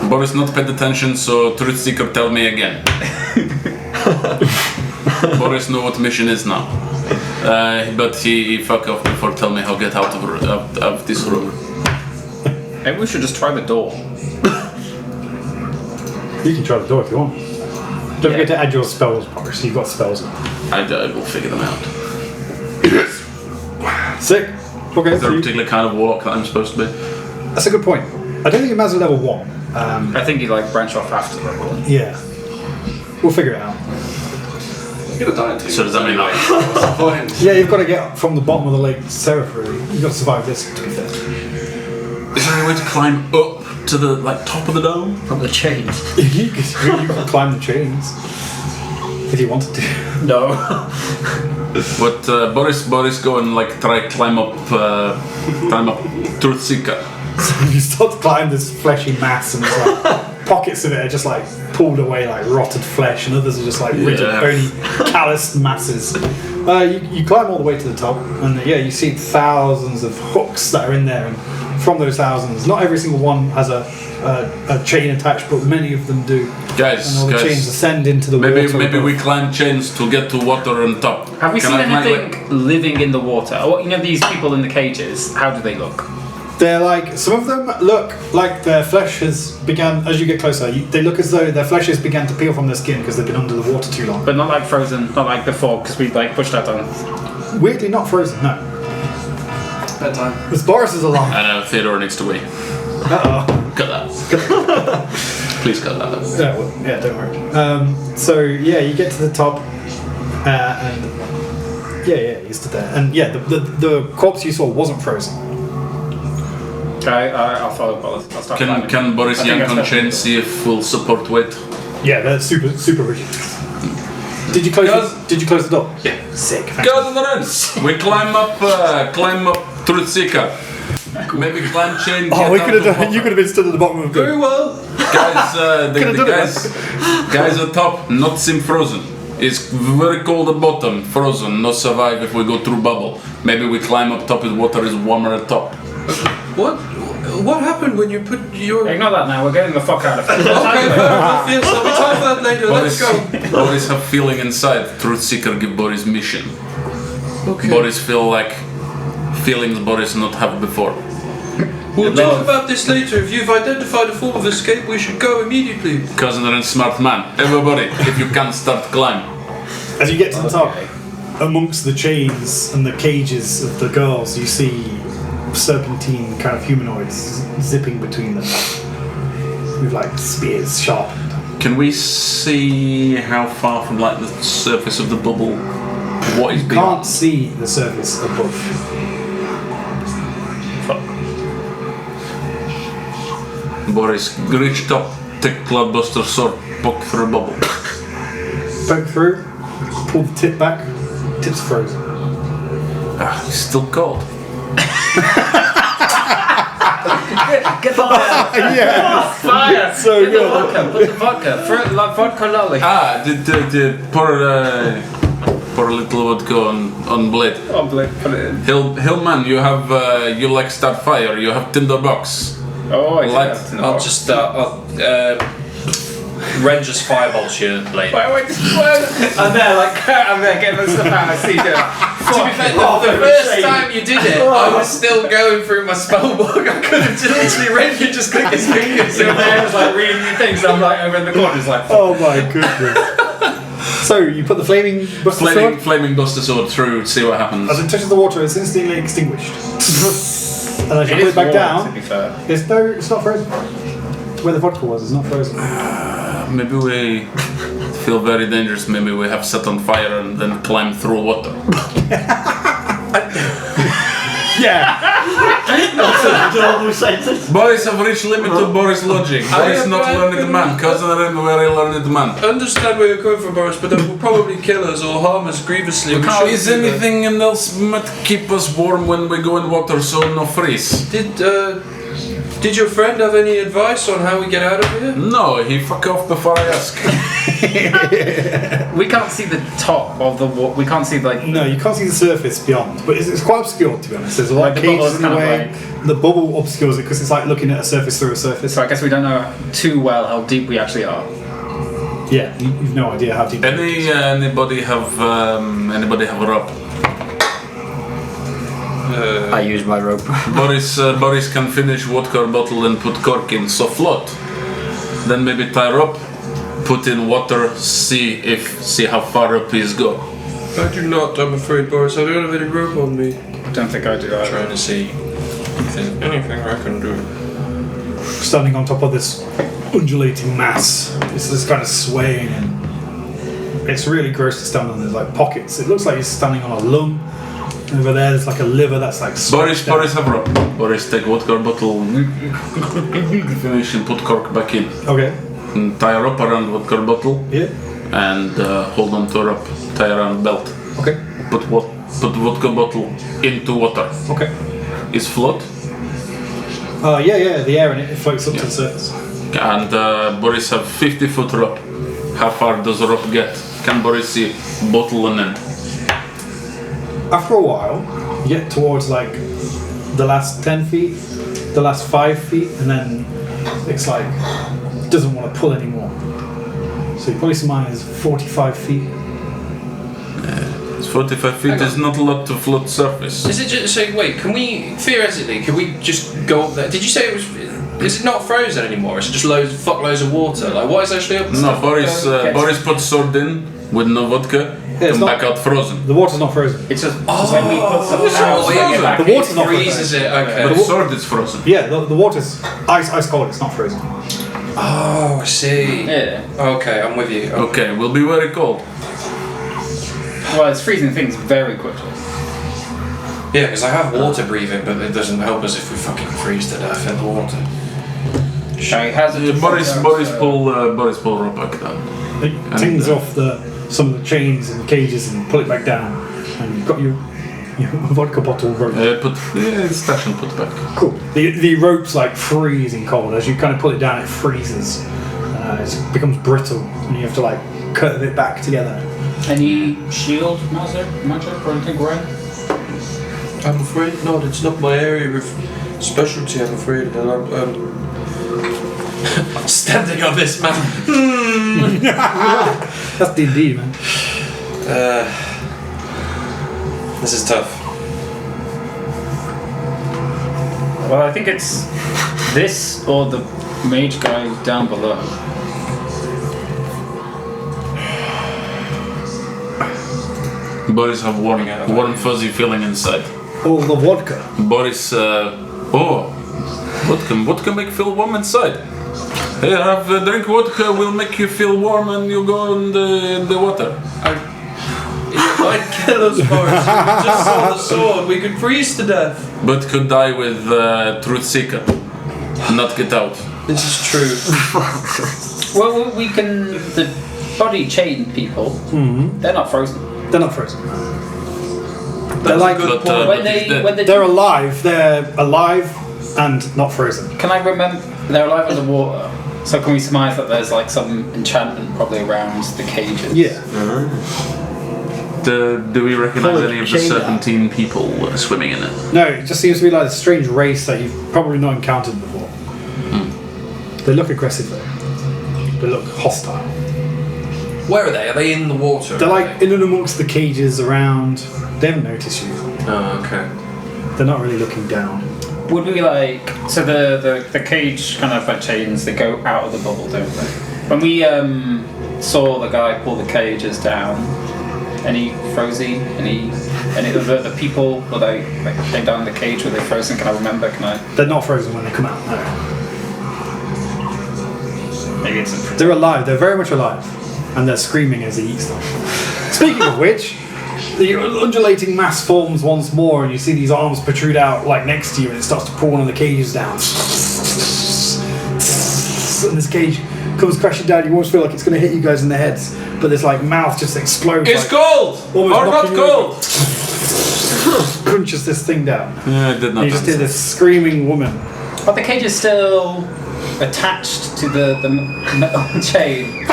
[SPEAKER 7] Boris not paid attention, so Truth Seeker tell me again. Boris know what mission is now. But he fuck off before tell me how get out of this room.
[SPEAKER 6] Maybe we should just try the door.
[SPEAKER 1] You can try the door if you want. Don't forget to add your spells, Boris. You've got spells.
[SPEAKER 7] I will figure them out.
[SPEAKER 1] Sick. Okay.
[SPEAKER 7] Is there a particular kind of warlock that I'm supposed to be?
[SPEAKER 1] That's a good point. I don't think it matters at level 1.
[SPEAKER 6] I think you like branch off after level 1.
[SPEAKER 1] Yeah. We'll figure it out.
[SPEAKER 8] You're gonna die in 2
[SPEAKER 7] So does that mean
[SPEAKER 8] anyway. What's the point?
[SPEAKER 1] Yeah, you've got to get from the bottom of the lake to Seraph, really. You've got to survive this, to be fair.
[SPEAKER 7] Is there any way to climb up to the top of the dome?
[SPEAKER 9] From the chains.
[SPEAKER 1] you can climb the chains. If you wanted to.
[SPEAKER 9] No.
[SPEAKER 7] But Boris go and try climb up Truth Seeker.
[SPEAKER 1] You start to climb this fleshy mass, and it's like pockets of it are just like pulled away like rotted flesh, and others are just like rigid, bony, calloused masses. You climb all the way to the top, and you see thousands of hooks that are in there, and from those thousands, not every single one has a chain attached, but many of them do.
[SPEAKER 7] Guys,
[SPEAKER 1] and all the chains ascend into the water.
[SPEAKER 7] Maybe we climb chains to get to water on top.
[SPEAKER 6] Have we seen anything living in the water? Or, these people in the cages, how do they look?
[SPEAKER 1] They're like, some of them look like their flesh has begun, as you get closer, they look as though their flesh has begun to peel from their skin because they've been under the water too long.
[SPEAKER 6] But not like frozen, not like before, because we pushed out on.
[SPEAKER 1] Weirdly not frozen, no.
[SPEAKER 8] Bedtime.
[SPEAKER 1] Because Boris is alive.
[SPEAKER 7] I know, Theodore needs to wee.
[SPEAKER 1] Uh-oh.
[SPEAKER 7] Cut that. Please cut that.
[SPEAKER 1] Yeah, don't worry. You get to the top, and you stood there. And the corpse you saw wasn't frozen.
[SPEAKER 6] I'll follow Boris. I'll start climbing.
[SPEAKER 7] Can Boris yank on chain, see if we'll support weight?
[SPEAKER 1] Yeah, they're super rigid. Did you close the door? Yeah. Sick.
[SPEAKER 7] Guys on the runs! We climb up Truth Seeker. Maybe climb chain.
[SPEAKER 1] Oh, we could have done. You could have been stood at the bottom of the.
[SPEAKER 2] Very well.
[SPEAKER 7] Guys, guys at top, not seem frozen. It's very cold at bottom, frozen, not survive if we go through bubble. Maybe we climb up top, the water is warmer at top.
[SPEAKER 2] What happened when you put your...
[SPEAKER 6] Ignore that now, we're getting the fuck out of here.
[SPEAKER 2] Okay, fair enough. Yes, I'll be time for that later. Let's go.
[SPEAKER 7] Boris have feeling inside. Truth Seeker give Boris mission.
[SPEAKER 2] Okay.
[SPEAKER 7] Boris feel like feelings Boris not have before.
[SPEAKER 2] We'll talk about this later. If you've identified a form of escape, we should go immediately.
[SPEAKER 7] Cousin and smart man. Everybody, if you can't start climb.
[SPEAKER 1] As you get to the top, amongst the chains and the cages of the girls, you see serpentine kind of humanoids zipping between them with spears sharpened.
[SPEAKER 7] Can we see how far from the surface of the bubble what is
[SPEAKER 1] You
[SPEAKER 7] beyond?
[SPEAKER 1] can't see the surface above.
[SPEAKER 7] Fuck. Boris, reach top, take Cloudbuster sword, poke through a bubble.
[SPEAKER 1] Poke through, pull the tip back, tip's frozen.
[SPEAKER 7] It's still cold.
[SPEAKER 9] Get fire!
[SPEAKER 1] Yeah!
[SPEAKER 6] Fire!
[SPEAKER 1] So
[SPEAKER 6] Get the
[SPEAKER 1] good.
[SPEAKER 6] vodka, put the vodka, vodka lolly.
[SPEAKER 7] Pour a little vodka on blade.
[SPEAKER 6] Oh, Blake, put it in.
[SPEAKER 7] Hillman, you have you start fire. You have tinder box.
[SPEAKER 6] Oh, I
[SPEAKER 7] Light.
[SPEAKER 6] see.
[SPEAKER 5] I'll just Ren just firebolts your blade.
[SPEAKER 6] I'm there getting the stuff out. I see you.
[SPEAKER 5] To be fair, the first time you did it, I was still going through my spellbook. I could have just literally Ren could just click his fingers.
[SPEAKER 6] So there was reading new things. I'm over in the corner, just
[SPEAKER 1] Oh my goodness. So you put the flaming buster sword?
[SPEAKER 7] Flaming buster sword through, see what happens.
[SPEAKER 1] As it touches the water, it's instantly extinguished. And as you put it back down,
[SPEAKER 6] to be fair.
[SPEAKER 1] it's not frozen. Where the vodka was, it's not frozen.
[SPEAKER 7] Maybe we feel very dangerous. Maybe we have set on fire and then climb through water.
[SPEAKER 1] Yeah!
[SPEAKER 7] Boris have reached limit of Boris logic. Boris not learned man. Cousin Ren very learned man.
[SPEAKER 2] I understand where you're coming from, Boris, but that will probably kill us or harm us grievously.
[SPEAKER 7] Is anything anything else might keep us warm when we go in water so no freeze?
[SPEAKER 2] Did Did your friend have any advice on how we get out of here?
[SPEAKER 7] No, he fuck off before I ask.
[SPEAKER 6] We can't see the top of the wall. We can't see like.
[SPEAKER 1] No, you can't see the surface beyond, but it's quite obscured to be honest. There's a lot
[SPEAKER 6] Like
[SPEAKER 1] of
[SPEAKER 6] the bubble
[SPEAKER 1] cages
[SPEAKER 6] is
[SPEAKER 1] in the
[SPEAKER 6] kind of
[SPEAKER 1] way. The bubble obscures it because it's like looking at a surface through a surface.
[SPEAKER 6] So I guess we don't know too well how deep we actually are.
[SPEAKER 1] Yeah, you've no idea how deep.
[SPEAKER 7] Anybody have a rope?
[SPEAKER 4] I use my rope.
[SPEAKER 7] Boris can finish vodka bottle and put cork in, so float. Then maybe tie rope, put in water, see how far up he's go.
[SPEAKER 2] I do not, I'm afraid, Boris. I don't have any rope on me.
[SPEAKER 6] I don't think I do
[SPEAKER 2] I'm
[SPEAKER 6] either.
[SPEAKER 2] trying to see if there's anything I can do.
[SPEAKER 1] Standing on top of this undulating mass, it's this kind of swaying, and it's really gross to stand on. There's like pockets. It looks like you're standing on a lung. Over there, there's like a liver that's like.
[SPEAKER 7] Boris have rope. Boris take vodka bottle, finish and put cork back in.
[SPEAKER 1] Okay.
[SPEAKER 7] And tie a rope around vodka bottle.
[SPEAKER 1] Yeah.
[SPEAKER 7] And hold on to a rope, tie around belt.
[SPEAKER 1] Okay.
[SPEAKER 7] Put vodka bottle into water.
[SPEAKER 1] Okay.
[SPEAKER 7] Is float.
[SPEAKER 1] Yeah. The air in it floats up to the surface.
[SPEAKER 7] And Boris have 50-foot rope. How far does the rope get? Can Boris see bottle and end?
[SPEAKER 1] After a while, you get towards like the last 10 feet, the last 5 feet, and then it's like it doesn't want to pull anymore. So you probably surmise 45 feet.
[SPEAKER 7] It's 45 feet. There's not a lot to float surface.
[SPEAKER 5] Is it just so? Wait, can we just go up there? Did you say it was? Is it not frozen anymore? Is it just loads of water? Like what is actually up?
[SPEAKER 7] No, Boris put sword in with no vodka. Come back out frozen.
[SPEAKER 1] The water's not frozen.
[SPEAKER 6] It's just when we put something out.
[SPEAKER 1] The water's not
[SPEAKER 5] freezes
[SPEAKER 1] frozen.
[SPEAKER 5] it. Okay.
[SPEAKER 7] But the sword is frozen.
[SPEAKER 1] Yeah, the water's ice cold. It's not frozen.
[SPEAKER 5] Oh, I see.
[SPEAKER 6] Yeah.
[SPEAKER 5] Okay, I'm with you.
[SPEAKER 7] Okay, we'll be very cold.
[SPEAKER 6] Well, it's freezing things very quickly.
[SPEAKER 5] Yeah, because I have water breathing, but it doesn't help us if we fucking freeze to death in the water.
[SPEAKER 7] Boris pull rope back down.
[SPEAKER 1] It tings off some of the chains and cages and pull it back down, and you've got your vodka bottle rope.
[SPEAKER 7] Stash and put back.
[SPEAKER 1] Cool. The rope's like freezing cold. As you kind of pull it down, it freezes. It becomes brittle, and you have to like curve it back together.
[SPEAKER 6] Any shield magic or anything, Gwen?
[SPEAKER 2] I'm afraid not. It's not my area of specialty, I'm afraid. And I'm
[SPEAKER 5] Standing on this man.
[SPEAKER 1] That's D&D, man.
[SPEAKER 5] This is tough.
[SPEAKER 6] Well, I think it's this or the mage guy down below.
[SPEAKER 7] Boris have warm fuzzy feeling inside.
[SPEAKER 1] Oh, the vodka.
[SPEAKER 7] Boris, vodka make feel warm inside. Here, have drink vodka, will make you feel warm and you go in the water.
[SPEAKER 2] It might kill us, Boris. We just saw the sword. We could freeze to death.
[SPEAKER 7] But could die with Truth Seeker. Not get out.
[SPEAKER 2] This is true.
[SPEAKER 6] Well, we can. The body chain people, they're not frozen.
[SPEAKER 1] They're not frozen. They're like they're alive. They're alive and not frozen.
[SPEAKER 6] Can I remember? They're alive underwater. So can we surmise that there's like some enchantment probably around the cages?
[SPEAKER 1] Yeah.
[SPEAKER 3] Do we recognise
[SPEAKER 1] Colour
[SPEAKER 3] any of the
[SPEAKER 1] shade
[SPEAKER 3] serpentine people swimming in it?
[SPEAKER 1] No, it just seems to be like a strange race that you've probably not encountered before. They look aggressive though. They look hostile.
[SPEAKER 5] Where are they? Are they in the water?
[SPEAKER 1] They're like in and amongst the cages around. They haven't noticed you.
[SPEAKER 5] Oh, okay.
[SPEAKER 1] They're not really looking down.
[SPEAKER 6] Would we like so the cage kind of like chains they go out of the bubble, don't they? When we saw the guy pull the cages down, any frozen? Any of the people were they like came down the cage? Were they frozen? Can I remember?
[SPEAKER 1] They're not frozen when they come out. No.
[SPEAKER 6] Maybe it's
[SPEAKER 1] They're alive. They're very much alive, and they're screaming as he eats them. Speaking of which, the undulating mass forms once more, and you see these arms protrude out like next to you, and it starts to pull one of the cages down. And this cage comes crashing down. You almost feel like it's going to hit you guys in the heads, but this like mouth just explodes.
[SPEAKER 7] It's cold or not cold.
[SPEAKER 1] Crunches this thing down.
[SPEAKER 7] Yeah, it did not.
[SPEAKER 1] And you just hear this screaming woman
[SPEAKER 6] Are the cages still attached to the metal chain?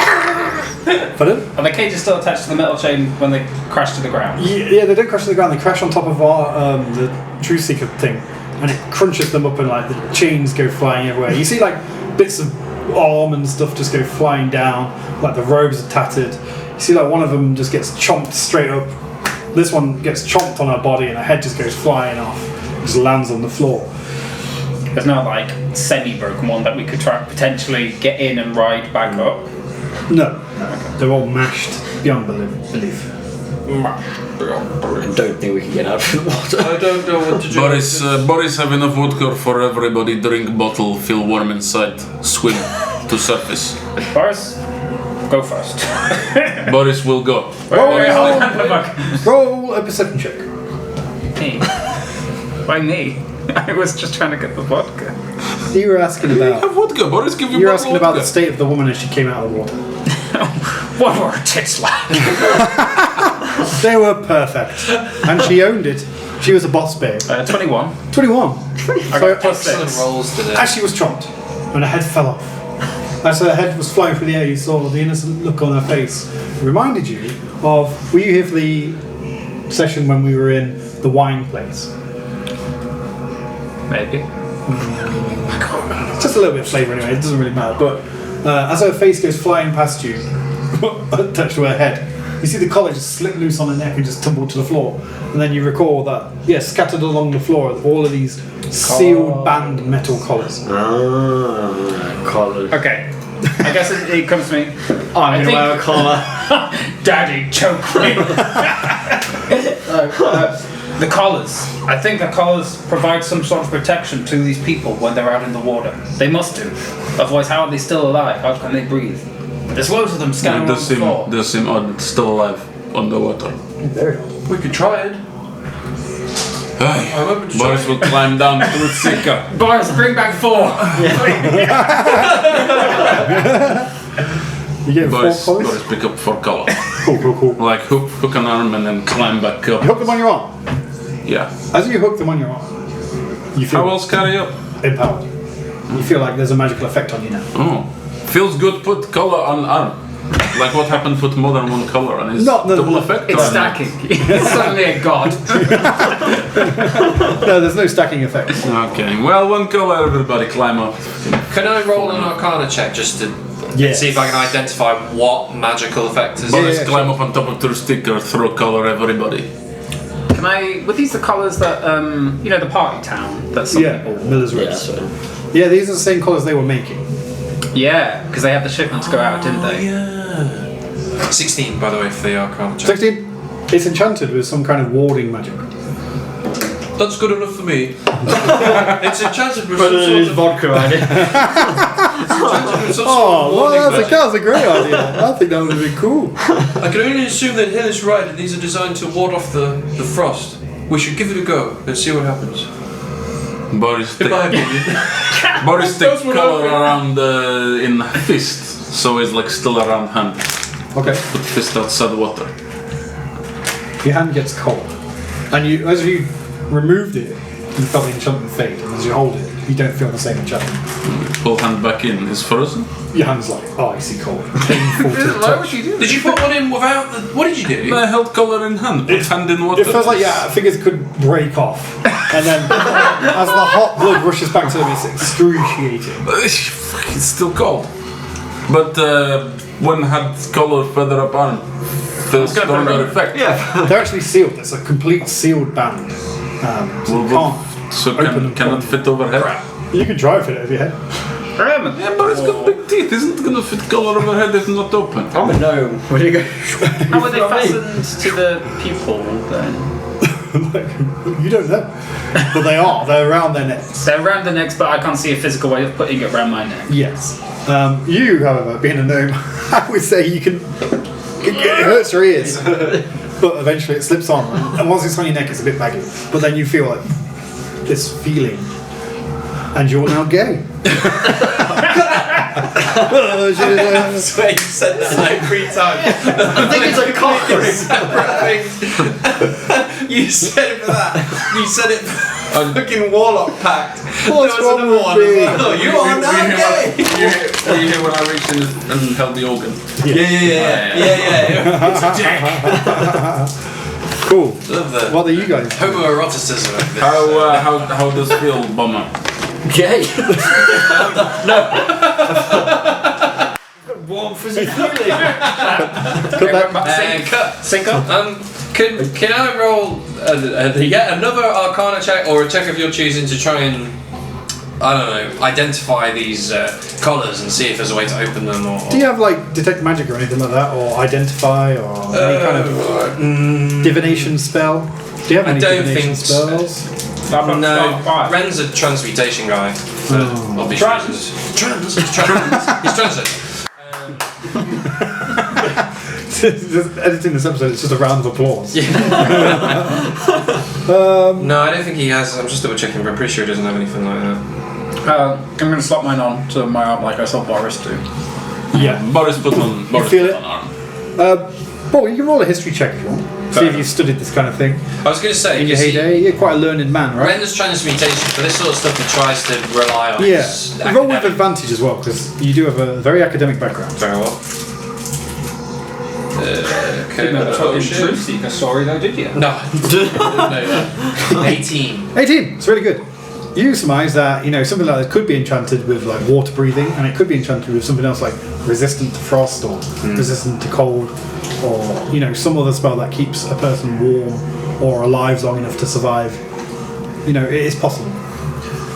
[SPEAKER 1] Pardon?
[SPEAKER 6] Are the cages still attached to the metal chain when they crash to the ground?
[SPEAKER 1] Yeah, they don't crash to the ground. They crash on top of our the Truth Seeker thing, and it crunches them up, and like the chains go flying everywhere. You see like bits of arm and stuff just go flying down. Like the robes are tattered. You see like one of them just gets chomped straight up. This one gets chomped on her body, and her head just goes flying off. Just lands on the floor.
[SPEAKER 6] There's no like semi-broken one that we could try potentially get in and ride back up.
[SPEAKER 1] No, they're all mashed beyond belief.
[SPEAKER 9] I don't think we can get out of the water.
[SPEAKER 5] I don't know what to do.
[SPEAKER 7] Boris have enough vodka for everybody. Drink bottle, feel warm inside, swim to surface.
[SPEAKER 6] Boris, go first.
[SPEAKER 7] Boris will go.
[SPEAKER 1] Roll a perception check.
[SPEAKER 6] Me? Why me? I was just trying to get the vodka.
[SPEAKER 1] You were asking about.
[SPEAKER 7] Have vodka. Boris, give you.
[SPEAKER 1] You're
[SPEAKER 7] bottle
[SPEAKER 1] asking about the
[SPEAKER 7] vodka.
[SPEAKER 1] state of the woman as she came out of the water.
[SPEAKER 6] What were her tits like?
[SPEAKER 1] They were perfect, and she owned it. She was a boss babe.
[SPEAKER 6] 21.
[SPEAKER 1] 21.
[SPEAKER 6] I got plus
[SPEAKER 5] Excellent
[SPEAKER 6] 6.
[SPEAKER 5] rolls today.
[SPEAKER 1] As she was chomped, and her head fell off. As her head was flying through the air, you saw the innocent look on her face. It reminded you of. Were you here for the session when we were in the wine place?
[SPEAKER 6] Maybe.
[SPEAKER 1] Just a little bit of flavour anyway, it doesn't really matter. But as her face goes flying past you, attached to her head, you see the collar just slip loose on her neck and just tumble to the floor. And then you recall that, scattered along the floor, all of these sealed band metal collars.
[SPEAKER 9] Collars.
[SPEAKER 6] Okay. I guess it comes to me.
[SPEAKER 9] I'm gonna wear a collar.
[SPEAKER 6] Daddy, choke me. The collars. I think the collars provide some sort of protection to these people when they're out in the water. They must do. Otherwise, how are they still alive? How can they breathe? There's loads of them scattered on the floor.
[SPEAKER 7] Does seem odd. Still alive underwater.
[SPEAKER 5] We could try it.
[SPEAKER 7] Aye.
[SPEAKER 5] I'm open to
[SPEAKER 7] Boris will climb down to the Sika.
[SPEAKER 6] Boris, bring back 4.
[SPEAKER 1] You get
[SPEAKER 7] Boris,
[SPEAKER 1] 4 collars?
[SPEAKER 7] Boris pick up 4 collars.
[SPEAKER 1] Cool.
[SPEAKER 7] Like hook an arm and then climb back up.
[SPEAKER 1] You hook them on your arm.
[SPEAKER 7] Yeah.
[SPEAKER 1] As you hook them on your arm, you feel
[SPEAKER 7] How else carry up?
[SPEAKER 1] empowered. You feel like there's a magical effect on you now.
[SPEAKER 7] Oh. Feels good put collar on arm. Like what happened put more than one color and it's
[SPEAKER 1] No,
[SPEAKER 7] double effect?
[SPEAKER 6] It's
[SPEAKER 7] or-
[SPEAKER 6] stacking. It's suddenly a god.
[SPEAKER 1] No, there's no stacking effect.
[SPEAKER 7] Okay. Well, one color, everybody climb up.
[SPEAKER 5] Can I roll an Arcana check just to
[SPEAKER 1] Yes.
[SPEAKER 5] see if I can identify what magical effect is?
[SPEAKER 7] Boris
[SPEAKER 1] yeah,
[SPEAKER 7] climb up on top of the sticker, throw color everybody.
[SPEAKER 6] Can I? Were these the colours that the party town that some people?
[SPEAKER 1] Miller's
[SPEAKER 9] Yeah,
[SPEAKER 1] Reds.
[SPEAKER 9] so.
[SPEAKER 1] Yeah, these are the same colours they were making.
[SPEAKER 6] Yeah, because they had the shipments go out, didn't they?
[SPEAKER 5] 16, by the way, for the Arcana check.
[SPEAKER 1] 16. It's enchanted with some kind of warding magic.
[SPEAKER 5] That's good enough for me. It's enchanted with
[SPEAKER 9] But
[SPEAKER 5] some sort
[SPEAKER 9] there's
[SPEAKER 5] of
[SPEAKER 9] vodka on it.
[SPEAKER 1] That's a great idea. I think that would have been cool.
[SPEAKER 5] I can only assume that hill is right and these are designed to ward off the frost. We should give it a go and see what happens.
[SPEAKER 7] Boris
[SPEAKER 5] In my
[SPEAKER 7] take,
[SPEAKER 5] opinion.
[SPEAKER 7] Boris
[SPEAKER 5] That's
[SPEAKER 7] take
[SPEAKER 5] what
[SPEAKER 7] color
[SPEAKER 5] I
[SPEAKER 7] around in fist, so it's like still around hand.
[SPEAKER 1] Okay.
[SPEAKER 7] Put fist outside water.
[SPEAKER 1] Your hand gets cold. And as you removed it, you felt the enchantment fade. And as you hold it, you don't feel the same enchantment.
[SPEAKER 7] Pull hand back in. Is frozen?
[SPEAKER 1] Your hand's like icy cold. Painful to the
[SPEAKER 6] Why
[SPEAKER 1] touch.
[SPEAKER 6] would you do
[SPEAKER 5] Did you put one in without the... What did you do?
[SPEAKER 7] I held color in hand. Put hand in water.
[SPEAKER 1] It feels like fingers could break off. And then as the hot blood rushes back to them, it's excruciating.
[SPEAKER 7] It's still cold. But when had color further up arm, feels stronger effect.
[SPEAKER 9] Yeah.
[SPEAKER 1] They're actually sealed. It's a complete sealed band. So you can't
[SPEAKER 7] So
[SPEAKER 1] open them.
[SPEAKER 7] cannot fit overhead.
[SPEAKER 1] You can try for it if you had.
[SPEAKER 7] Yeah, but it's got big teeth. Isn't it gonna fit color overhead if not open?
[SPEAKER 9] I'm a gnome. Where do you go?
[SPEAKER 6] How were they fastened to the pupil then?
[SPEAKER 1] You don't know. But they are. They're around their necks.
[SPEAKER 6] They're around the necks, but I can't see a physical way of putting it around my neck.
[SPEAKER 1] Yes. You, however, being a gnome, I would say you can. It hurts your ears. But eventually it slips on. And once it's on your neck, it's a bit baggy. But then you feel like this feeling. And you're now gay.
[SPEAKER 5] I swear you said that like 3 times.
[SPEAKER 9] I think it's a cock ring.
[SPEAKER 5] Separate things. You said it for that. You said it Fucking Warlock Pact.
[SPEAKER 1] What's
[SPEAKER 5] There was
[SPEAKER 1] wrong
[SPEAKER 5] another
[SPEAKER 1] with
[SPEAKER 5] one
[SPEAKER 1] me?
[SPEAKER 5] as well. You are now gay.
[SPEAKER 7] Were you here when I reached in and held the organ?
[SPEAKER 5] Yeah. It's a dick.
[SPEAKER 1] Cool.
[SPEAKER 5] Love the
[SPEAKER 1] What are you guys?
[SPEAKER 5] homoeroticism of this.
[SPEAKER 7] How does it feel, Bomber?
[SPEAKER 9] Gay. Warm fuzzy feeling.
[SPEAKER 5] Sync up. Can I roll yet another Arcana check or a check of your choosing to try and identify these collars and see if there's a way to open them or.
[SPEAKER 1] Do you have like detect magic or anything like that, or identify, or any kind of divination spell? Do you have any
[SPEAKER 5] don't
[SPEAKER 1] divination
[SPEAKER 5] think
[SPEAKER 1] spells?
[SPEAKER 5] No, Ren's a transmutation guy. For obvious reasons. Trans. He's transit.
[SPEAKER 1] Just editing this episode, it's just a round of applause.
[SPEAKER 5] No, I don't think he has. I'm just double checking, but I'm pretty sure he doesn't have anything like that.
[SPEAKER 6] I'm going to slap mine on to my arm like I saw Boris do.
[SPEAKER 1] Yeah.
[SPEAKER 7] Boris put on. Boris
[SPEAKER 1] feel
[SPEAKER 7] put
[SPEAKER 1] it?
[SPEAKER 7] on arm.
[SPEAKER 1] Paul, you can roll a history check if you want. See if you've studied this kind of thing.
[SPEAKER 5] I was going to say,
[SPEAKER 1] In your heyday, you're quite a learned man, right?
[SPEAKER 5] Ren's transmutation for this sort of stuff, he tries to rely on.
[SPEAKER 1] Yeah.
[SPEAKER 5] his
[SPEAKER 1] Roll with
[SPEAKER 5] academic-
[SPEAKER 1] advantage as well, because you do have a very academic background.
[SPEAKER 5] Very well. Okay.
[SPEAKER 6] Didn't have a
[SPEAKER 5] Oh,
[SPEAKER 6] fucking
[SPEAKER 5] shit.
[SPEAKER 6] truth seeker story though, did you?
[SPEAKER 5] No. No. 18.
[SPEAKER 1] 18. It's really good. You surmise that something like that could be enchanted with like water breathing, and it could be enchanted with something else like resistant to frost or resistant to cold, or some other spell that keeps a person warm or alive long enough to survive. It is possible.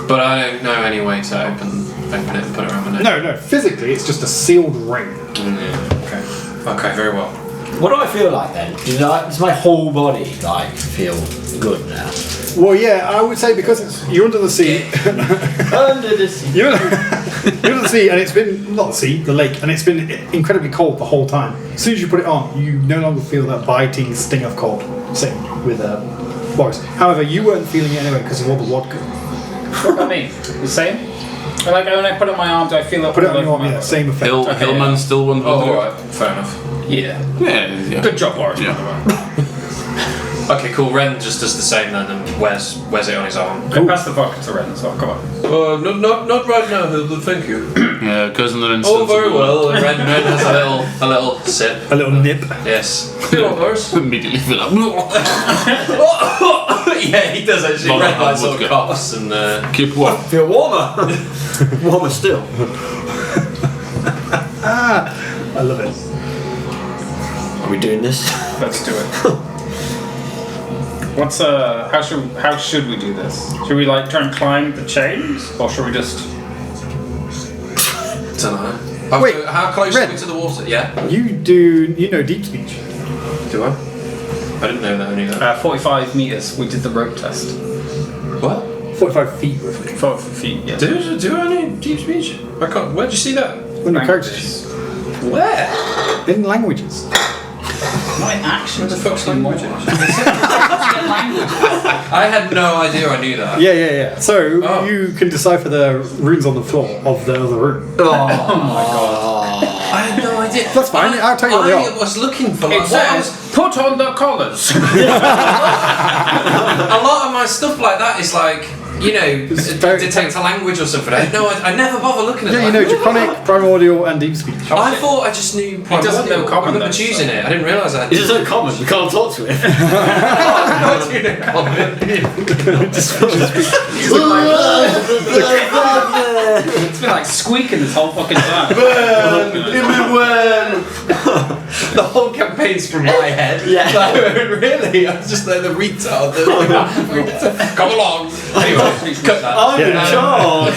[SPEAKER 5] But I don't know any way to open it and put it around my neck.
[SPEAKER 1] No. Physically, it's just a sealed ring.
[SPEAKER 5] Okay, very well.
[SPEAKER 9] What do I feel like then? Does my whole body feel good now?
[SPEAKER 1] Well, yeah, I would say because you're under the sea.
[SPEAKER 9] Under the sea.
[SPEAKER 1] You're under the sea, and it's been not the sea, the lake, and it's been incredibly cold the whole time. As soon as you put it on, you no longer feel that biting sting of cold. Same with Boris. However, you weren't feeling it anyway because of all the vodka.
[SPEAKER 6] What about me? The same? When I put it on my arm, do I feel it?
[SPEAKER 1] Put it on your arm, yeah, same effect.
[SPEAKER 7] Hillman still won
[SPEAKER 5] Oh,
[SPEAKER 7] vodka.
[SPEAKER 5] alright. Fair enough.
[SPEAKER 6] Yeah.
[SPEAKER 7] Yeah.
[SPEAKER 6] Good job, Boris.
[SPEAKER 7] Yeah.
[SPEAKER 5] Okay, cool. Ren just does the same then and wears it on his arm.
[SPEAKER 6] Go pass the vodka to Ren as well, come on.
[SPEAKER 5] Not right now, Hilda, thank you.
[SPEAKER 7] Yeah, goes in the instance.
[SPEAKER 5] Oh, very well. And Ren has a little sip.
[SPEAKER 1] A little nip.
[SPEAKER 5] Yes. Feel what, Boris?
[SPEAKER 7] Immediately fill up.
[SPEAKER 5] Yeah, he does actually.
[SPEAKER 7] Not
[SPEAKER 5] Ren
[SPEAKER 7] that
[SPEAKER 5] like sort of
[SPEAKER 7] vodka.
[SPEAKER 5] coughs and.
[SPEAKER 7] Keep warm.
[SPEAKER 9] Feel warmer. Warmer still.
[SPEAKER 1] I love it.
[SPEAKER 9] Are we doing this?
[SPEAKER 6] Let's do it. How should we do this? Should we try and climb the chains, or should we just?
[SPEAKER 5] Don't know.
[SPEAKER 1] Wait,
[SPEAKER 5] how close
[SPEAKER 1] Ren.
[SPEAKER 5] are we to the water? Yeah.
[SPEAKER 1] You know deep speech.
[SPEAKER 5] Do I? I didn't know that. I knew that.
[SPEAKER 6] 45 meters. We did the rope test.
[SPEAKER 5] What?
[SPEAKER 1] 45 feet roughly.
[SPEAKER 6] 4 feet. Yeah.
[SPEAKER 5] Do I know deep speech? I can't. Where'd you see that?
[SPEAKER 1] On your character sheet.
[SPEAKER 5] Where?
[SPEAKER 1] In languages.
[SPEAKER 6] Not in action.
[SPEAKER 5] What the fuck's languages? I had no idea I knew that.
[SPEAKER 1] Yeah. So you can decipher the runes on the floor of the other room.
[SPEAKER 5] Oh my god. I had no idea.
[SPEAKER 1] That's fine, I'll tell you what they are.
[SPEAKER 5] I was looking for
[SPEAKER 6] It says, put on the collars.
[SPEAKER 5] a lot of my stuff like that is detect a language or something. I never bother looking at
[SPEAKER 1] Yeah,
[SPEAKER 5] that.
[SPEAKER 1] Draconic, Primordial, and Deep Speech.
[SPEAKER 5] I thought I just knew Primordial.
[SPEAKER 6] doesn't know common
[SPEAKER 5] I remember
[SPEAKER 6] then,
[SPEAKER 5] choosing it. I didn't realise that.
[SPEAKER 9] It's so common, we can't talk to him.
[SPEAKER 5] I do know common.
[SPEAKER 6] It's been squeaking this whole fucking time.
[SPEAKER 5] The whole campaign's from my head.
[SPEAKER 9] Yeah.
[SPEAKER 5] Really, I'm just the retard. Come along. Anyway, cut that.
[SPEAKER 9] I'm in charge.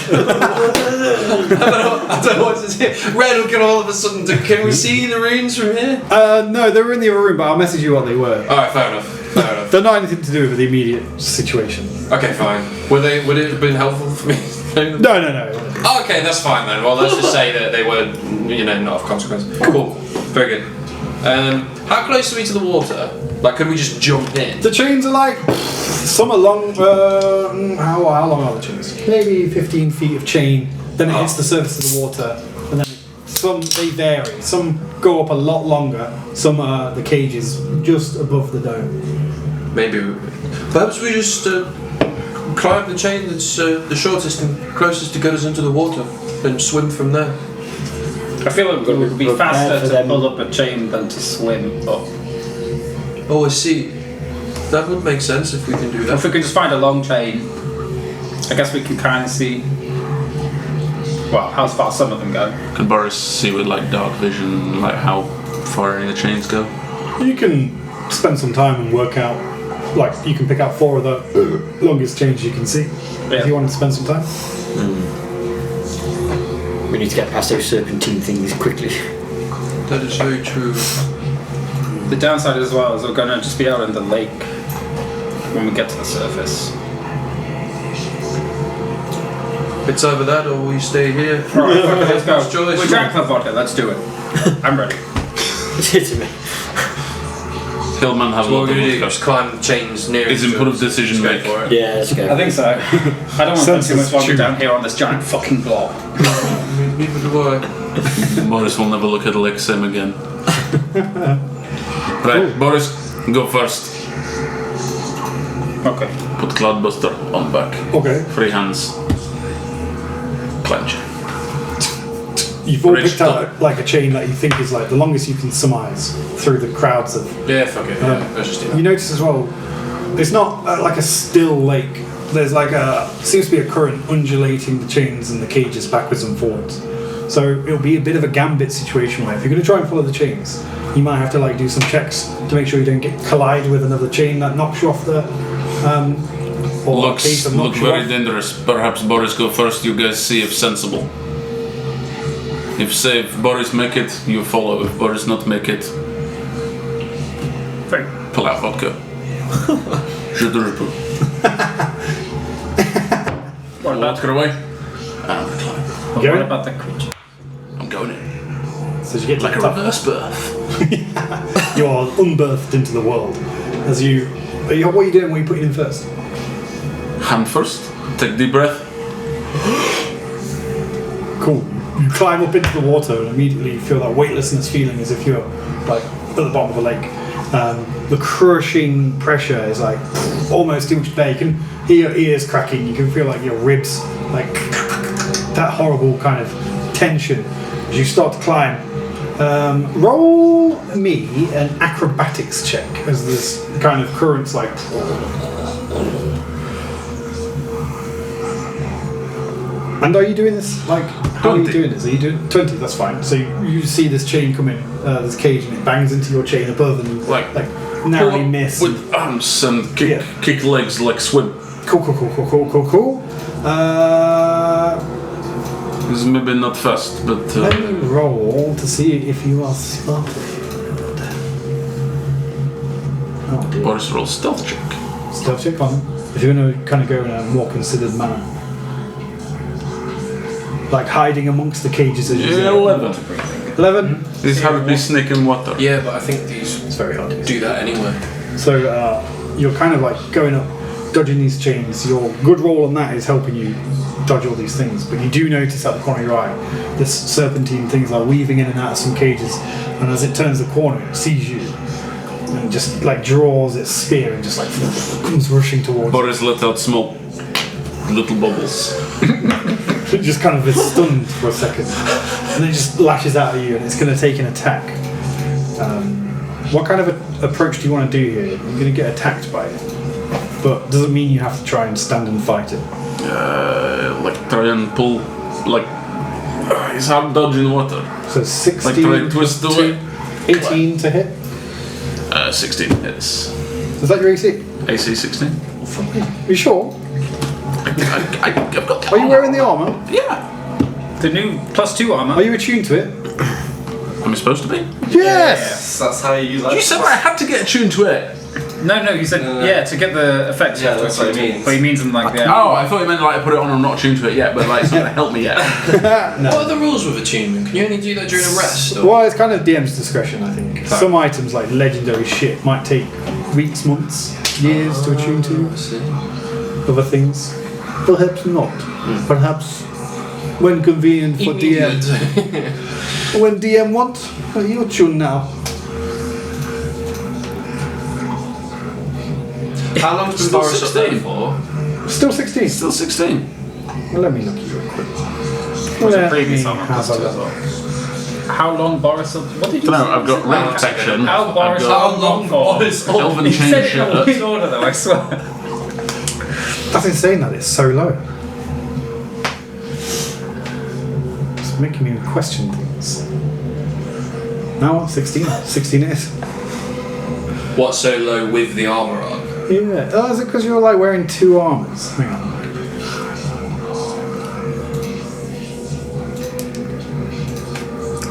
[SPEAKER 5] I don't know what to say. Red can all of a sudden. Can we see the runes from here?
[SPEAKER 1] No, they were in the other room, but I'll message you what they were.
[SPEAKER 5] Alright, fair enough.
[SPEAKER 1] They're not anything to do with the immediate situation.
[SPEAKER 5] Okay, fine. Would it have been helpful for me?
[SPEAKER 1] No.
[SPEAKER 5] Oh, okay, that's fine then. Well, let's just say that they were, not of consequence. Cool. Very good. How close are we to the water? Could we just jump in?
[SPEAKER 1] The chains are some are long. How long are the chains? Maybe 15 feet of chain. Then it hits the surface of the water, and then they vary. Some go up a lot longer. Some are the cages just above the dome.
[SPEAKER 5] Maybe. Perhaps we just
[SPEAKER 2] climb the chain that's the shortest and closest to get us into the water, and swim from there.
[SPEAKER 6] I feel like it would be faster to pull up a chain than to swim up.
[SPEAKER 2] Oh, I see. That would make sense if we can do that.
[SPEAKER 6] If we can just find a long chain, I guess we can kind of see. Well, how far some of them go.
[SPEAKER 3] Can Boris see with like dark vision, like how far any of the chains go?
[SPEAKER 1] You can spend some time and work out, like, you can pick out 4 of the longest chains you can see, if you want to spend some time.
[SPEAKER 9] We need to get past those serpentine things quickly.
[SPEAKER 2] That is very true.
[SPEAKER 6] The downside as well is we're going to just be out in the lake when we get to the surface.
[SPEAKER 2] It's either that or we stay here.
[SPEAKER 6] Right, let's go.
[SPEAKER 2] Choice.
[SPEAKER 6] We drank the vodka, let's do it. I'm ready.
[SPEAKER 3] Hillman has a
[SPEAKER 5] What
[SPEAKER 3] lot
[SPEAKER 5] we're
[SPEAKER 3] of
[SPEAKER 5] going to do is
[SPEAKER 3] vodka.
[SPEAKER 5] just climb the chains near
[SPEAKER 3] Is input of decision
[SPEAKER 5] Go
[SPEAKER 3] making.
[SPEAKER 5] for it.
[SPEAKER 9] Yeah, let's go.
[SPEAKER 6] I think so. I don't want to spend too much longer down here on this giant fucking block.
[SPEAKER 2] Neither do I.
[SPEAKER 3] Boris will never look at the lake same again. Right, Boris, go first.
[SPEAKER 6] Okay.
[SPEAKER 3] Put Cloudbuster on back.
[SPEAKER 1] Okay.
[SPEAKER 3] Free hands. Clench.
[SPEAKER 1] You've all
[SPEAKER 3] Rich
[SPEAKER 1] picked out like a chain that you think is like the longest you can surmise through the crowds of.
[SPEAKER 5] Yeah, fuck it. Yeah, let's just do
[SPEAKER 1] You
[SPEAKER 5] that.
[SPEAKER 1] notice as well, it's not like a still lake. There's like seems to be a current undulating the chains and the cages backwards and forwards. So it'll be a bit of a gambit situation where if you're going to try and follow the chains, you might have to like do some checks to make sure you don't collide with another chain that knocks you off the. Or a cage that
[SPEAKER 3] Look
[SPEAKER 1] knocks you
[SPEAKER 3] very
[SPEAKER 1] off.
[SPEAKER 3] dangerous. Perhaps Boris go first, you guys see if sensible. If Boris make it, you follow. If Boris not make it, pull out vodka. Je te reprove.
[SPEAKER 6] What about,
[SPEAKER 3] Vodka away. And I'm gonna climb.
[SPEAKER 6] what about the creature?
[SPEAKER 3] I'm going in.
[SPEAKER 1] So as you get to
[SPEAKER 3] Like a
[SPEAKER 1] the top,
[SPEAKER 3] reverse birth.
[SPEAKER 1] you are unbirthed into the world. As you, what are you doing? What are you putting in first?
[SPEAKER 3] Hand first. Take deep breath.
[SPEAKER 1] Cool. You climb up into the water and immediately you feel that weightlessness feeling as if you're like at the bottom of a lake. The crushing pressure is like almost too much to bear. You can hear your ears cracking. You can feel like your ribs, like that horrible kind of tension as you start to climb. Roll me an acrobatics check as this kind of current's like. And are you doing this, like, how
[SPEAKER 3] 20.
[SPEAKER 1] are you doing this? Are you doing 20? That's fine. So you see this chain come in, this cage, and it bangs into your chain above and,
[SPEAKER 3] Like,
[SPEAKER 1] narrowly miss.
[SPEAKER 3] with arms and kick legs like swim.
[SPEAKER 1] Cool.
[SPEAKER 3] This is maybe not fast, but
[SPEAKER 1] Let me roll to see if you are spotted. Oh dear.
[SPEAKER 3] Boris rolls stealth check.
[SPEAKER 1] Stealth check on. If you're going to kind of go in a more considered manner. Like hiding amongst the cages as you say.
[SPEAKER 3] 11.
[SPEAKER 1] 11?
[SPEAKER 3] This is how to be snake in water.
[SPEAKER 5] Yeah, but I think these
[SPEAKER 1] It's very hard to
[SPEAKER 5] do that anyway.
[SPEAKER 1] So you're kind of like going up, dodging these chains. Your good roll on that is helping you dodge all these things. But you do notice at the corner of your eye, this serpentine things are weaving in and out of some cages. And as it turns the corner, it sees you. And just like draws its spear and just like comes rushing towards you.
[SPEAKER 3] Boris let out small little bubbles.
[SPEAKER 1] It just kind of is stunned for a second. And then it just lashes out at you and it's going to take an attack. What kind of approach do you want to do here? You're going to get attacked by it. But doesn't mean you have to try and stand and fight it.
[SPEAKER 3] Like try and pull, like it's hard dodging water.
[SPEAKER 1] So 16
[SPEAKER 3] Like try and twist
[SPEAKER 1] to
[SPEAKER 3] away.
[SPEAKER 1] 18 to hit.
[SPEAKER 3] 16 hits.
[SPEAKER 1] Is that your AC?
[SPEAKER 3] AC 16.
[SPEAKER 1] Are you sure?
[SPEAKER 3] I've got.
[SPEAKER 1] Are you wearing the armour?
[SPEAKER 3] Yeah.
[SPEAKER 6] The new +2 armor.
[SPEAKER 1] Are you attuned to it?
[SPEAKER 3] Am I supposed to be?
[SPEAKER 1] Yes!
[SPEAKER 8] That's how you like.
[SPEAKER 3] You said I had to get attuned to it.
[SPEAKER 6] No, you said to get the effects.
[SPEAKER 8] Yeah, that's what it means.
[SPEAKER 6] But he means in like the.
[SPEAKER 3] Oh, I thought you meant like I put it on and I'm not attuned to it yet, but like it's not gonna help me yet.
[SPEAKER 5] What are the rules with attunement? Can you only do that during a rest? Or?
[SPEAKER 1] Well, it's kind of DM's discretion, I think. Some items, like legendary shit, might take weeks, months, years to attune to.
[SPEAKER 5] I see.
[SPEAKER 1] Other things, perhaps not. Perhaps when convenient for DM. When DM wants, you tune now.
[SPEAKER 2] How long's been
[SPEAKER 5] Still
[SPEAKER 2] Boris up there
[SPEAKER 5] 16.
[SPEAKER 2] for?
[SPEAKER 1] Still 16.
[SPEAKER 3] Still 16.
[SPEAKER 1] Well, let me look at you real quick.
[SPEAKER 6] Was
[SPEAKER 1] Let
[SPEAKER 6] a previous
[SPEAKER 1] me
[SPEAKER 6] armor
[SPEAKER 1] have
[SPEAKER 6] plus
[SPEAKER 1] a
[SPEAKER 6] 2 as
[SPEAKER 1] look.
[SPEAKER 6] well. How long Boris? What did you
[SPEAKER 3] No,
[SPEAKER 6] say?
[SPEAKER 3] I've got ring protection.
[SPEAKER 6] How
[SPEAKER 3] I've
[SPEAKER 6] Boris?
[SPEAKER 3] got
[SPEAKER 6] How long Boris?
[SPEAKER 3] elven
[SPEAKER 6] He
[SPEAKER 3] chain
[SPEAKER 6] said it in a
[SPEAKER 3] shirt.
[SPEAKER 6] weird order though. I swear.
[SPEAKER 1] That's insane that it's so low. It's making me question things. No, 16. 16 it is.
[SPEAKER 5] What's so low with the armour on?
[SPEAKER 1] Yeah. Oh, is it because you're like wearing 2 armors? Hang on.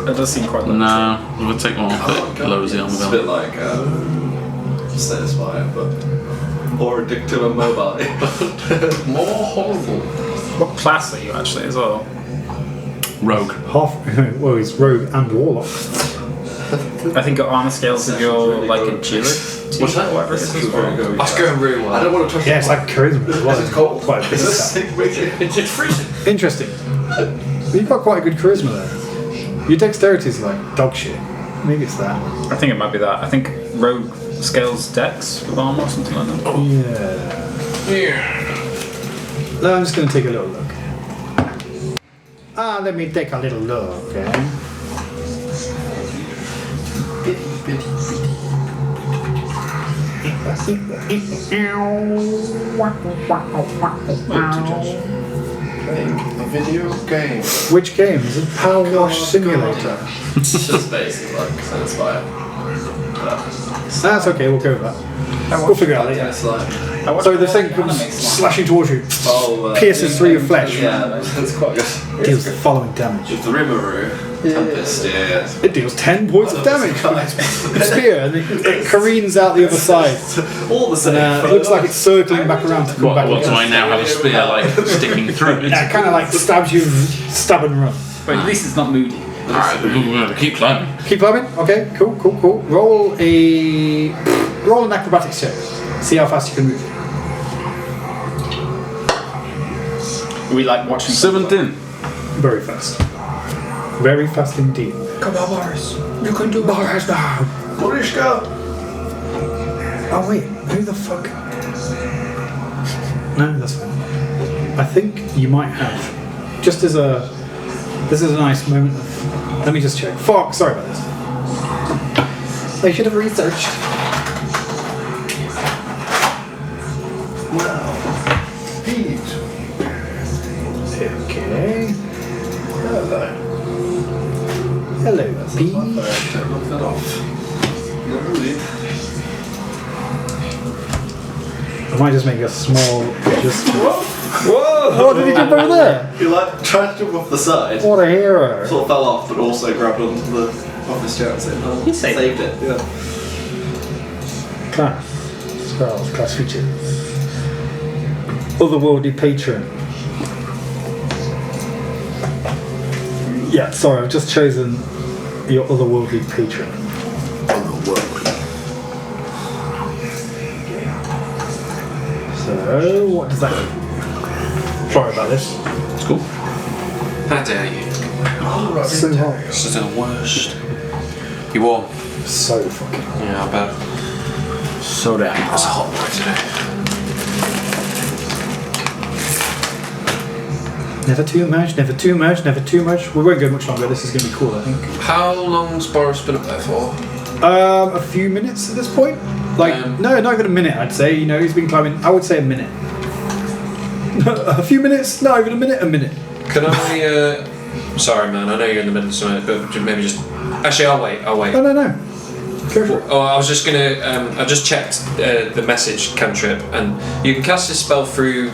[SPEAKER 6] That does seem quite low.
[SPEAKER 3] No, we'll take one off it. Lowers the armor
[SPEAKER 8] It's a bit
[SPEAKER 3] belt.
[SPEAKER 8] like Satisfyer, but more addictive and mobile.
[SPEAKER 5] More horrible.
[SPEAKER 6] What class are you actually as well?
[SPEAKER 3] Rogue.
[SPEAKER 1] Well, he's rogue and warlock.
[SPEAKER 6] I think your armor scales if you're like a agility.
[SPEAKER 8] What's that?
[SPEAKER 6] Or whatever it is as well.
[SPEAKER 5] That's going really well.
[SPEAKER 8] I don't want to touch
[SPEAKER 1] Yeah, it's like charisma as well.
[SPEAKER 8] It's cold.
[SPEAKER 1] Quite a bit of
[SPEAKER 8] It's
[SPEAKER 1] that.
[SPEAKER 8] wicked.
[SPEAKER 5] It's freezing.
[SPEAKER 1] Interesting. You've got quite a good charisma there. Your dexterity is like dog shit. Maybe it's that.
[SPEAKER 6] I think it might be that. I think rogue scales dex with armor or something like that.
[SPEAKER 1] Yeah. No, I'm just going to take a little look. Let me take a little look, eh?
[SPEAKER 8] A video game.
[SPEAKER 1] Which game? Is it Power Wash Simulator?
[SPEAKER 8] It's just basically like Satisfyer.
[SPEAKER 1] That's okay, we'll go with that. We'll figure it out later.
[SPEAKER 8] It's like,
[SPEAKER 1] So the thing comes slashing towards you, pierces through your flesh,
[SPEAKER 8] yeah, that's quite good.
[SPEAKER 1] deals the following damage.
[SPEAKER 8] With the Rimuru, Tempest, yeah.
[SPEAKER 1] It deals 10 points of damage. Spear, and it careens out the other side.
[SPEAKER 8] All the same.
[SPEAKER 1] And it looks like it's circling back around to come back.
[SPEAKER 3] What do I now have a spear like sticking through it?
[SPEAKER 1] Yeah, it kind of like stabs you, stab and run.
[SPEAKER 6] But at least it's not moody.
[SPEAKER 3] Alright, we're gonna keep climbing.
[SPEAKER 1] Keep climbing. Okay, cool. Roll an acrobatics check. See how fast you can move.
[SPEAKER 6] We like watching
[SPEAKER 3] 17.
[SPEAKER 1] Very fast. Very fast indeed.
[SPEAKER 6] Come on, Boris. You can do it.
[SPEAKER 1] Boris now.
[SPEAKER 8] Morishka!
[SPEAKER 1] Oh wait, who the fuck? No, that's fine. I think you might have. Just as a. This is a nice moment of. Let me just check. Fuck, sorry about this. I should have researched.
[SPEAKER 8] Wow. Pete.
[SPEAKER 1] Okay.
[SPEAKER 8] Hello.
[SPEAKER 1] Hello, Pete.
[SPEAKER 8] Take that off. Not really.
[SPEAKER 1] I might just make a small adjustment.
[SPEAKER 8] Whoa!
[SPEAKER 1] What did he jump over there?
[SPEAKER 8] He like tried to jump off the side.
[SPEAKER 1] What a hero.
[SPEAKER 8] Sort of fell off, but also grabbed onto the office chair at the same time.
[SPEAKER 6] He saved
[SPEAKER 8] it. Yeah.
[SPEAKER 1] Class. Spells, class features. Otherworldly patron. Yeah, sorry, I've just chosen your otherworldly patron. So, what does that do? Sorry about this.
[SPEAKER 3] It's cool.
[SPEAKER 5] How dare you?
[SPEAKER 1] So hot.
[SPEAKER 5] This is the worst. You warm?
[SPEAKER 1] So fucking hot.
[SPEAKER 5] Yeah, I bet.
[SPEAKER 4] So damn
[SPEAKER 5] It's a hot night today.
[SPEAKER 1] Never too much, never too much, never too much. We won't go much longer, this is going to be cool, I think.
[SPEAKER 5] How long's Boris been up there for?
[SPEAKER 1] A few minutes at this point. Like, no, not even a minute, I'd say. You know, he's been climbing, I would say a minute. A few minutes? Not even a minute, a minute.
[SPEAKER 5] Can I, sorry man, I know you're in the middle of something, but maybe just... Actually, I'll wait.
[SPEAKER 1] No. Go for it.
[SPEAKER 5] Oh, I was just gonna, I just checked the message cantrip, and you can cast this spell through...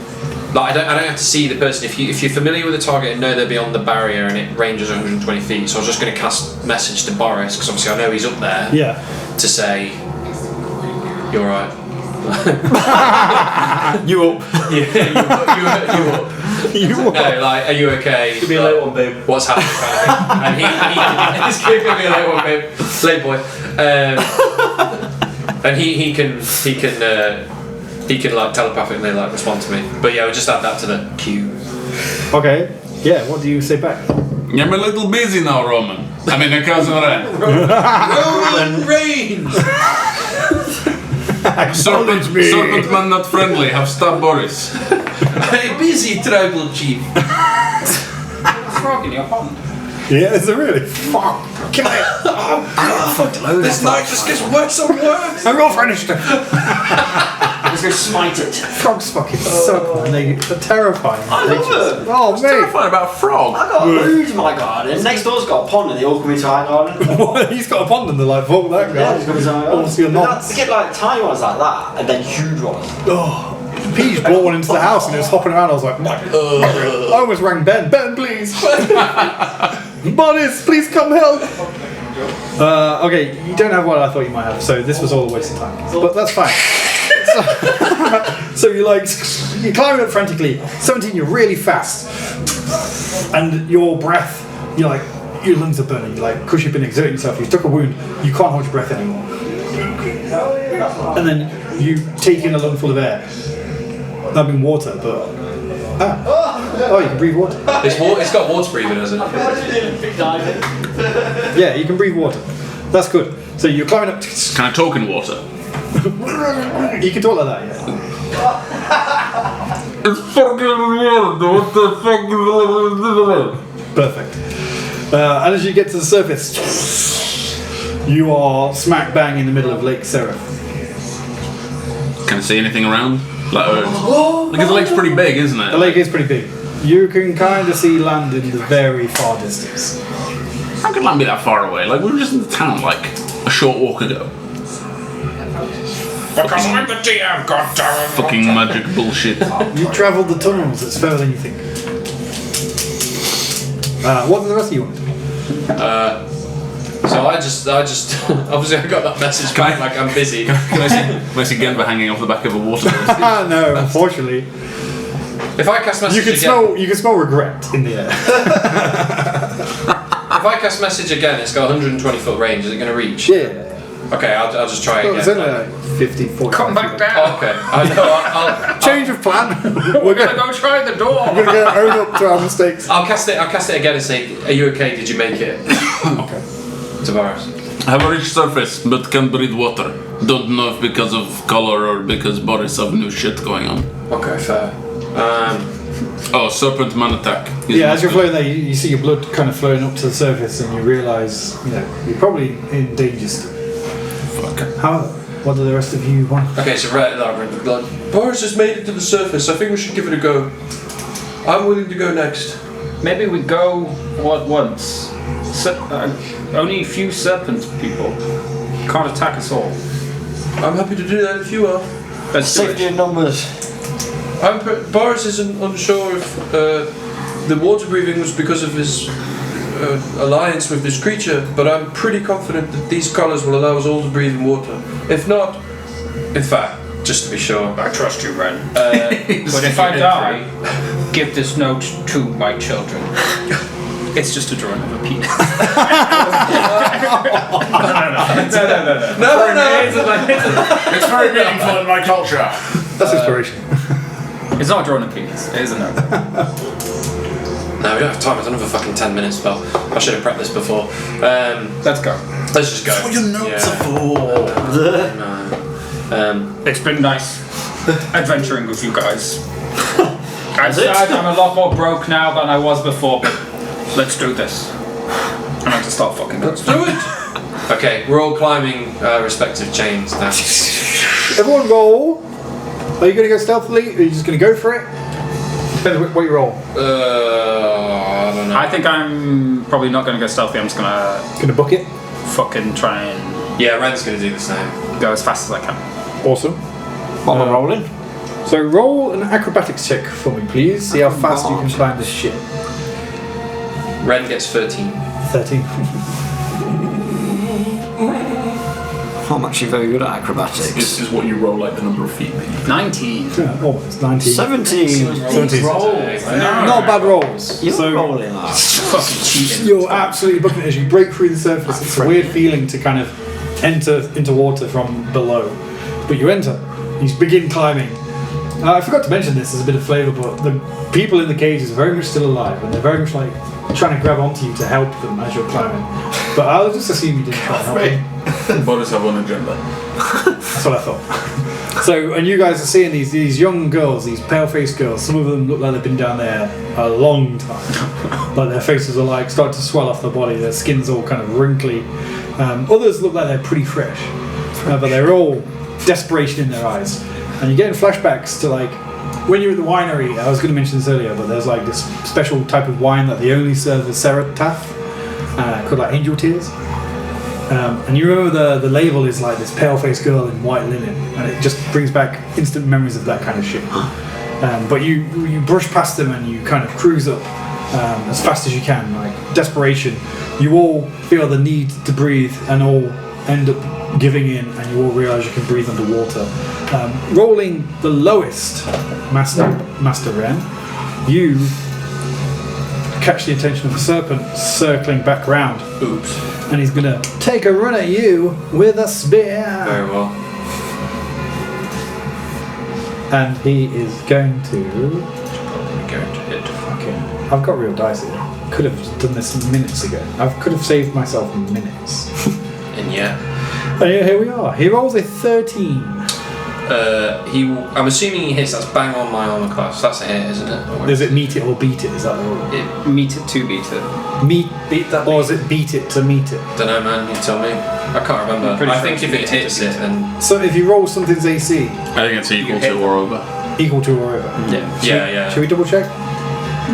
[SPEAKER 5] Like, I don't have to see the person. If you're familiar with the target and know they're beyond the barrier and it ranges 120 feet, so I was just going to cast message to Boris, because obviously I know he's up there,
[SPEAKER 1] Yeah.
[SPEAKER 5] to say, you're right.
[SPEAKER 1] You up.
[SPEAKER 5] You up.
[SPEAKER 1] You up.
[SPEAKER 5] No, like, are you okay?
[SPEAKER 8] Give me a late one, babe.
[SPEAKER 5] What's happening? And he it's going to be a late one, babe. Late boy. And he can like telepathically like respond to me. But yeah, we'll just add that to the queue.
[SPEAKER 1] Okay. Yeah, what do you say back?
[SPEAKER 7] I'm a little busy now, Roman. I mean, Cousin Ren.
[SPEAKER 5] Roman Reigns!
[SPEAKER 7] Serpent man not friendly. Have stopped Boris.
[SPEAKER 2] Hey, busy tribal chief.
[SPEAKER 6] Frog in your pond.
[SPEAKER 1] Yeah, is it really? Fuck. Kill it.
[SPEAKER 2] This night just gets worse and worse.
[SPEAKER 1] I'm roll for initiative.
[SPEAKER 9] Let's go smite it.
[SPEAKER 1] Frogs fucking suck, man. They're terrifying.
[SPEAKER 9] I love it.
[SPEAKER 1] Oh,
[SPEAKER 3] What's
[SPEAKER 1] mate.
[SPEAKER 3] terrifying about a frog?
[SPEAKER 9] I got loads in my garden. Next door's got a pond and they all come into our garden.
[SPEAKER 1] He's got a pond and they're like, fuck that guy.
[SPEAKER 9] Yeah, he's got his own garden.
[SPEAKER 1] Obviously, you're not.
[SPEAKER 9] To get like tiny ones like that and then huge ones.
[SPEAKER 1] Oh. Peach brought one into the house and it was hopping around. I was like, I almost rang Ben. Ben, please. Boris, please come help. Okay, you don't have what I thought you might have, so this was all a waste of time. But that's fine. So you're climbing up frantically. 17, you're really fast. And your breath, your lungs are burning. Because you've been exerting yourself, you took a wound, you can't hold your breath anymore. And then you take in a lungful of air. That'd been water, but... Oh, you can breathe water.
[SPEAKER 5] It's got water breathing, hasn't it?
[SPEAKER 1] Yeah, you can breathe water. That's good. So you're climbing up...
[SPEAKER 3] Can I talk in water?
[SPEAKER 1] You can talk like that, yeah.
[SPEAKER 7] It's fucking weird. What the fuck?
[SPEAKER 1] Perfect. And as you get to the surface, you are smack bang in the middle of Lake Seraph.
[SPEAKER 3] Can I see anything around? Because the lake's pretty big, isn't it?
[SPEAKER 1] The lake is pretty big. You can kind of see land in the very far distance.
[SPEAKER 3] How could land be that far away? We were just in the town, a short walk ago.
[SPEAKER 6] Because I'm the DM, goddammit.
[SPEAKER 3] Fucking magic bullshit.
[SPEAKER 1] You travelled the tunnels, it's further than you think. What do the rest of you want?
[SPEAKER 5] So I just obviously I got that message back like I'm busy.
[SPEAKER 3] Can I see Genva hanging off the back of a water?
[SPEAKER 1] No, unfortunately.
[SPEAKER 5] If I cast message
[SPEAKER 1] You can smell regret in the air.
[SPEAKER 5] If I cast message again, it's got 120 foot range. Is it going to reach?
[SPEAKER 1] Yeah.
[SPEAKER 5] Okay, I'll just try again.
[SPEAKER 1] It's only 50, 40.
[SPEAKER 6] Come back down.
[SPEAKER 5] Oh, okay, I know. I'll
[SPEAKER 1] Change of plan.
[SPEAKER 6] We're gonna go try the door.
[SPEAKER 1] We're gonna own up to our mistakes.
[SPEAKER 5] I'll cast it again and say, "Are you okay? Did you make it?"
[SPEAKER 1] Okay.
[SPEAKER 5] Tomorrow.
[SPEAKER 7] I have a rich surface, but can breathe water. Don't know if because of color or because Boris have new shit going on.
[SPEAKER 5] Okay, fair.
[SPEAKER 7] Oh, serpent man attack.
[SPEAKER 1] Yeah, as you're floating there, you see your blood kind of flowing up to the surface, and you realise, you're probably in danger still.
[SPEAKER 7] Fuck.
[SPEAKER 1] What do the rest of you want?
[SPEAKER 5] Okay, so Boris has made it to the surface. I think we should give it a go. I'm willing to go next.
[SPEAKER 6] Maybe we go once. Only a few serpent people can't attack us all.
[SPEAKER 2] I'm happy to do that if you are.
[SPEAKER 6] Let's do
[SPEAKER 9] Safety
[SPEAKER 6] it.
[SPEAKER 9] in numbers.
[SPEAKER 2] Boris isn't unsure if the water breathing was because of his alliance with this creature, but I'm pretty confident that these colours will allow us all to breathe in water. If not, in fact, just to be sure.
[SPEAKER 6] I trust you, Ren. But if I die, give this note to my children. It's just a drawing of a penis. No.
[SPEAKER 3] It's very meaningful in my culture.
[SPEAKER 1] That's inspiration.
[SPEAKER 6] It's not a drawing of a penis. It is a note.
[SPEAKER 5] No, we don't have time. It's another fucking 10 minutes, Spell. I should have prepped this before.
[SPEAKER 6] Let's go.
[SPEAKER 5] Let's just go.
[SPEAKER 3] That's what your notes are for.
[SPEAKER 6] It's been nice adventuring with you guys. I'm sad I'm a lot more broke now than I was before, but let's do this. I'm going to start fucking.
[SPEAKER 2] Let's do it!
[SPEAKER 5] Okay, we're all climbing respective chains now.
[SPEAKER 1] Everyone roll. Are you going to go stealthily, or are you just going to go for it? Depends what you roll.
[SPEAKER 5] I don't know.
[SPEAKER 6] I think I'm probably not going to go stealthy. I'm just going to
[SPEAKER 1] Going to book it.
[SPEAKER 6] fucking try and
[SPEAKER 5] Yeah, Ren's going to do the same.
[SPEAKER 6] go as fast as I can.
[SPEAKER 1] Awesome.
[SPEAKER 9] What am I rolling?
[SPEAKER 1] So roll an acrobatics check for me, please. See how fast you can climb this shit.
[SPEAKER 5] Ren gets 13.
[SPEAKER 1] 13.
[SPEAKER 9] I'm actually very good at acrobatics.
[SPEAKER 3] This is what you roll the number of feet.
[SPEAKER 6] 19.
[SPEAKER 1] Yeah, almost 19.
[SPEAKER 9] 17.
[SPEAKER 1] 17.
[SPEAKER 6] No.
[SPEAKER 1] Not bad rolls.
[SPEAKER 9] You're
[SPEAKER 1] So
[SPEAKER 9] rolling that.
[SPEAKER 6] Fucking cheating.
[SPEAKER 1] you're absolutely booking it as you break through the surface. It's a weird feeling to kind of enter into water from below. But you enter. You begin climbing. I forgot to mention this as a bit of flavour, but the people in the cages are very much still alive, and they're very much trying to grab onto you to help them as you're climbing. But I'll just assume you didn't try and help him.
[SPEAKER 7] Boris have one agenda.
[SPEAKER 1] That's what I thought. So, and you guys are seeing these young girls, these pale-faced girls. Some of them look like they've been down there a long time. Like their faces are like starting to swell off their body. Their skin's all kind of wrinkly. Others look like they're pretty fresh, but they're all desperation in their eyes. And you're getting flashbacks to like when you're at the winery. I was going to mention this earlier, but there's like this special type of wine that they only serve as Serataf, called like Angel Tears. And you remember the label is like this pale-faced girl in white linen, and it just brings back instant memories of that kind of shit. But you brush past them and you kind of cruise up as fast as you can, like desperation. You all feel the need to breathe and all end up giving in, and you all realise you can breathe underwater. Rolling the lowest, Master Ren, you catch the attention of the serpent circling back round.
[SPEAKER 5] Oops.
[SPEAKER 1] And he's gonna take a run at you with a spear.
[SPEAKER 5] Very well.
[SPEAKER 1] And he is going to.
[SPEAKER 5] Probably going to hit.
[SPEAKER 1] Okay. I've got real dice here. Could have done this minutes ago. I could have saved myself minutes.
[SPEAKER 5] And yeah.
[SPEAKER 1] And here we are. He rolls a 13.
[SPEAKER 5] I'm assuming he hits. That's bang on my armor class. That's a hit, isn't it?
[SPEAKER 1] Is it meet it or beat it? Is that the rule?
[SPEAKER 6] Meet it to beat it.
[SPEAKER 2] Beat that.
[SPEAKER 1] Or is it beat it to meet it?
[SPEAKER 5] Don't know, man. You tell me. I can't remember.
[SPEAKER 6] Pretty
[SPEAKER 5] I
[SPEAKER 6] sure
[SPEAKER 5] think if it hits it, then
[SPEAKER 1] So if you roll something's AC,
[SPEAKER 3] I think it's equal to or over.
[SPEAKER 1] equal to or over.
[SPEAKER 5] yeah.
[SPEAKER 1] Should we double check?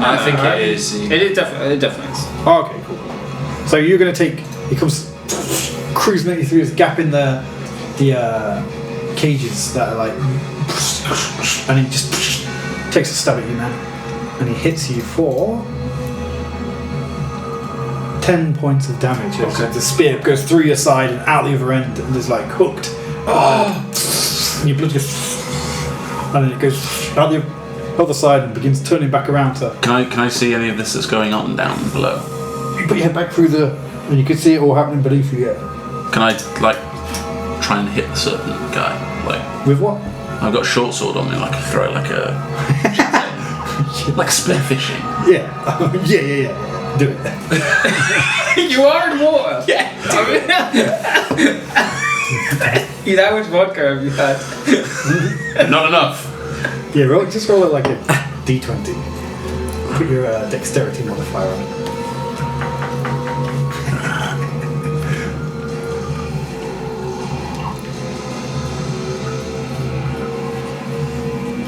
[SPEAKER 5] I think it is.
[SPEAKER 6] It definitely is.
[SPEAKER 1] Oh, okay, cool. So you're going to take. He comes cruising at you through this gap in the cages that are like, and he just takes a stab at you, man, and he hits you for 10 points of damage.
[SPEAKER 5] Okay.
[SPEAKER 1] The spear goes through your side and out the other end, and is like hooked. And your blood just, and then it goes out the other side and begins turning back around to.
[SPEAKER 3] Can I see any of this that's going on down below?
[SPEAKER 1] You put your head back through and you can see it all happening beneath you. Yeah.
[SPEAKER 3] Can I like try and hit the serpent guy? Like
[SPEAKER 1] With what?
[SPEAKER 3] I've got a short sword on me, like I throw like a like spear fishing.
[SPEAKER 1] Yeah. yeah. Do it.
[SPEAKER 6] You are in water.
[SPEAKER 5] Yeah.
[SPEAKER 6] How much vodka have you had?
[SPEAKER 3] Not enough.
[SPEAKER 1] Yeah, just roll it like a d20. Put your dexterity modifier on it.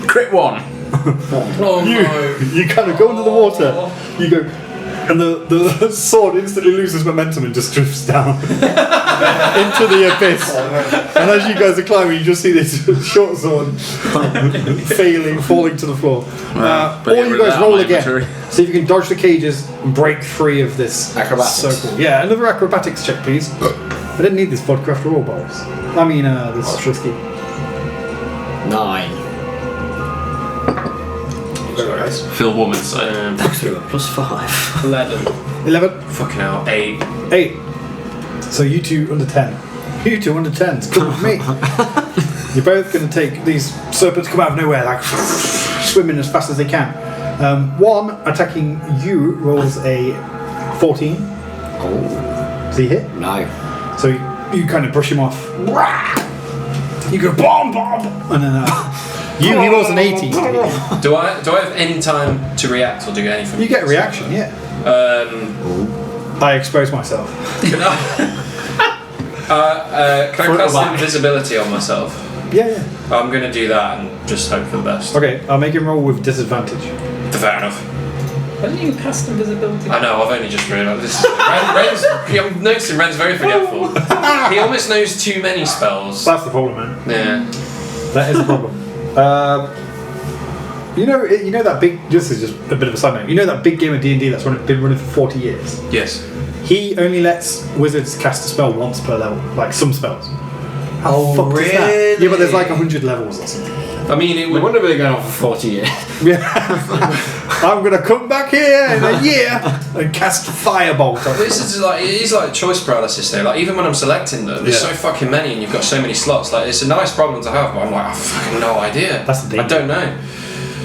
[SPEAKER 3] Crit one.
[SPEAKER 1] You kind of go into the water. You go, and the sword instantly loses momentum and just drifts down into the abyss. And as you guys are climbing, you just see this short sword falling to the floor. Or you guys roll again. See if you can dodge the cages and break free of this
[SPEAKER 9] Acrobatics.
[SPEAKER 1] circle. Yeah, another acrobatics check, please. I didn't need this vodka after all, Boris. I mean, this whiskey.
[SPEAKER 9] 9.
[SPEAKER 3] Feel warm inside.
[SPEAKER 9] Plus 5.
[SPEAKER 1] 11.
[SPEAKER 5] Fucking hell. 8.
[SPEAKER 1] 8. So you two under 10. You two under 10s. Come with me. You're both going to take these serpents come out of nowhere, like swimming as fast as they can. One attacking you rolls a 14.
[SPEAKER 9] Oh.
[SPEAKER 1] Does he hit?
[SPEAKER 9] No.
[SPEAKER 1] So you kind of brush him off. You go bomb, and then he rolls an 18.
[SPEAKER 5] Do I have any time to react or do anything?
[SPEAKER 1] You get a reaction, yeah. I expose myself.
[SPEAKER 5] Can I cast invisibility on myself?
[SPEAKER 1] Yeah.
[SPEAKER 5] I'm going to do that and just hope for the best.
[SPEAKER 1] Okay, I'll make him roll with disadvantage.
[SPEAKER 5] Fair enough.
[SPEAKER 6] Why didn't you cast invisibility?
[SPEAKER 5] I know, I've only just realised this. I'm noticing Ren's very forgetful. He almost knows too many spells.
[SPEAKER 1] That's the problem, man.
[SPEAKER 5] Yeah.
[SPEAKER 1] That is a problem. You know that big. This is just a bit of a side note. You know that big game of D&D that's been running for 40 years.
[SPEAKER 5] Yes.
[SPEAKER 1] He only lets wizards cast a spell once per level, like some spells. How
[SPEAKER 9] Oh,
[SPEAKER 1] fucked is that?
[SPEAKER 9] really?
[SPEAKER 1] Yeah, but there's like 100 levels or something.
[SPEAKER 5] I mean, it
[SPEAKER 9] We
[SPEAKER 5] would.
[SPEAKER 9] wouldn't have been going on for 40 years.
[SPEAKER 1] Yeah. I'm gonna come back here in a year and cast Firebolt.
[SPEAKER 5] This is like it is like choice paralysis though. Like even when I'm selecting them, there's
[SPEAKER 1] Yeah.
[SPEAKER 5] so fucking many, and you've got so many slots. Like it's a nice problem to have, but I'm like, I've fucking no idea.
[SPEAKER 1] That's the
[SPEAKER 5] I don't know.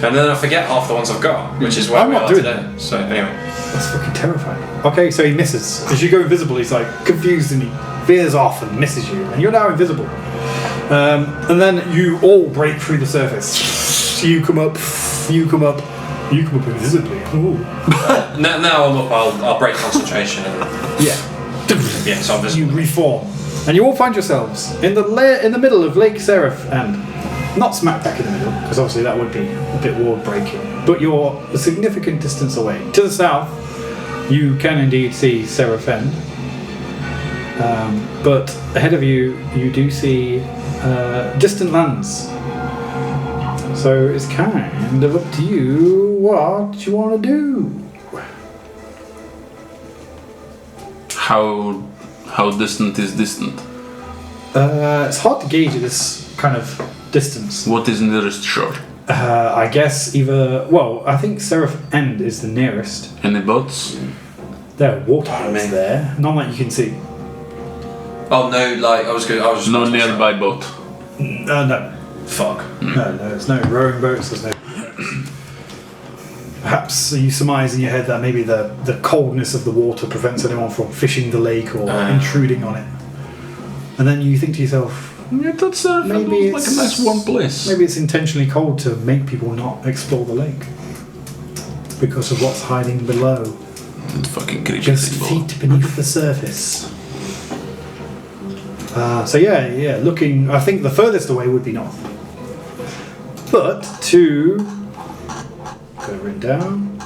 [SPEAKER 5] And then I forget half the ones I've got, which is where
[SPEAKER 1] I'm
[SPEAKER 5] we
[SPEAKER 1] not
[SPEAKER 5] are
[SPEAKER 1] doing
[SPEAKER 5] today. So anyway,
[SPEAKER 1] That's fucking terrifying. Okay, so he misses. As you go invisible, he's like confused and he veers off and misses you, and you're now invisible. And then you all break through the surface. You come up invisibly. Ooh.
[SPEAKER 5] Now I'm up. I'll break concentration and
[SPEAKER 1] Yeah.
[SPEAKER 5] so I'm visible.
[SPEAKER 1] You reform, and you all find yourselves in the middle of Lake Seraph, and not smack dab in the middle, because obviously that would be a bit ward breaking. But you're a significant distance away. To the south, you can indeed see Seraph End, but ahead of you, you do see distant lands. So it's kind of up to you what you want to do.
[SPEAKER 7] How distant is distant?
[SPEAKER 1] It's hard to gauge at this kind of distance.
[SPEAKER 7] What is nearest shore?
[SPEAKER 1] I guess I think Seraph End is the nearest.
[SPEAKER 7] Any boats?
[SPEAKER 1] There are waterfalls there, none that you can see.
[SPEAKER 5] Oh no! Like I was
[SPEAKER 7] No nearby boat.
[SPEAKER 1] No.
[SPEAKER 5] Fuck.
[SPEAKER 1] No, there's no rowing boats, there's no... Perhaps you surmise in your head that maybe the coldness of the water prevents anyone from fishing the lake or intruding on it. And then you think to yourself,
[SPEAKER 7] I thought Seraph End
[SPEAKER 1] maybe
[SPEAKER 7] was like a nice warm place.
[SPEAKER 1] Maybe it's intentionally cold to make people not explore the lake. Because of what's hiding below.
[SPEAKER 7] It's fucking creepy.
[SPEAKER 1] Just feet beneath the surface. Looking, I think the furthest away would be north. But to go written down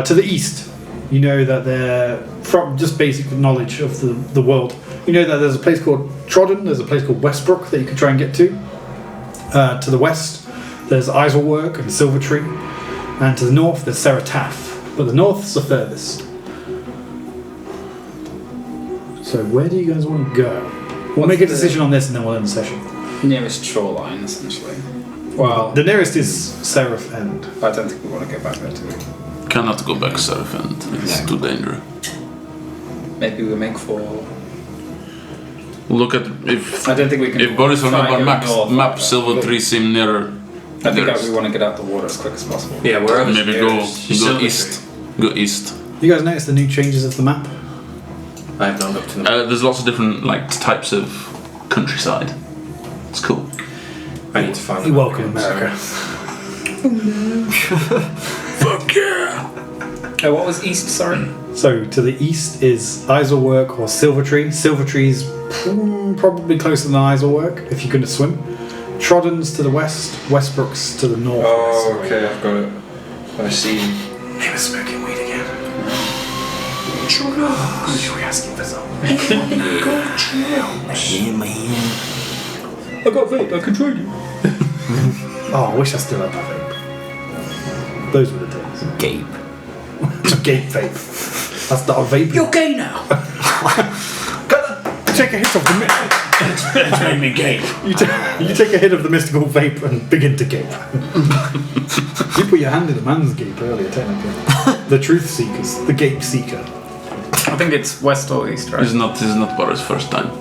[SPEAKER 1] to the east, you know that they're from just basic knowledge of the world. You know that there's a place called Trodden, there's a place called Westbrook that you could try and get to. To the west, there's Islework and Silvertree, and to the north there's Seratath. But the north's the furthest. So where do you guys want to go? We'll make a decision on this and then we'll end the session.
[SPEAKER 6] Nearest shoreline, essentially. Well,
[SPEAKER 1] The nearest is Seraph End.
[SPEAKER 6] I don't think we want to go back there, do we?
[SPEAKER 7] Cannot go back Seraph End. It's too dangerous.
[SPEAKER 6] Maybe we'll make 4.
[SPEAKER 7] Look at if
[SPEAKER 6] I don't think we can.
[SPEAKER 7] if Boris on
[SPEAKER 6] try and
[SPEAKER 7] our
[SPEAKER 6] go
[SPEAKER 7] map
[SPEAKER 6] north.
[SPEAKER 7] Silver Tree seem nearer.
[SPEAKER 6] I think that we want to get out the water as quick as possible.
[SPEAKER 5] Yeah, wherever.
[SPEAKER 7] Maybe go east. Go east.
[SPEAKER 1] You guys notice the new changes of the map?
[SPEAKER 5] I have not looked to them.
[SPEAKER 7] There's lots of different types of countryside. It's cool.
[SPEAKER 5] I need to find.
[SPEAKER 1] You
[SPEAKER 5] them.
[SPEAKER 1] welcome America.
[SPEAKER 7] Fuck yeah!
[SPEAKER 6] What was east? Sorry.
[SPEAKER 1] So to the east is Islework or Silvertree. Silvertree's probably closer than Islework if you're going to swim. Trodden's to the west. Westbrook's to the north.
[SPEAKER 5] Oh, okay, I've got it. I see.
[SPEAKER 1] He was smoking weed again. Should we ask him for some?
[SPEAKER 6] I got vape. I control you.
[SPEAKER 1] Oh, I wish I still had that vape. Those were the days.
[SPEAKER 9] Gape.
[SPEAKER 1] Gape vape. That's not a vape.
[SPEAKER 6] You're gay now.
[SPEAKER 1] Take a hit of the
[SPEAKER 9] It's made me gape.
[SPEAKER 1] you take a hit of the mystical vape and begin to gape. You put your hand in a man's gape earlier, technically. The truth seekers, the gape seeker.
[SPEAKER 6] I think it's west or east, right?
[SPEAKER 7] This is not Boris' first time.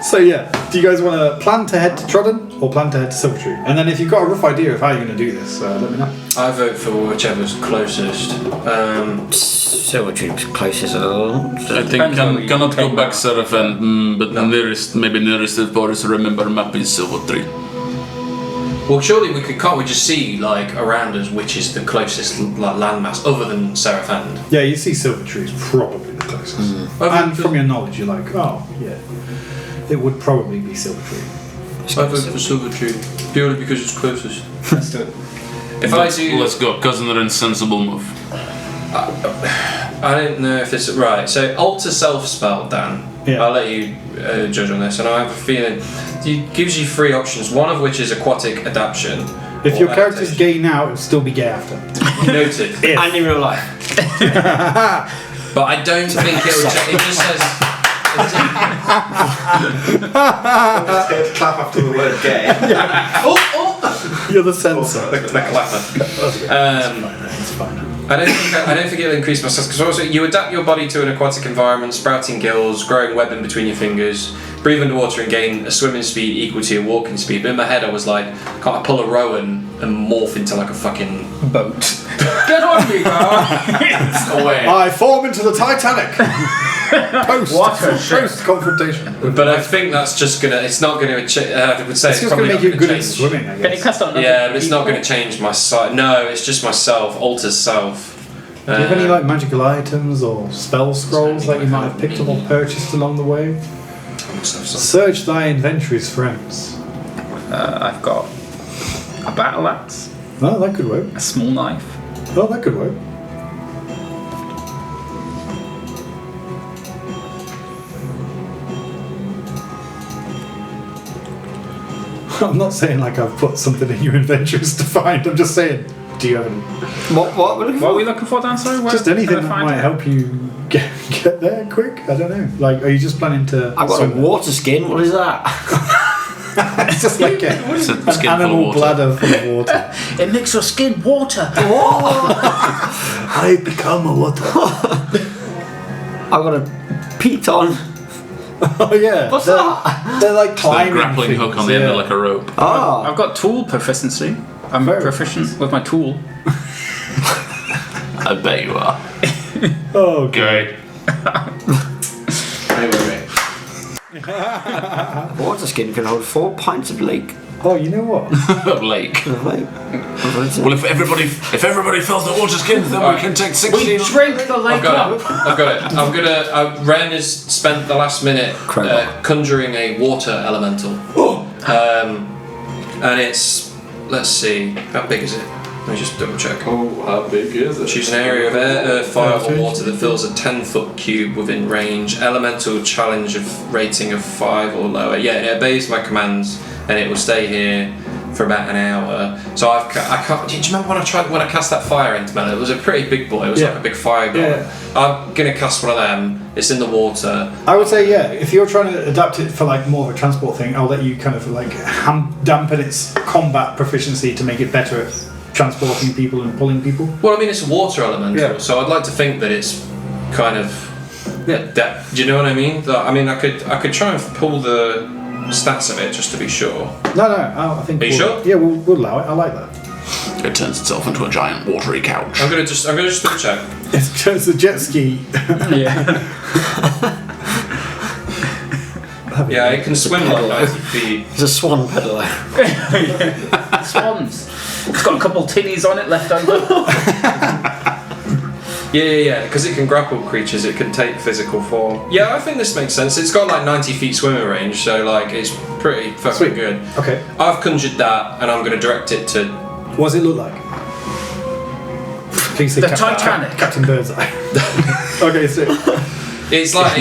[SPEAKER 1] So yeah, do you guys want to plan to head to Trodden or plan to head to Silvertree? And then if you've got a rough idea of how you're going to do this, let me know.
[SPEAKER 5] I vote for whichever's closest.
[SPEAKER 4] Silvertree was closest a little.
[SPEAKER 7] I think cannot go back Seraph End, but nearest if Boris remember map is Silvertree.
[SPEAKER 5] Well, surely can't we just see around us which is the closest landmass other than Seraph End?
[SPEAKER 1] Yeah, you see Silvertree is probably the closest. And from your knowledge, you're like, oh yeah, it would probably be Silvertree.
[SPEAKER 5] I vote for Silvertree purely because it's closest.
[SPEAKER 6] Let's do it.
[SPEAKER 7] Let's go, cousin and sensible move.
[SPEAKER 5] I don't know if this is right. So alter self spell, Dan.
[SPEAKER 1] Yeah.
[SPEAKER 5] I'll let you judge on this, and I have a feeling it gives you 3 options. One of which is aquatic adaptation.
[SPEAKER 1] If
[SPEAKER 5] or
[SPEAKER 1] your character's
[SPEAKER 5] adaptation.
[SPEAKER 1] gay now, it'll still be gay after.
[SPEAKER 5] Noted.
[SPEAKER 4] And in real life.
[SPEAKER 5] But I don't think it'll. It just says.
[SPEAKER 8] Clap after the word gay.
[SPEAKER 1] You're the censor.
[SPEAKER 5] The clapper.
[SPEAKER 1] It's fine.
[SPEAKER 5] I don't think it'll increase my stats because also you adapt your body to an aquatic environment, sprouting gills, growing webbing between your fingers, breathe underwater and gain a swimming speed equal to your walking speed. But in my head I was like, can't I pull a Rowan and morph into like a fucking
[SPEAKER 6] boat? Get on me, guys!
[SPEAKER 3] Away.
[SPEAKER 1] I form into the Titanic. Post confrontation.
[SPEAKER 5] But I think that's just gonna. It's not gonna. I would say
[SPEAKER 1] It's
[SPEAKER 5] it's
[SPEAKER 1] just
[SPEAKER 5] probably
[SPEAKER 1] going to make
[SPEAKER 5] not
[SPEAKER 1] you
[SPEAKER 5] gonna
[SPEAKER 1] good at
[SPEAKER 5] change.
[SPEAKER 1] swimming, I
[SPEAKER 6] Can you
[SPEAKER 1] guess.
[SPEAKER 6] cast on?
[SPEAKER 5] Yeah, but it's not going to change my sight. No, it's just myself. Alters self.
[SPEAKER 1] Do you have any like magical items or spell scrolls that you might have picked up or purchased along the way? Search thy inventories, friends.
[SPEAKER 6] I've got a battle axe,
[SPEAKER 1] Oh, that could work.
[SPEAKER 6] a small knife.
[SPEAKER 1] Oh, that could work. I'm not saying like I've put something in your inventories to find. I'm just saying, do you have any?
[SPEAKER 4] What we're looking
[SPEAKER 6] What
[SPEAKER 4] for?
[SPEAKER 6] are we looking for, Dan? Sorry, where
[SPEAKER 1] Just
[SPEAKER 6] can
[SPEAKER 1] anything
[SPEAKER 6] I
[SPEAKER 1] that
[SPEAKER 6] find
[SPEAKER 1] might
[SPEAKER 6] it?
[SPEAKER 1] help you get there quick. I don't know. Like, are you just planning to?
[SPEAKER 4] I've got a
[SPEAKER 1] swim there?
[SPEAKER 4] water skin. What is that?
[SPEAKER 1] It's just like
[SPEAKER 3] It's a
[SPEAKER 1] an
[SPEAKER 3] skin full of
[SPEAKER 1] animal
[SPEAKER 3] water.
[SPEAKER 1] bladder full of water.
[SPEAKER 6] It makes your skin water.
[SPEAKER 1] I become a water.
[SPEAKER 4] I've got a piton.
[SPEAKER 1] Oh yeah.
[SPEAKER 4] What's
[SPEAKER 1] they're,
[SPEAKER 4] that?
[SPEAKER 1] They're like
[SPEAKER 3] It's a
[SPEAKER 1] climbing
[SPEAKER 3] grappling
[SPEAKER 1] things,
[SPEAKER 3] hook on the end
[SPEAKER 1] yeah.
[SPEAKER 3] of like a rope.
[SPEAKER 4] Oh,
[SPEAKER 6] I've got tool proficiency. I'm
[SPEAKER 1] Very
[SPEAKER 6] proficient with my tool.
[SPEAKER 3] I bet you are.
[SPEAKER 1] Oh,
[SPEAKER 3] Good.
[SPEAKER 4] water skin can hold 4 pints of lake.
[SPEAKER 1] Oh, you know what?
[SPEAKER 3] Lake.
[SPEAKER 4] Of lake.
[SPEAKER 3] Well, if everybody fills the water skins, then we can take 16.
[SPEAKER 6] Drink the lake
[SPEAKER 5] I've got it. I've got it. I'm gonna. Ren has spent the last minute conjuring a water elemental. And it's. Let's see. How big is it? Let me just double check.
[SPEAKER 8] Oh, how big is it?
[SPEAKER 5] Choose an area of air, earth, fire, or water that fills a 10-foot cube within range. Elemental challenge of rating of 5 or lower. Yeah, it obeys my commands, and it will stay here for about an hour. So I can't. Do you remember when I cast that fire ant melon? It was a pretty big boy. It was
[SPEAKER 1] Yeah.
[SPEAKER 5] like a big fire golem.
[SPEAKER 1] Yeah.
[SPEAKER 5] I'm gonna cast one of them. It's in the water.
[SPEAKER 1] I would say yeah. If you're trying to adapt it for like more of a transport thing, I'll let you kind of like dampen its combat proficiency to make it better at transporting people and pulling people.
[SPEAKER 5] Well, I mean, it's a water elemental,
[SPEAKER 1] Yeah.
[SPEAKER 5] so I'd like to think that it's kind of.
[SPEAKER 1] Yeah.
[SPEAKER 5] Do you know what I mean? I mean, I could try and pull the stats of it just to be sure.
[SPEAKER 1] No, I think.
[SPEAKER 5] Are you sure?
[SPEAKER 1] Yeah, we'll allow it. I like that.
[SPEAKER 3] It turns itself into a giant watery couch.
[SPEAKER 5] I'm gonna just double check.
[SPEAKER 1] It's a jet ski.
[SPEAKER 6] Yeah.
[SPEAKER 5] Yeah, it can swim like 90 feet.
[SPEAKER 4] It's a swan peddler.
[SPEAKER 6] Swans. It's got a couple tinnies on it left over.
[SPEAKER 5] Yeah, because it can grapple creatures, it can take physical form. Yeah, I think this makes sense. It's got like 90 feet swimming range, so like it's pretty fucking
[SPEAKER 1] Sweet.
[SPEAKER 5] good.
[SPEAKER 1] Okay.
[SPEAKER 5] I've conjured that, and I'm going to direct it to.
[SPEAKER 1] What does it look like? Please say
[SPEAKER 6] The Titanic.
[SPEAKER 1] Captain Birdseye. Okay, so
[SPEAKER 5] It's like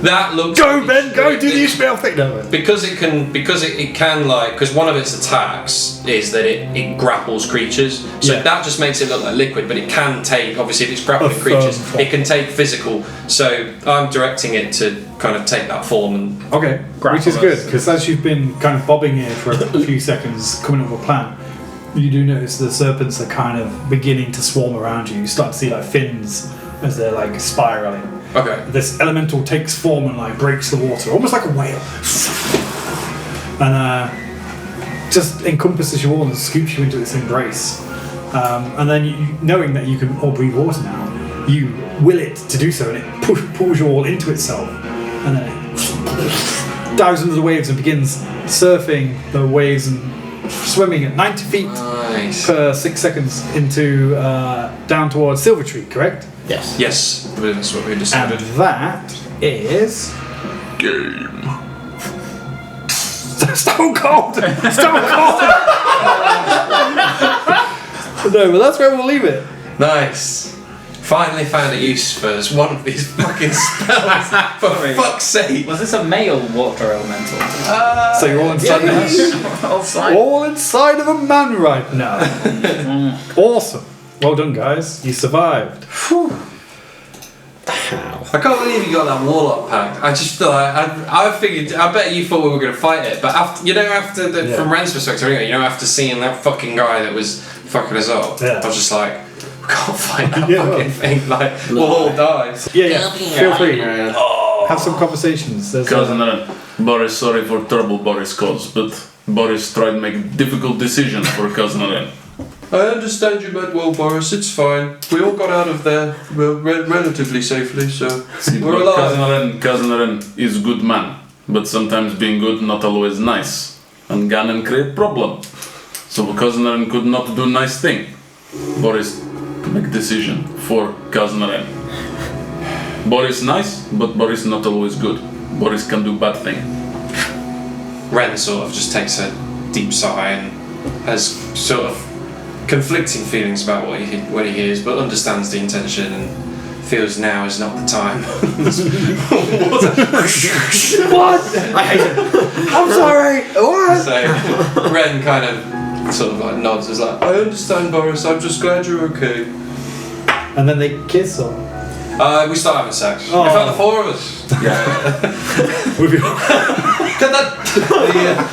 [SPEAKER 5] that looks.
[SPEAKER 1] go Ben, go do the Ishmael thing. No.
[SPEAKER 5] Because it can like, because one of its attacks is that it grapples creatures, so
[SPEAKER 1] Yeah.
[SPEAKER 5] that just makes it look like liquid, but it can take, obviously if it's grappling
[SPEAKER 1] A firm
[SPEAKER 5] creatures,
[SPEAKER 1] form.
[SPEAKER 5] it can take physical, so I'm directing it to kind of take that form and
[SPEAKER 1] Okay, which is good because as you've been kind of bobbing here for a few seconds, coming up with a plan, you do notice the serpents are kind of beginning to swarm around you. You start to see like fins as they're like spiraling.
[SPEAKER 5] okay.
[SPEAKER 1] This elemental takes form and like breaks the water, almost like a whale, and just encompasses you all and scoops you into its embrace. And then, knowing that you can all breathe water now, you will it to do so, and it pulls you all into itself, and then it dives under the waves and begins surfing the waves and swimming at 90 feet
[SPEAKER 5] Nice.
[SPEAKER 1] per 6 seconds into down towards Silvertree, correct?
[SPEAKER 4] Yes.
[SPEAKER 5] Yes, I believe that's what we
[SPEAKER 1] And
[SPEAKER 5] decided.
[SPEAKER 1] that is
[SPEAKER 3] Game.
[SPEAKER 1] Stone Cold. Stone Cold. No, but that's where we'll leave it.
[SPEAKER 5] Nice. Finally found a use for one of these fucking spells. For fuck's sake.
[SPEAKER 6] Was this a male water elemental?
[SPEAKER 1] So you're all inside the house.
[SPEAKER 6] Outside.
[SPEAKER 1] All inside of a man right now. Awesome. Well done, guys. You survived.
[SPEAKER 5] I can't believe you got that warlock pack. I just feel like I figured. I bet you thought we were going to fight it, but after from Ren's perspective, anyway, after seeing that fucking guy that was fucking us up.
[SPEAKER 1] Yeah.
[SPEAKER 5] I was just like, we can't fight that
[SPEAKER 1] Yeah.
[SPEAKER 5] fucking thing. Like, we'll all die.
[SPEAKER 1] Yeah. Feel free. Have some conversations. There's
[SPEAKER 7] Cousin Ren, Boris, sorry for trouble Boris caused, but Boris tried to make difficult decisions for Cousin Ren.
[SPEAKER 2] I understand you meant well, Boris. It's fine. We all got out of there relatively safely, so
[SPEAKER 7] See,
[SPEAKER 2] we're
[SPEAKER 7] but
[SPEAKER 2] alive.
[SPEAKER 7] Cousin Ren is good man, but sometimes being good not always nice, and Ganon create problem. So Cousin Ren could not do nice thing. Boris make decision for Cousin Ren. Boris nice, but Boris not always good. Boris can do bad thing.
[SPEAKER 5] Ren sort of just takes a deep sigh and has sort of conflicting feelings about what he hears, but understands the intention and feels now is not the time.
[SPEAKER 1] What? I'm sorry. What?
[SPEAKER 5] So Ren kind of sort of like nods, is like,
[SPEAKER 2] I understand, Boris. I'm just glad you're okay.
[SPEAKER 1] And then they kiss or
[SPEAKER 5] we start having sex.
[SPEAKER 1] Oh.
[SPEAKER 5] In fact, the four of us.
[SPEAKER 1] with your
[SPEAKER 5] Cut that!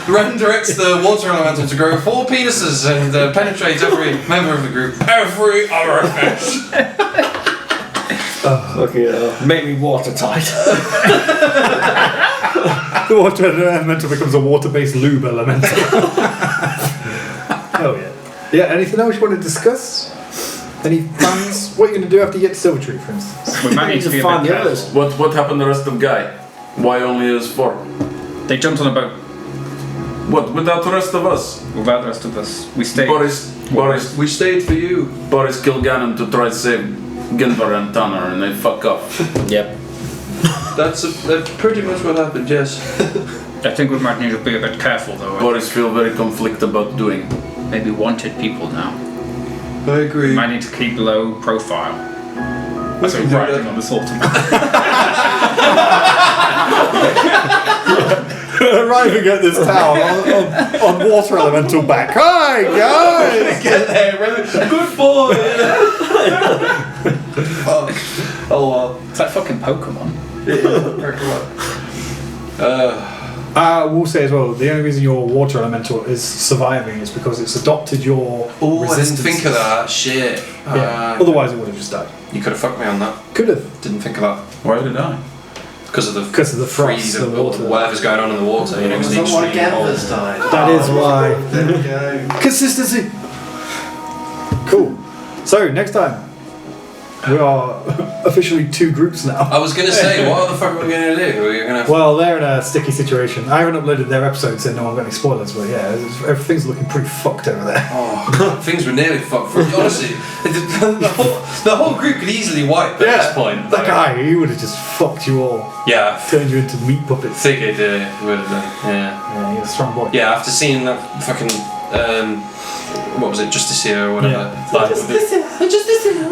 [SPEAKER 5] Ren directs the water elemental to grow 4 penises and penetrate every member of the group. Every orifice!
[SPEAKER 9] Make me watertight.
[SPEAKER 1] the water elemental becomes a water-based lube elemental. Oh yeah. Yeah. Anything else you want to discuss? Any plans? What are you going to do after you get to Silvertree, for instance?
[SPEAKER 6] We might need to be a
[SPEAKER 9] find
[SPEAKER 6] bit
[SPEAKER 9] the others.
[SPEAKER 6] careful.
[SPEAKER 7] What happened to the rest of guy? Why only us 4?
[SPEAKER 6] They jumped on a boat
[SPEAKER 7] What without the rest of us?
[SPEAKER 6] without the rest of us. We stayed.
[SPEAKER 7] Boris
[SPEAKER 2] We stayed for you.
[SPEAKER 7] Boris killed Ganon to try to save Ginvar and Tanner, and they fuck off.
[SPEAKER 9] Yep.
[SPEAKER 2] That's pretty much what happened. Yes.
[SPEAKER 6] I think we might need to be a bit careful though.
[SPEAKER 7] Boris feel very conflicted about doing.
[SPEAKER 6] Maybe wanted people now.
[SPEAKER 2] I agree.
[SPEAKER 6] We might need to keep low profile. As
[SPEAKER 2] can
[SPEAKER 6] we're
[SPEAKER 2] do
[SPEAKER 6] riding
[SPEAKER 2] that.
[SPEAKER 6] on this automatic.
[SPEAKER 1] Arriving at this town on water elemental back. Hi guys.
[SPEAKER 5] Get there, Ren. Good boy!
[SPEAKER 2] Oh well.
[SPEAKER 6] It's like fucking Pokemon.
[SPEAKER 1] I will say as well, the only reason your water elemental is surviving is because it's adopted your
[SPEAKER 5] Oh, I didn't
[SPEAKER 1] resistance.
[SPEAKER 5] think of that. Shit.
[SPEAKER 1] Yeah. Otherwise, it would have just died.
[SPEAKER 5] You could have fucked me on that.
[SPEAKER 1] Could have
[SPEAKER 5] Didn't think of that.
[SPEAKER 7] Why did I?
[SPEAKER 5] Because of the
[SPEAKER 1] frost,
[SPEAKER 5] freeze
[SPEAKER 1] the
[SPEAKER 5] of
[SPEAKER 1] water.
[SPEAKER 5] whatever's going on in the water. You know, because the extreme cold.
[SPEAKER 1] That is why.
[SPEAKER 8] There we go.
[SPEAKER 1] Consistency. Cool. So next time, we are officially 2 groups now.
[SPEAKER 5] I was gonna say, what the fuck are we gonna do? We're gonna.
[SPEAKER 1] Well, they're in a sticky situation. I haven't uploaded their episodes, so no one got any spoilers. But yeah, everything's looking pretty fucked over there.
[SPEAKER 5] Oh, things were nearly fucked. Honestly, the whole group could easily wipe at this point.
[SPEAKER 1] That guy, he would have just fucked you all,
[SPEAKER 5] Yeah,
[SPEAKER 1] turned you into meat puppets.
[SPEAKER 5] figured would have done. Yeah.
[SPEAKER 1] Yeah, he's a strong boy.
[SPEAKER 5] Yeah, after seeing that fucking what was it, Justicia or whatever,
[SPEAKER 1] Yeah.
[SPEAKER 5] like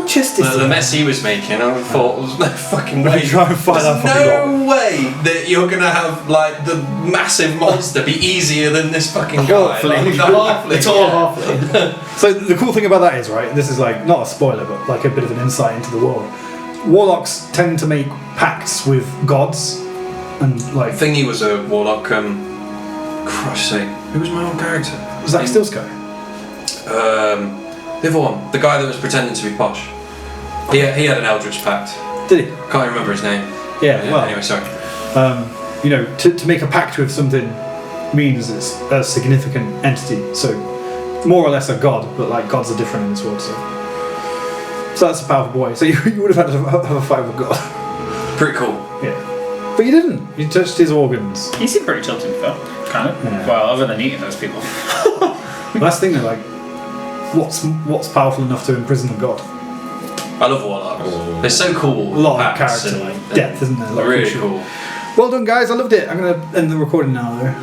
[SPEAKER 1] Justice.
[SPEAKER 5] the mess he was making, I thought there's no fucking way.
[SPEAKER 1] Try and find that
[SPEAKER 5] There's
[SPEAKER 1] fucking
[SPEAKER 5] no way that you're gonna have like the massive monster be easier than this fucking guy.
[SPEAKER 1] Halfling.
[SPEAKER 5] Like, the halfling.
[SPEAKER 9] It's all halfling.
[SPEAKER 1] So the cool thing about that is, right, this is like, not a spoiler, but like a bit of an insight into the world. Warlocks tend to make pacts with gods, and like,
[SPEAKER 5] Thingy was a warlock. Christ's sake, who was my old character?
[SPEAKER 1] was that Still Sky?
[SPEAKER 5] The other one, the guy that was pretending to be posh. He had an Eldritch Pact.
[SPEAKER 1] Did he?
[SPEAKER 5] Can't remember his name.
[SPEAKER 1] Yeah, well,
[SPEAKER 5] Anyway, sorry.
[SPEAKER 1] you know, to make a pact with something means it's a significant entity, so more or less a god, but like gods are different in this world, so that's a powerful boy. So you would have had to have a fight with God.
[SPEAKER 5] Pretty cool.
[SPEAKER 1] Yeah. But you didn't. You touched his organs.
[SPEAKER 6] He seemed pretty chill to me though. Kind of.
[SPEAKER 1] Yeah.
[SPEAKER 6] Well, other than eating those people.
[SPEAKER 1] That's the thing though, like, what's powerful enough to imprison a god?
[SPEAKER 5] I love warlocks. They're so cool.
[SPEAKER 1] A lot of
[SPEAKER 5] pacts
[SPEAKER 1] character
[SPEAKER 5] and-
[SPEAKER 1] like depth, isn't there? A lot of
[SPEAKER 5] Really
[SPEAKER 1] cool shit.
[SPEAKER 5] cool.
[SPEAKER 1] Well done, guys. I loved it. I'm gonna end the recording now, though.